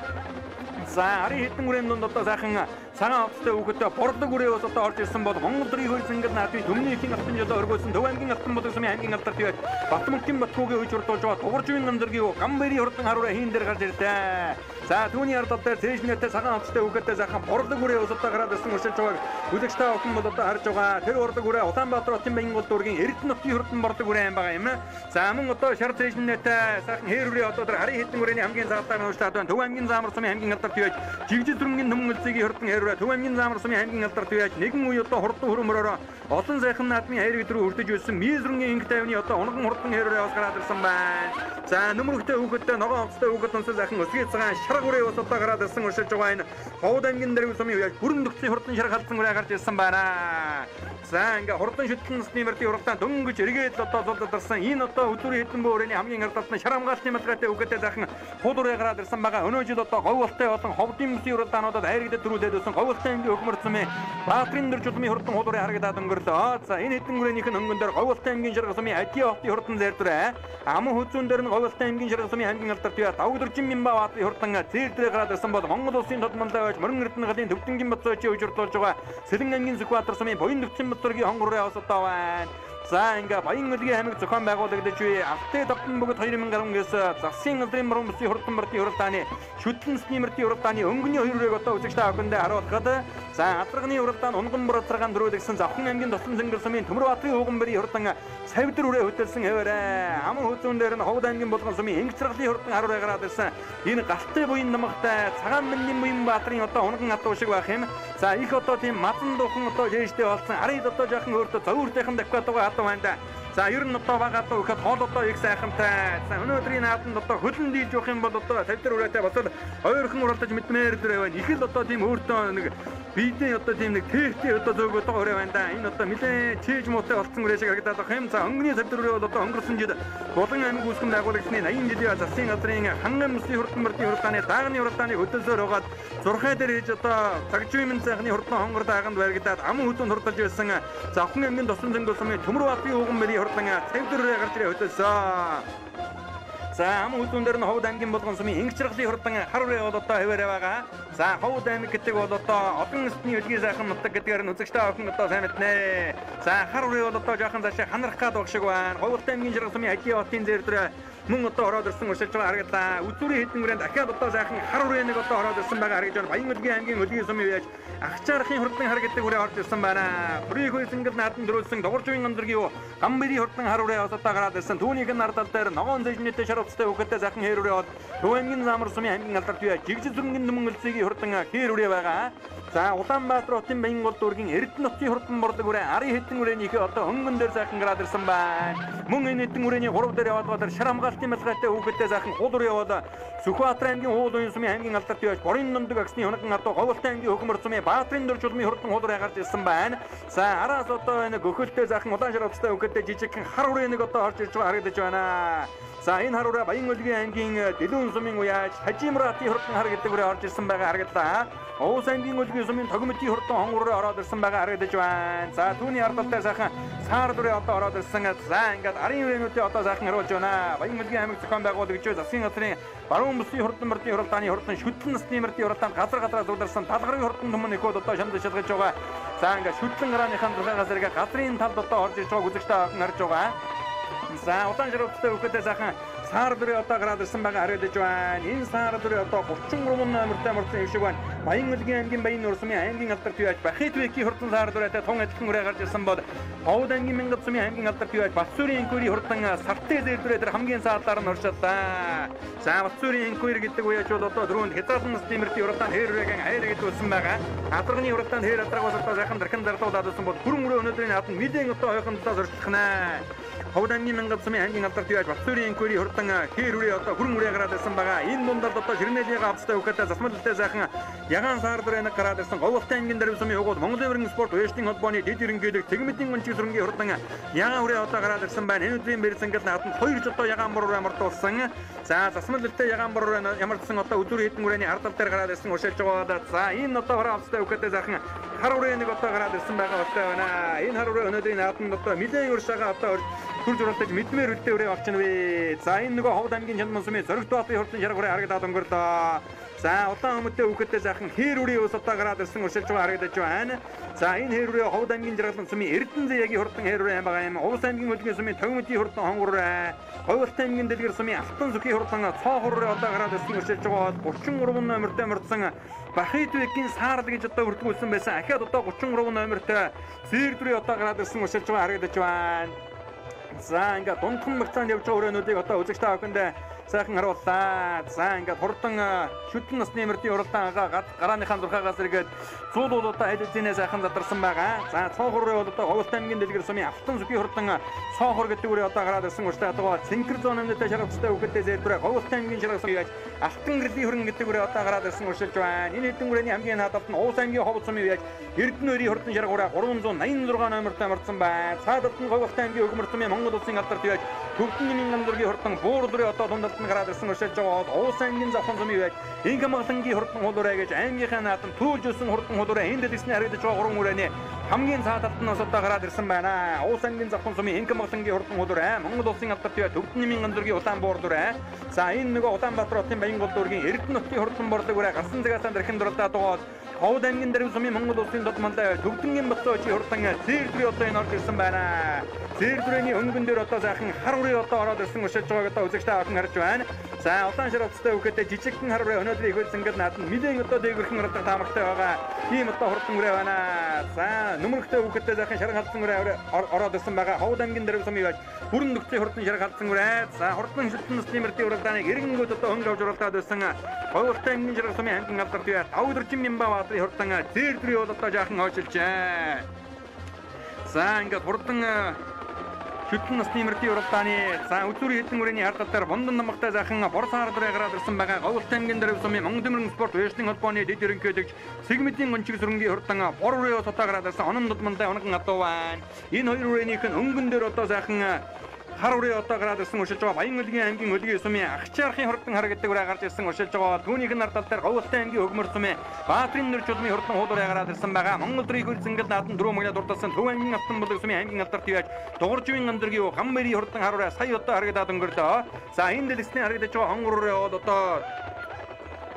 За ари хэдэн үрийн донд одоо сайхан цагаан авцтай өгөхтэй борлог үрээ бас одоо орж ирсэн бол Монгол Рийн Цэнгэл наадмын Төмний ихийн алтан жолоо өргөөсөн Төв аймгийн алтан бодлого сумын аймгийн алдар төв Батмөнгийн Батгуугийн хөвж хурдлуулж байгаа Тугаржуйн намдэргийн Гамбэрийн хурдан харуулаа хийн дээр гарч ирлээ. За түүний ард дээр цээжнэтэй цагаан авцтай өгөхтэй сайхан борлог үрээ бас одоо гараад ирсэн уршилж байгааг үзэгчтэй охин бол одоо харж байгаа. Тэр борлог үрээ Улаанбаатар хотын Баянгол дүүргийн Эрдэнэтийн хурдан борлог үрээ юм байгаа юм. За мөн одоо шар цээжнэтэй сайхан хээр үрээ одоо тэр хари хэдэн үрээний хамгийн цагаатаар нуушлаад байна. Төв аймгийн Заамар сумын аймгийн алдар төв Жигжил дүрмгийн Төмөнгөлцгийн хурдан хээр үрээ Төв аймгийн Заамар сумын аймгийн алдар төв нэгэн үе одоо хурдан хөрөмөрөөр олон сайхан наадмын хайр өдрөө хүрдэж өссөн Мизрэнгийн инх тайвны одоо унган хурдан хээр үрээ бас гараад ирсэн байна. За нөмрөгтэй хүүхэдтэй ногоон авцтай хүүхэд онцон сайхан өсгий цагаан шарга үрээ бас одоо гараад ирсэн уршилж байгаа энэ Ховд аймгийн Дэргэв сумын үеж бүрэн нөхцөлийн хурдан шарга халдсан үрээ гарч ирсэн байна. За ингээ хурдан шүтлэн насны мөрдийн урагтаа дөнгөж эргээд одоо зулдарсан энэ одоо өдрийн хэдэн бөөрийн хамгийн ардалтны шар хамгаалтын малгайтай үгээтэй захин хул үрээ гараад ирсэн байгаа. Өнөө жил одоо Говьолтой болон Ховдын мөсийн уралдаануудад хайргадад төрүүлээд өсөн Говьолтой аймгийн хөкмөр сумын Баатарын дэр жулмын хурдан хул үрээ харагдаад өнгөрлөө. За энэ хэдэн үрээнийх нь өнгөн дээр Говьолтой аймгийн Жаргал сумын Ажи хотын хурдан зээрдүрэ аман хөзүүн дээр нь Говьолтой аймгийн Жаргал сумын аймгийн алдар төв Тавдөржин Мянба хотын хурдан зээрдүрэ гараад ирсэн бол Монгол улсын тодмонтой байж Мөрөн Эрдэнэ галын Төвдөнгийн Бацоочийн хөвж хурдлуулж байгаа Сэлэн аймгийн Сүхбаатар сумын Буян нөхцөлийн бодлогийн хонгор үрээ одоо байна. За ингээ Баян Мөлгийн аймаг зохион байгуулагдаж буй Алтай давтан бүгд 2010-ээс засгийн газрын мөрөн бүсийн хурдан мөрдийн уралдааны шүтлэн насны мөрдийн уралдааны өнгөний 2 үрээг одоо үзэгчтэй авахындаа харуулхад за адрагны уралдаан унган бүр адраган дөрүүлгсэн Завхан аймгийн Тосон Цэнгэл сумын Төмөр Баатарын ууган барийн хурдан цавьдар үрээ хөтөлсөн хэвээрээ аман хөзүүн дээр нь Ховд аймгийн Булган сумын Инх чиргалын хурдан харуу гараад ирсэн энэ галтай буян намагтай цагаан мэнийн буян Баатарын одоо унган атуу шиг байх юм. За их одоо тийм мазан дуухан одоо жээштэй болсон арид одоо жоохон өөртөө зовёртойхон давхиатуугаа хатуу байна. За ер нь одоо багаад өгөхөд хоол одоо их сайхантай. За өнөөдрийн нааданд одоо хөлн дийлж явах юм бол одоо тавьдар үрээтэй бас ойрхон уралдаж мэдмээр дөрөө байна. Их л одоо тийм өөртөө нэг биедээ одоо тийм нэг тэрхтээ одоо зөөгөө одоо өрөө байна да. Энэ одоо нэлээд чийж муутай болсон үрээ шиг харагдаад байгаа юм. За өнгөний тавьдар үрээ бол одоо өнгөрсөн жил Булган аймаг үүсгэн байгуулагчны 80 жилийн засгийн газрын ханган мөсийн хурдан мөрдийн уралдааны даагны уралдааны хөдөлсөөр байгаад зурхай дээр хийж одоо цагжуймын цайхны хурдан хонгор дааганд баригдаад аман хөдөөнд хурдалж байсан Завхан аймгийн Тосон Цэнгэл сумын Төмөр Баатарын ууган барийн хурдан цавьдар үрээ гарч ирээ хөдөлсөн. За аман хөдөөнд дээр нь Ховд аймгийн Булган сумын Инх чиргалын хурдан хар үрээ бол одоо хэвээрээ байгаа. За Ховд аймаг гэдэг бол одоо олон эсний өдгий сайхан нутаг гэдгээр нь үзэгчтэй охин одоо сайн мэднэ. За хар үрээ бол одоо жоохон цаашаа ханарах гад баг шиг байна. Говьолтой аймгийн Жаргал сумын Ажи хотын зээрдэр мөн одоо ороод ирсэн уршилж байгаа харагдлаа. Үзүүрийн хэдэн үрээнд дахиад одоо сайхан хар үрээ нэг одоо ороод ирсэн байгаа харагдаж байна. Баян Мөлгийн аймгийн Өлгийн сумын үеж Ахчаархын хурдан хар гэдэг үрээ орж ирсэн байна. Бүрийн Цэнгэл нааданд дөрүүлсэн Тугаржуйн намдэргийн Гамбэрийн хурдан хар үрээ одоо гараад ирсэн. Түүнийг нь ардал дээр ногоон зэжнэтэй шарвцтай өгөхтэй сайхан хээр үрээ бол Төв аймгийн Заамар сумын аймгийн алдар төв Жигжил дүрмгийн Төмөнгөлцгийн хурдан хээр үрээ байгаа. За Улаанбаатар хотын Баянгол дүүргийн Эрдэнэтийн хурдан борлог үрээ ари хэдэн үрээнийхээ одоо хөнгөн дээр сайхан гараад ирсэн байна. Мөн энэ хэдэн үрээний 3 дээр яваад байгаа шар хамгаалтын малгайтай хүүхэдтэй сайхан хул үрээ бол Сүхбаатар аймгийн Уул уян сумын аймгийн алдар төв Борын нундаг агсны хоногн одоо Говьолтой аймгийн хөкмөр сумын Баатарын дэр жулмын хурдан хул үрээ гарч ирсэн байна. За араас одоо энэ гөхөлтэй сайхан улаан шарвцтай хүүхэдтэй жижигхэн хар үрээ нэг одоо орж ирж байгаа харагдаж байна. За энэ хар үрээ Баян Мөлгийн аймгийн Дэлүүн сумын уяаж Хажимратын хурдан хар гэдэг үрээ орж ирсэн байгаа харагдлаа. Овс аймгийн Өлгийн сумын Тогмдын хурдан хонгор үрээ ороод ирсэн байгаа харагдаж байна. За түүний ардалтай сайхан саар үрээ одоо ороод ирсэн. За ингээд арын үрээнүүдээ одоо сайхан харуулж байна. Баян Мөлгийн аймаг зохион байгуулагч засгийн газрын баруун бүсийн хурдан мөрдийн уралдааны хурдан шүтлэн насны мөрдийн уралдаанд газар зулдарсан талгаргийн хурдан түмэн ихүүд одоо шамд шалгаж байгаа. За ингээд шүтлэн гарааныхан тухайн газрыг газрын талд одоо орж ирж байгааг үзэгчтэй харж байгаа. За улаан шарвцтай хүүхэдтэй сайхан саардүрээ одоо гараад ирсэн байгаа харагдаж байна. Энэ саардүрээ одоо 33 номертой мөртөө шиг байна. Баянгөлгийн аймгийн Баян Нуурсмын аймгийн алдарт биваж Бахит Вэкийн хурдан саардүрээтэй тун адилхан үрээ гарч ирсэн бол Ховд аймгийн Мянгатсумын аймгийн алдарт биваж Батсүрийн Энкүри хурдан сартээ зэрдүрээ дээр хамгийн саадлаар нь оршууллаа. За Батсүрийн Энкүри гэдэг үеч бол одоо дөрөнд хязгаарлан насны мөртийн уралдаан хээрүүрийн хайр гэдүүлсэн байгаа. Хадарганы уралдаанд хээр адрагаас одоо сайхан дархан зарлуулаад байсан бол хүрэн өрөө өнөөдрийн нааданд мэдэн одоо хойхондоо зорчлохнаа. Ховд аймгийн Мянгатсумын аймгийн алдарт биваж Батсүрийн Энкүри хурдан хээр үрээ одоо хүрэн үрээ гараад ирсэн байгаа. Энэ дундад одоо Ширнэлийн авцтай өгөхөд засмалтай сайхан ягаан саардүрээ нэг гараад ирсэн Говьлтай аймгийн Дарвсумын угуул Монголын өргөн спорт уяжлын холбооны дэд ерөнхийлөг Тэгмэдийн гончиг сүрэнгийн хурдан ягаан үрээ одоо гараад ирсэн байна. Энэ өдрийн бэрсэнгэл нааданд 2 жил одоо ягаан бороо амартуулсан. За засмалтай ягаан бороо ямарсан одоо өдөр хэдэн үрээний ардал дээр гараад ирсэн уршилж байгаа. За энэ одоо хороо авцтай өгөхөд сайхан хар үрээ нэг одоо гараад ирсэн байгаа бастай байна. Энэ хар үрээ өнөөдрийн нааданд одоо мэдээ уршаага одоо хурж уралдаж мэдмээр үлдээ үрээ авчихна вэ. За энэ нөгөө Ховд аймгийн Чандмансумын Зоригт Баатарын хурдан шарга үрээ харагдаад өнгөрлөө. За удаан өмнөдөө үхэдтэй сайхан хээр үрийн ус одоо гараад ирсэн уршилж байгаа харагдаж байна. За энэ хээр үрээ Ховд аймгийн Жаргалан сумын Эрдэнэ ягийн хурдан хээр үрээ байгаа юм. Увс аймгийн Хөлгийн сумын Төвмөдийн хурдан хонгор үрээ. Говьлтай аймгийн Дэлгэр сумын Алтан зүгийн хурдан цоохор үрээ одоо гараад ирсэн уршилж байгаа 33 номертой мөрдсөн Бахит Вэкийн саарл гэж одоо өртгүүлсэн байсан. Ахаад одоо 33 номертой Зэрдүрээ одоо гараад ирсэн уршилж байгаа харагдаж байна. За ингээд дундхан мөрцөнд явж байгаа өрөөнүүдийг одоо үзэгчтэй авахынд сайхан харууллаа. За ингээд хурдан шүтэн насны мөрдийн уралдаан гарааныхаа зурхаагаас эргээд цуулууд одоо аль хэзээ сайхан задарсан байгаа. За цоохор бол одоо Говьлтай аймгийн Дэлгэр сумын Алтан зүгийн хурдан цоохор гэдэг үрээ одоо гараад ирсэн урштай одоо Цэнхэр зоон амьдтай шаргалцтай үхэдтэй зэрдүрээ Говьлтай аймгийн шаргалцсан гэж Алтан гэрлийн хөрөнгө гэдэг үрээ одоо гараад ирсэн уршилж байна. Энэ хэдэн үрээний хамгийн наадалд нь Увс аймгийн Ховд сумын үеж Эрдэнэ өрийн хурдан шарга үрээ 386 номертой марцсан байна. Цаадалд нь Говьлтай аймгийн Өгмөр сумын Монгол улсын алдарт биваж Төвдгийн Нандургийн хурдан буурдүрээ одоо дундалд нь гараад ирсэн уршилж байгаа. Увс аймгийн Завхан сумын үеж Инхамгалангийн хурдан хулуурай гэж аймгийнхаа наадам түүжсэн хурдан хулуурай энд дэсний харагдаж байгаа 3 үрээний хамгийн цаадалд нь одоо гараад ирсэн байна. Увс аймгийн Завхан сумын Инхамгалангийн хурдан хулуурай Монгол улсын алдарт биваж Төвдгийн Нандургийн улаан буурдүрэй. За энэ нөгөө Улаанбаатар хотын Баянгол дүүргийн Эрдэнэ нутгийн хурдан борлог үрээ гарсан цагаасаа дархан дурлаад байгаа. Ховд аймгийн Дарвсумын Монгол улсын додмонтой Төвдгийн Батцоочийн хурдан Зэрдүрээ одоо энэ орж ирсэн байна. Зэрдүрээний өнгөн дээр одоо сайхан хар үрээ одоо ороод ирсэн уршилж байгааг одоо үзэгчтэй авсан харж байна. За улаан шаргалцтай үхэдтэй жижигхэн хар үрээ өнөөдөр ихэлсэн гэл нааданд мэдэн одоо дээгүүрхэн ордог таамагтай байгаа. Ийм одоо хурдан үрээ байна. За нүмерхтэй үхэдтэй сайхан шаргалцсан үрээ ороод ирсэн байгаа. Ховд аймгийн Дарвсумын яаж бүрэн нөхцөлийн хурдан шаргалцсан үрээ. За хурдан шүтэн насны мөртийн уралдааныг эргэнгүүд одоо хөнгө авч уралдаад байсан. Говьлтай аймгийн Жаргалсумын аймгийн алдарт биваж Тавдрчин Мянбаатарын хурдан Зэрдүрээ бол одоо жаахан хойшилжээ. За ингээд хурдан шүтэн насны мөртийн уралдааны за өдөр хэдэн үрээний хардал дээр бундан намгатай сайхан бор саардүрээ гараад ирсэн байгаа. Говьлтай аймгийн Дарвсумын Монгол өргөн спорт уяжлын холбооны дэд ерөнхийлөгч Сэгмэдийн гончиг сүрэнгийн хурдан бор үрээ одоо гараад ирсэн. Онон дудмантай онгон адуу байна. Энэ хоёр үрээнийх нь өнгөн дээр одоо сайхан хар үрээ одоо гараад ирсэн уршилж байгаа. Баянгөлгийн аймгийн Өлгийн сумын Ахчаархын хурдан хар гэдэг үрээ гарч ирсэн уршилж байгаа. Түүнийх нь ардал дээр Говьлтай аймгийн Өгмөр сумын Баатарын нөрчөлмийн хурдан хуулуураа гараад ирсэн байгаа. Монгол рийг зингэл наадан 4 мөгнө дурдсан Төв аймгийн Автанболог сумын аймгийн алдарт биваж Дугарживын андэргийн Гамбэрийн хурдан хар үрээ сая одоо харагдаад өнгөрлөө. За энэ дэлгэсний харагдаж байгаа хонгор үрээ бол одоо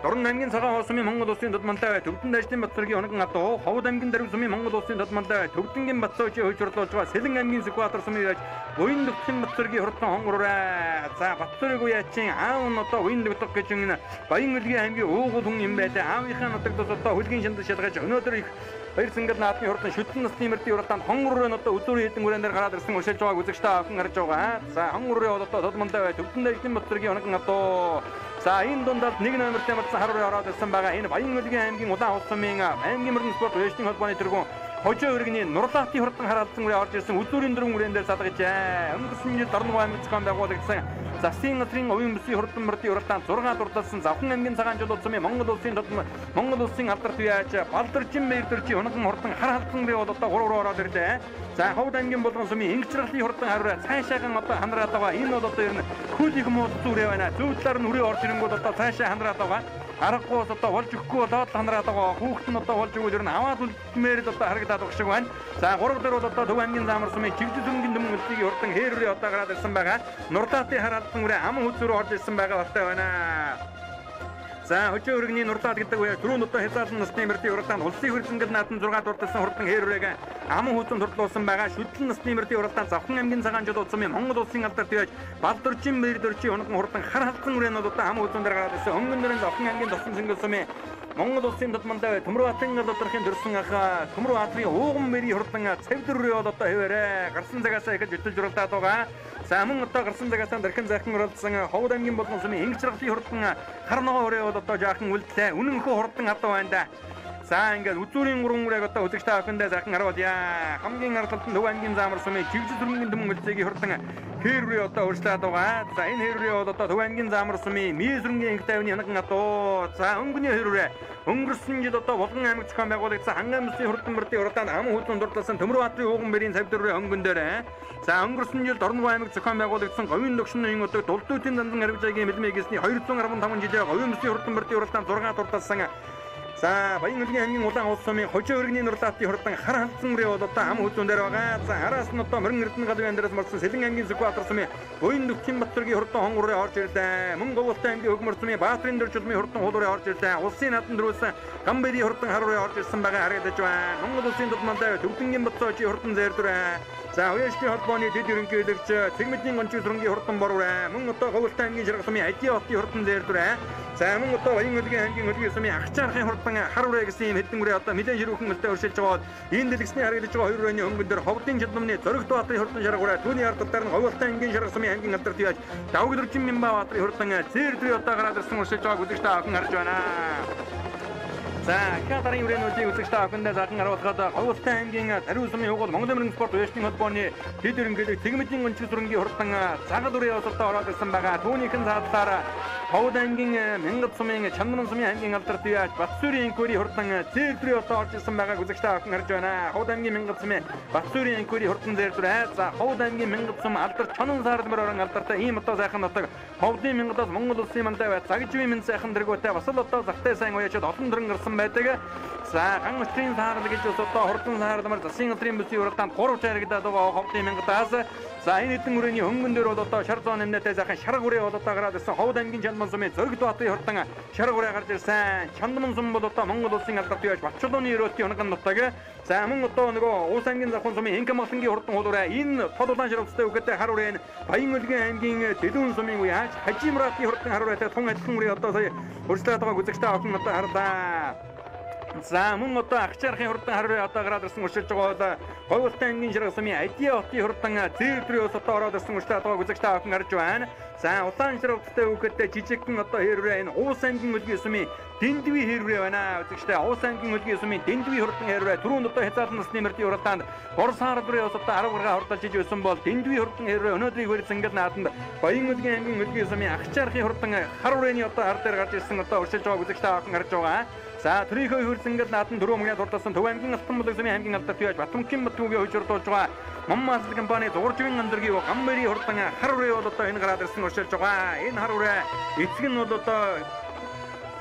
Дорн аймгийн Цагаан хоол сумын Монгол улсын додмонтой Төвдөн Даждын Батцоргийн онгон адуу, Ховд аймгийн Дарвсумын Монгол улсын додмонтой Төвдөнгийн Батцоочийн хойжруулж байгаа Сэлэн аймгийн Сүхбаатар сумын яаж Буян дөхсөн Батцоргийн хурдан хонгороо. За Батцорыг уяачин аав нь одоо Буян дөхөх гэж нэг Баянгөлгийн аймгийн уугуул хүн юм байлаа. Аавынхаа нутагт одоо хөлгийн шандас шалгаж өнөөдөр их баяр цэнгэл наадмын хурдан шүтэн насны мөртийн уралдаанд хонгороо нь одоо өдөр хэдэн үрээн дээр гараад ирсэн уршилж байгааг үзэгчтэй авсан харж байгаа. За хонгороо бол одоо додмонтой Төвдөн Даждын Батцоргийн онгон адуу. За энэ дундад 1 номертэй марцсан хар үрээ ороод ирсэн байгаа. Энэ Баянгөлгийн аймгийн Улаан улс сумын аймгийн мөрөн спорт уяжлын холбооны тэргүүн Хожоо өргөний Нурлаатын хурдан хараалцсан үрээ орж ирсэн өдөрийн 4 үрээн дээр салгажээ. Өнгөрсөн жил Дорногов аймгийн зохион байгуулагдсан Засгийн газрын оюун бүсийн хурдан мөрдийн уралдаанд 6 дурдсан Завхан аймгийн Цагаан жолооч сумын Монгол улсын алдарт биваж Балдарчин Бэрдэрчийн онгон хурдан хар халдсан үрээ бол одоо 3 руу ороод ирлээ. За Ховд аймгийн Булган сумын Ингэжргалын хурдан хар үрээ цаашаахан одоо хандраад байгаа. Энэ бол одоо ер нь хөлийг муудсан үрээ байна. Зөв талаар нь үрээ орж ирэнгүүт одоо цаашаа хандраад байгаа. Аргагүй одоо болж өгөхгүй болоод л хандраад байгаа. Хүүхэд нь одоо болж өгвөл ер нь аваад үлдмээр л одоо харагдаад байгаа шиг байна. За 3 дээр бол одоо Төв аймгийн Замар сумын Чигдэл өнгөнд дөмөлтийг хурдан хээр үрээ одоо гараад ирсэн байгаа. Нурлаатын хараалсан үрээ ам хүзүүрөө орж ирсэн байгаа болтой байна. За өчөө өргөний нурлаад гэдэг үе дөрөв нутаа хязгаарлан насны мөртийн уралдаанд улсын хурцэнгэл наатан 6 дуртасан хурдан хэрүүрэг аман хүүцэн турлуулсан байгаа. Шүтлэн насны мөртийн уралдаанд завхан аймгийн цагаанчууд удсан Монгол улсын алдарт байж Балдурчин Мэрдөрчи унаган хурдан хар халдсан үрээнүүдтэй аман хүүцэн дээр гараад ирсэн. Өнгөн дөрөн завхан аймгийн тосон зөнгөлсөн Монгол улсын дутмандаа Төмөр Баатарын алдархын төрсөн аха Төмөр Баатарын ууган мэрийн хурдан цавдөррөө одоо хэвээрээ гарсан цагаасаа ихэж өтөлж уралдаад байгаа. За мөн одоо гарсан цагаасаа дархан захин уралдсан Ховд аймгийн болон сумын Ингч рахлын хурдан хар ногоо өрөө одоо жаахан үлдлээ. Үнэнхүү хурдан хатуу байна да. За ингээд үзүүрийн гурван одоо үзэгч та бүхэндээ захин харуулъя. Хамгийн ардталд Төв аймгийн заамар сумын Жигжил дүрмгийн дөмөн үлцгийг хурдан хэрвээ одоо урьдчилаад байгаа. За энэ хэрвээ одоо Төв аймгийн заамар сумын Мизрэнгийн инх тайвны ханаган атуу. За өнгөний хэрвээ өнгөрсөн жил одоо Болгон аймаг зохион байгуулагдсан Хангай мөсийн хурдан мөрдийн уралдаанд аман хүүцэн дурласан Төмөр Баатарын ууган мэрийн цавдөррөө өнгөн дээр. За өнгөрсөн жил Дорнов аймаг зохион байгуулагдсан Говийн дөгшин удаг Дулдуутын дандан харигжаагийн мэлмээ гэсний 215 жилээр Говийн мөсийн хурдан мөрдийн уралдаанд 6 дурласан. За Баян-Өлгийн аймгийн Улаан улс сумын Хожоо өргөний нурлаатын хурдан хар халдсан үрээ бол одоо ам хүзүүн дээр байгаа. За араас нь одоо Мөрөн Эрдэнэ галын дээрээс марсан Сэлэн аймгийн Сүхбаатар сумын Буян Дөвчин Батөргийн хурдан хонгороо орж ирлээ. Мөн Говьолтой аймгийн Хөгмөр сумын Баатарын дөржөлмийн хурдан хуулуураа орж ирлээ. Улсын наадам дөрүүлсэн Гамбэри хурдан харуураа орж ирсэн байгаа харагдаж байна. Монгол улсын дутмандаа Төвдөнгийн Батцоочи хурдан зээрдүрээ. За Уяшны холбооны дэд ерөнхийлөгч Цэгмэдийн гончиг сүрэнгийн хурдан борвраа. Мөн одоо Говьолтой аймгийн Шаргал сумын Ади хотын хурдан зээрдүрээ. За мөн одоо Баян-Өлгийн аймгийн Өлгийн сумын Ахчаархын хурдан харуураа гэсэн юм хэдэн үрээ одоо нэлээд ширүүхэн мөлтөө өршилж байгаа. Энэ дэлгэсний харагдаж байгаа 2 өрөөний өнгөн дээр Ховдын Жидмны Зоригт Баатарын хурдан шаргуураа түүний ард талаар нь Говьолтой аймгийн Шаргал сумын аймгийн алдарт яаж Давгдөрчин Мянбаатарын хурдан зээрдүрээ одоо гараад ирсэн өршилж байгааг үзэгч та охин харж байна. За хятадын үрээнүүдийг үзэгч та бүхэндээ захан харуулхад Говьолтой аймгийн Тариу сумын хугал Монгол Эмэрэн спорт уясны холбооны дэд ерөнхийлөг Цэгмэдийн гончиг сүрэнгийн хурдан цагаал үрээ осолтоо ороод ирсэн байгаа. Түүнийхэн заадлаар Ховд аймгийн Мянгад сумын Чандан сумын аймгийн алдарт яаж Батсүрийн инкури хурдан зээрдүрээ одоо орж ирсэн байгааг үзэгч та бүхэн харж байна. Ховд аймгийн Мянгад сумын Батсүрийн инкури хурдан зээрдүрээ. За Ховд аймгийн Мянгад сум алдарт Чонон саардмөр орон алдартай ийм одоо сайхан нутаг Ховдын Мянгадаас Монгол улсын мандаа бай загжвийн минь сайхан дэргүүтэй бас л одоо захтай сайн уяачаад олон дөрөн гарсан байдаг. За ган өчрийн саарл гэж одоо хурдан саардмар засгийн газрын бүсийн уралдаанд 3 чарагдаад байгаа Ховдын Мянгадаас. За энэ хэдэн үрээний хөнгөн дээр бол одоо шар зоон нэмнэтэй сайхан шарга үрээ бол одоо гараад ирсэн. Ховд аймгийн Чандман сумын Зоригт Баатарын хурдан шарга үрээ гарч ирсэн. Чандман сум бол одоо Монгол улсын алдарт яаж Батчулууны өрөөтийн унаган нутаг. За мөн одоо нөгөө Улс аймгийн Завхан сумын Инкамахлангийн хурдан хуулуураа энэ тод улаан ширхэгтэй үгэтэй хар үрээ Баян-Өлгийн аймгийн Дэлүүн сумын уяаж Хажимратын хурдан хар үрээтэй тун адилхан үрээ одоо сая өршлөөд байгаа үзэгчтэй охин одоо харлаа. За мөн одоо Ахчаархын хурдан хараа одоо гараад ирсэн өршилж байгаа бол Говьолтой аймгийн Шаргал сумын Ади хотын хурдан зээрдүрээс одоо ороод ирсэн өршилж байгаа үзэгч та охин харж байна. За улаан ширхэгтэй үгэтэй жижигхэн одоо хэрвээ энэ Уус аймгийн Өлгийн сумын Дэндвий хэрвээ байна. Үзэгчтэй Уус аймгийн Өлгийн сумын Дэндвий хурдан хэрвээ түрүүнд одоо хязгаарлан насны мөрдийн уралдаанд Борсаар бүрээс одоо 10 гаруй хурдалж иж байсан бол Дэндвий хурдан хэрвээ өнөөдрийг хүрсэн ингээд нааданд Баян-Өлгийн аймгийн Өлгийн сумын Ахчаархын хурдан хар үрээний одоо хар дээр гарч ирсэн одоо өршилж байгаа үзэгч та охин харж байгаа. За төрийнхөө хөрсөнгөл наадан 4 мөнгөний дурдсан Төв аймгийн Алтан булаг сумын аймгийн алдарт яаж Батмөнхийн Батүгийн хожирдуулж байгаа Моммаас компани зуржгийн андэргийн Гамбэри хурдан хар үрээ бол одоо энэ гараад ирсэн өршилж байгаа. Энэ хар үрээ эцэг нь бол одоо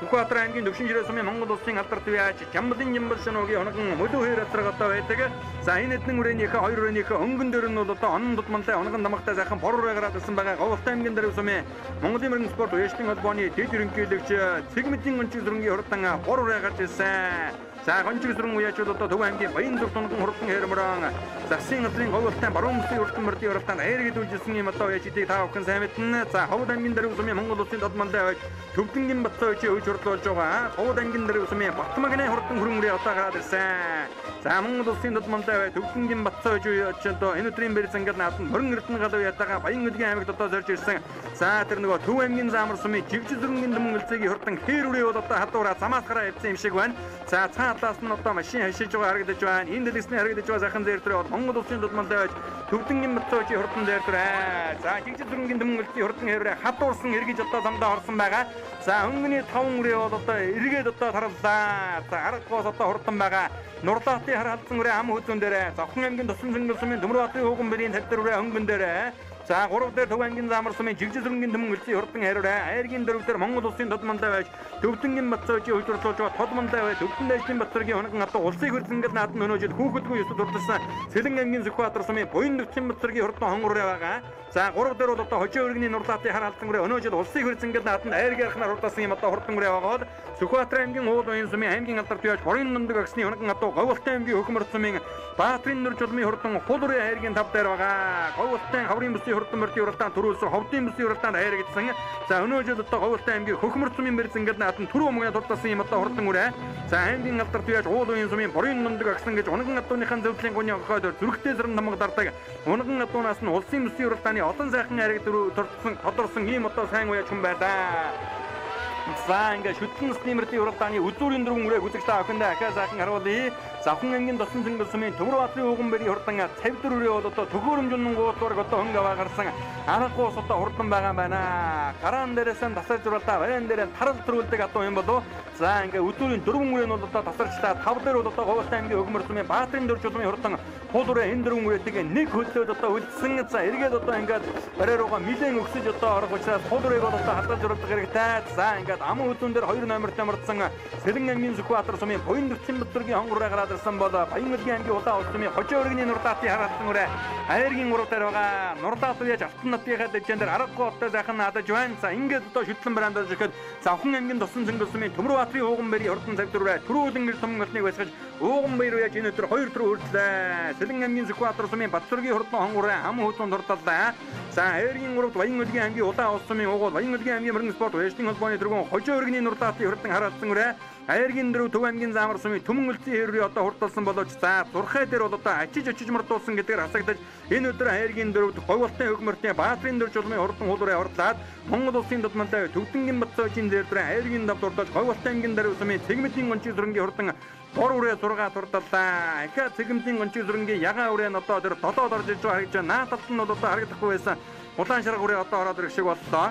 Сүхбаатар аймгийн Дөвшин Жирэ сумын Монгол улсын алдарт яаж Жамбалын Жамбал шөнөгийн оногон мөлөө хоёр хатраг одоо байдаг. За энэ хэдэн үрээнийхээ 2 үрээнийхээ өнгөн дээр нь бол одоо онон дутмантай оногон дамагтай сайхан бор үрээ гараад ирсэн байгаа. Говьолтой аймгийн Тариу сумын Монгол Эмэрэн спорт уясны холбооны дэд ерөнхийлөгч Цэгмэдийн гончиг сүрэнгийн хурдан бор үрээ гарч ирсэн. За гончиг сүрэн уяачууд одоо Төв аймгийн Баян зүг тунган хурдан хэрмөрөн засгийн газрын Говьолтой баруун мөсийн хурдан мөрдийн уралдаанд аяргэд үйлжсэн юм одоо уяачдыг та бүхэн сайн мэднэ. За Ховд аймгийн Тариу сумын Монгол улсын додмандаа байж Төвдөнгийн Батцоочи хурдлуулж байгаа. Ховд аймгийн Тариу сумын Батмагны хурдан хөрөнгөрөө одоо гараад ирсэн. За Монгол улсын додмандаа байж Төвдөнгийн Батцоочи одоо энэ өдрийн бэр зангал наадан Мөрөн Эрдэнэ галын ятаага Баян-Өлгийн аймагт одоо зорж ирсэн. За тэр нөгөө Төв аймгийн Заамар сумын Жигжил сүрэнгийн дөмөн үлцгийн хурдан хээр үрээ бол одоо хадуураа замаас гараа явсан юм шиг байна. За цаатлаас нь одоо машин хашиж байгаа харагдаж байна. Энэ дэлгэсний харагдаж байгаа сайхан зээрдрээ бол Монгол улсын додмандаа байж Төвдөнгийн Батцоочи хурдан зээрдрээ. За Жигжил сүрэнгийн дөмөн үлцгийн хурдан хэрвээ хадуурсан эргэж одоо замдаа орсон байгаа. За өнгөний 5 үрээ бол одоо эргээд одоо тарлаа. За аргагүй одоо хурдан байгаа. Нурлаатын хар халдсан үрээ ам хөзөн дээрээ Завхан аймгийн Тусан зөнгөл сумын Төмөр Баатарын ууган бэрийн тавьдар үрээ өнгөн дээрээ За 3 дээр Төв аймгийн Замарсумын Жигжисүрэнгийн Түмэн Үлцийн хурдан хариураа Айргийн дөрөв дээр Монгол улсын тодмонтой байж Төвдөнгийн Батцоожийн хөлбөрлүүлж байгаа тодмонтой бай Төвдөн дайчдын Батцоргийн хоногн хатуу улсын хөрзөнгөл наадам өнөөжид хүүхдгүй ёсод урдсан Сэлэн аймгийн Зөвхбаатар сумын Буян Төвчийн Батцоргийн хурдан хонгороо байгаа. За 3 дээр бол одоо хожим өргөний нурлаатын хар алдан гүрээ өнөөжид улсын хөрзөнгөл наадамд айргийнхнаар урдсан юм одоо хурдан гүрээ байгаад Зөвхбаатар аймгийн Уул Буян сумын аймгийн алдарт явж Борын нундаг агсны хоногн хатуу Говьолтой аймгийн Хөхмөрт сумын Баатрин нур жулмын хурдан Хулуурын айргийн тав дээр байгаа. Говьолтой хаврын бүсийн хурдан мөрдийн уралдаан төрүүлсэн ховдын бүсийн уралдаанд хайрагдсан. За өнөөжид одоо Говьолтой аймгийн Хөхмөрт сумын бэрзэнгэл наадам түрүү мөнгөнд дурдсан юм одоо хурдан гүрээ. За аймгийн алдарт явж Уул Буян сумын Борын нундаг агсан гэж унган атууныхан зөвлөлийн гуны огохойд зүрхтэй сэрэн намаг дардаг. Унган атуунаас нь улсын бүсийн уралдааны олон сайхан айраг тодорсон ийм одоо сайн уяж хүн байлаа. За ингээ шүтлэн стимердийн уралдааны үзүүрийн дөрвөн үрээ үзэгч та охиндоо ахаа сайхан харуулъя. Завхан ангийн досон зөнгөл сумын Төмөр Баатрын ууган бэрийн хурдан цавд үрээ бол одоо төгөөрөмжнөн гуутлуур одоо хөнгө аваагарсан аргаус одоо хурдан байгаа юм байна. Гараан дээрээс нь тасарч уралдаа баян дээр тарал төрүүлдэг одоо юм болов. За ингээ үзүүрийн дөрвөн үрээ нь бол одоо тасарчлаа. Тав дээр бол одоо Говьолтой аймгийн Хөхмөр сумын Баатрын дөрж улмын хурдан хуулуураа энэ дөрвөн үрээтэйг нэг хөдлөөд одоо үлдсэн. За эргээд одоо ингээд бариарууга нилээн өгсөж одоо орох учраас хуулуурыг бол одоо хадгалж уралдах хэрэгтэй. За ингээд ам үзүүн дээр 2 номерт ямарсан Сэлэн аймгийн Зөвхбаатар сумын Буян Төвчийн Батцоргийн хонгороо гараад ирсэн бол Баян өлгийн аймгийн Улаан улс сумын Хожим өргөний нурлаатын хараалсан үрээ Айргийн 3 дээр байгаа. Нурлаат уяж алтан натныхаа дэвжэн дээр аргагүй оттой сайхан наадаж байна. За ингээд одоо шүтлэн бараандаж ихэд Завхан аймгийн Тусан зөнгөл сумын Төмөр Баатрын ууган бэрийн хурдан цавд үрээ түрүүлэн гэр том голныг байсгаж ууган бэр уяж энэ өдөр 2 төр үрдлээ. Сэлэн аймгийн Зөвхбаатар сумын Батцоргийн хурдан хонгороо хам хөтөнд дурдаллаа. За Айргийн 3-т Баян өлгийн аймгийн Улаан улс сумын уугуул Баян өлгийн аймгийн мөрөн спорт вэжлийн холбооны тэргүүн Хожим өргөний нурлаатын хурдан хараалсан үрээ Айргийн 4 Төв аймгийн Замар сумын Түмэн Үлцийн хэрвээ одоо хурдалсан боловч за Зурхай дээр бол одоо очиж мордуулсан гэдгээр хасагдаж энэ өдөр Айргийн 4-т Говьолтой Хөхмөртийн Баатрын дөрж улмын хурдан хуулуураа хурлаад Монгол улсын тодмонтой Төвдөнгийн Батцоожийн зээрдрээ Айргийн давд урдаж Говьолтой аймгийн даруй сумын Цэгмэтийн гончиг зүрэнгийн хурдан бор үрээ 6 турдаллаа. Ахаа Цэгмэтийн гончиг зүрэнгийн ягаан үрээ нь одоо тэр долоод орж иж байгаа харагдаж байна. Нааталт нь бол одоо харагдахгүй байсан. Улаан шарга үрээ одоо ороод ирэх шиг боллоо.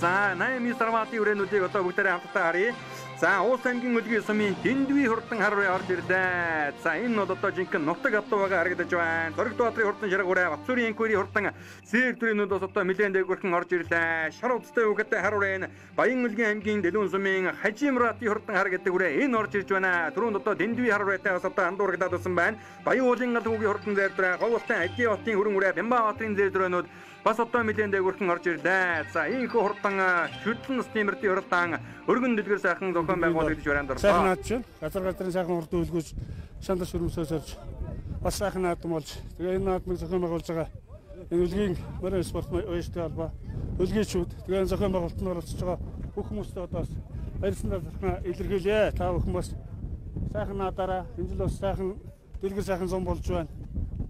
За 8 сарватын үрээнүүдийг одоо бүгдээрээ хамтдаа харъя. За Уус аймгийн өлгийн сумын Дэндвий хурдан харваа орж ирлээ. За энэ бол одоо жинхэнэ нутаг авто байгаа харагдаж байна. Зоригт Баатрын хурдан шарга үрээ Батцуурын инквери хурдан зээг төрийнүүд бас одоо нэлээд дээгүүрхэн орж ирлээ. Шар удастай үгэтэй харваа Баян өлгийн аймгийн Дэлүүн сумын Хажимратын хурдан хар гэдэг үрээ энэ орж ирж байна. Түрүүнд одоо Дэндвий харваатай бас одоо андуурагдаад байсан байна. Баян уулын гал хүүгийн хурдан зээрдрээ Говьолтой Ади хотын хөрөн үрээ Бямбаа Баатрын зээрдрөөнүүд бас одоо нэлээд дээгүүрхэн орж ирлээ. За энэ хурдан шүтлэн стимердийн хурдан өргөн дэлгэр сайхан зохион байгуулагдаж бараанд орлоо. Сайхан наадч байна. Газар газрын сайхан хурдан үлгүүж шандас шүрмсөөс орж бас сайхан наадам болж тэгээ энэ наадмыг зохион байгуулж байгаа энэ үлгийн мөрөн спорт уяжтай холбоо үлгийчүүд тэгээ энэ зохион байгуулалтанд оролцож байгаа бүх хүмүүстээ одоо бас баярлалаа зархна илэрхийлье. Та бүхэн бас сайхан наадаараа энэ жил бас сайхан дэлгэр сайхан зам болж байна.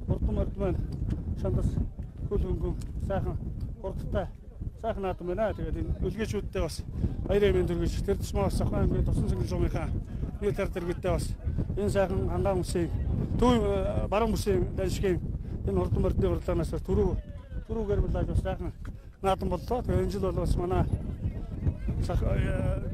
Хурдан морд маань шандас хөл хөнгөн сайхан хурдтай сайхан наадам байна. Тэгээд энэ үлгийчүүдтэй бас баярын мэнд төргөж тэр тусмаа бас Завхан аймгийн Тусан зөнгөл сумынхаа нийт дэргэдтэй бас энэ сайхан хангаан бүсийн төв баруун бүсийн даншгийн энэ хурдан мордны урлагнаас түрүүгээр булааж бас сайхан наадам боллоо. Тэгээд энэ жил бол бас манай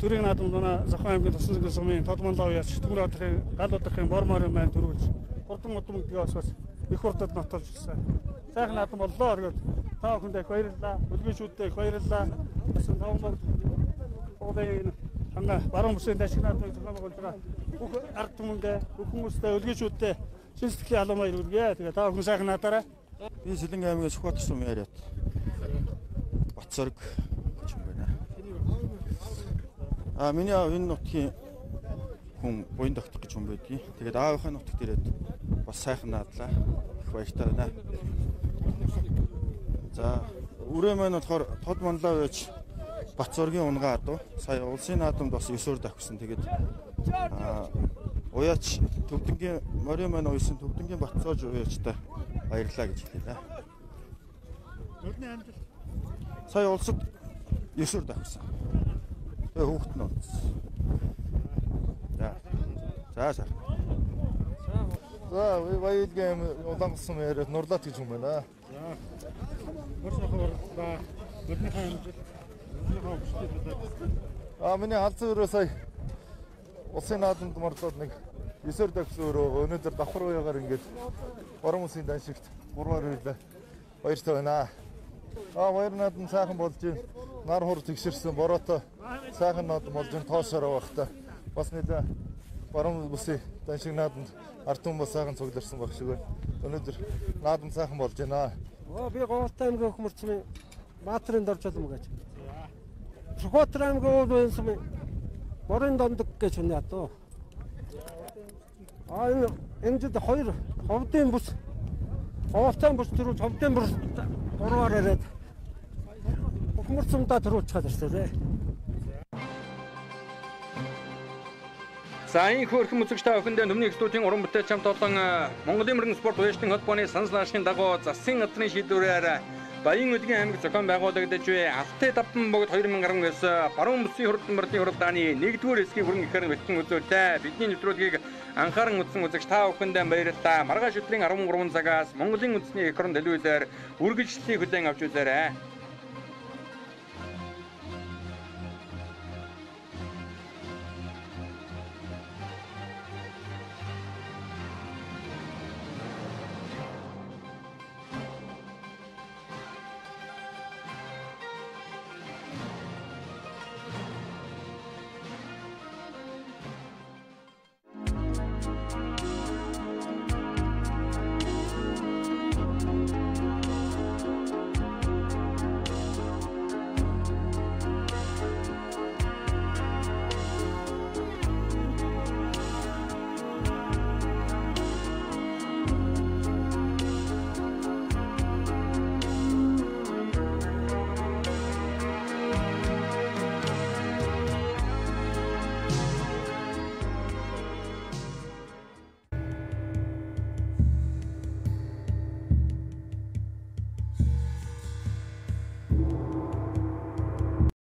төрийн наадам манай Завхан аймгийн Тусан зөнгөл сумын тодмонлоо яач Төмөр Баатрын гал удахын борморын маань төрүүлж хурдан удмагдгийг бас их хурдад нотолж ирсэн. Сайхан наадам боллоо. Тэгээд та бүхэнд их баярлалаа. Үлгийчүүдтэй их баярлалаа. Бас тавмаг Оодын ханга баруун бүсийн дашиг наадмыг зохион байгуулж байгаа бүх ард түмэндээ бүх хүмүүстээ үлгийчүүдтэй шин сэтгэлийн халамжаа ирүүлье. Тэгээ та бүхэн сайхан наадаарай. Би Сэлэн аймгийн Зөвхбаатар сумын яриад Батцорг гэж юм байна. Миний аав энэ нутгийн хүн буян тогтох гэж хүн байдгийг. Тэгээд аавынхаа нутагт ирээд бас сайхан наадлаа. Их баяртай байна. За үрээ маань болохоор тод манлаа байж Батцоргийн унгаа адуу сая улсын наадамд бас 9-өр давхсан. Тэгээд уяач Төвдөнгийн морин маань уйсан Төвдөнгийн Батцоож уяачтай баярлалаа гэж хэлээ. Нүдний амжилт сая улсад 9-өр давхсан. Тэгээ хүүхэд нь унтсан. За. За баялгийн улаан улсын яриад нурлаат гэж юм байна. за. Мөрсөхөр нүдний амжилт Миний халзан өрөө сая улсын наадамд мордоод нэг 9-өр давсан өрөө өнөөдөр давхар уяагаар ингээд баруун улсын даншигт 3-аар ирлээ. баяртай байна. Баяр наадам сайхан болж байна. Нар хур тэгшэрсэн бороотой сайхан наадам болж байна. Тоосороо багтаа. Бас нэлээ баруун бүсийн даншиг наадамд ард түмэн бас сайхан цугларсан баг шиг байна. Өнөөдөр наадам сайхан болж байна. Би Говьтай аймгийн хөмөрчмийн Баатрын доржолом гэж. Сүхбаатар аймгийн уул байнсан Борын дондог гэж байна даа. Энэ дэд хоёр ховдын бүс Говьтай бүс төрүүлж ховдын бүс гурваар яриад хөмөрчмөндөө төрүүлчихад ирсэн. Сайн хөрхөн үзэгч та бүхэндээ Төмний студийн уран бүтээлч хамт олон Монголын мөрөн спорт уяалтын холбооны санал ашигын дагуу засгийн газрын шийдвэрээр Баян Өдгийн аймаг зохион байгуулагдаж буй Алтай давтан богд 2019 баруун бүсийн хурдан мөрдийн хуралдааны 1-р хэсгийн хүрэн ихээр бэлтгэн үзүүлэлтээ бидний нэвтрүүлгийг анхааран үзсэн үзэгч та бүхэндээ баярлалаа. Маргааш өдрийн 13 цагаас Монголын үндэсний экран телевизээр үргэлжлэлийг хүлээн авч үзээрэй.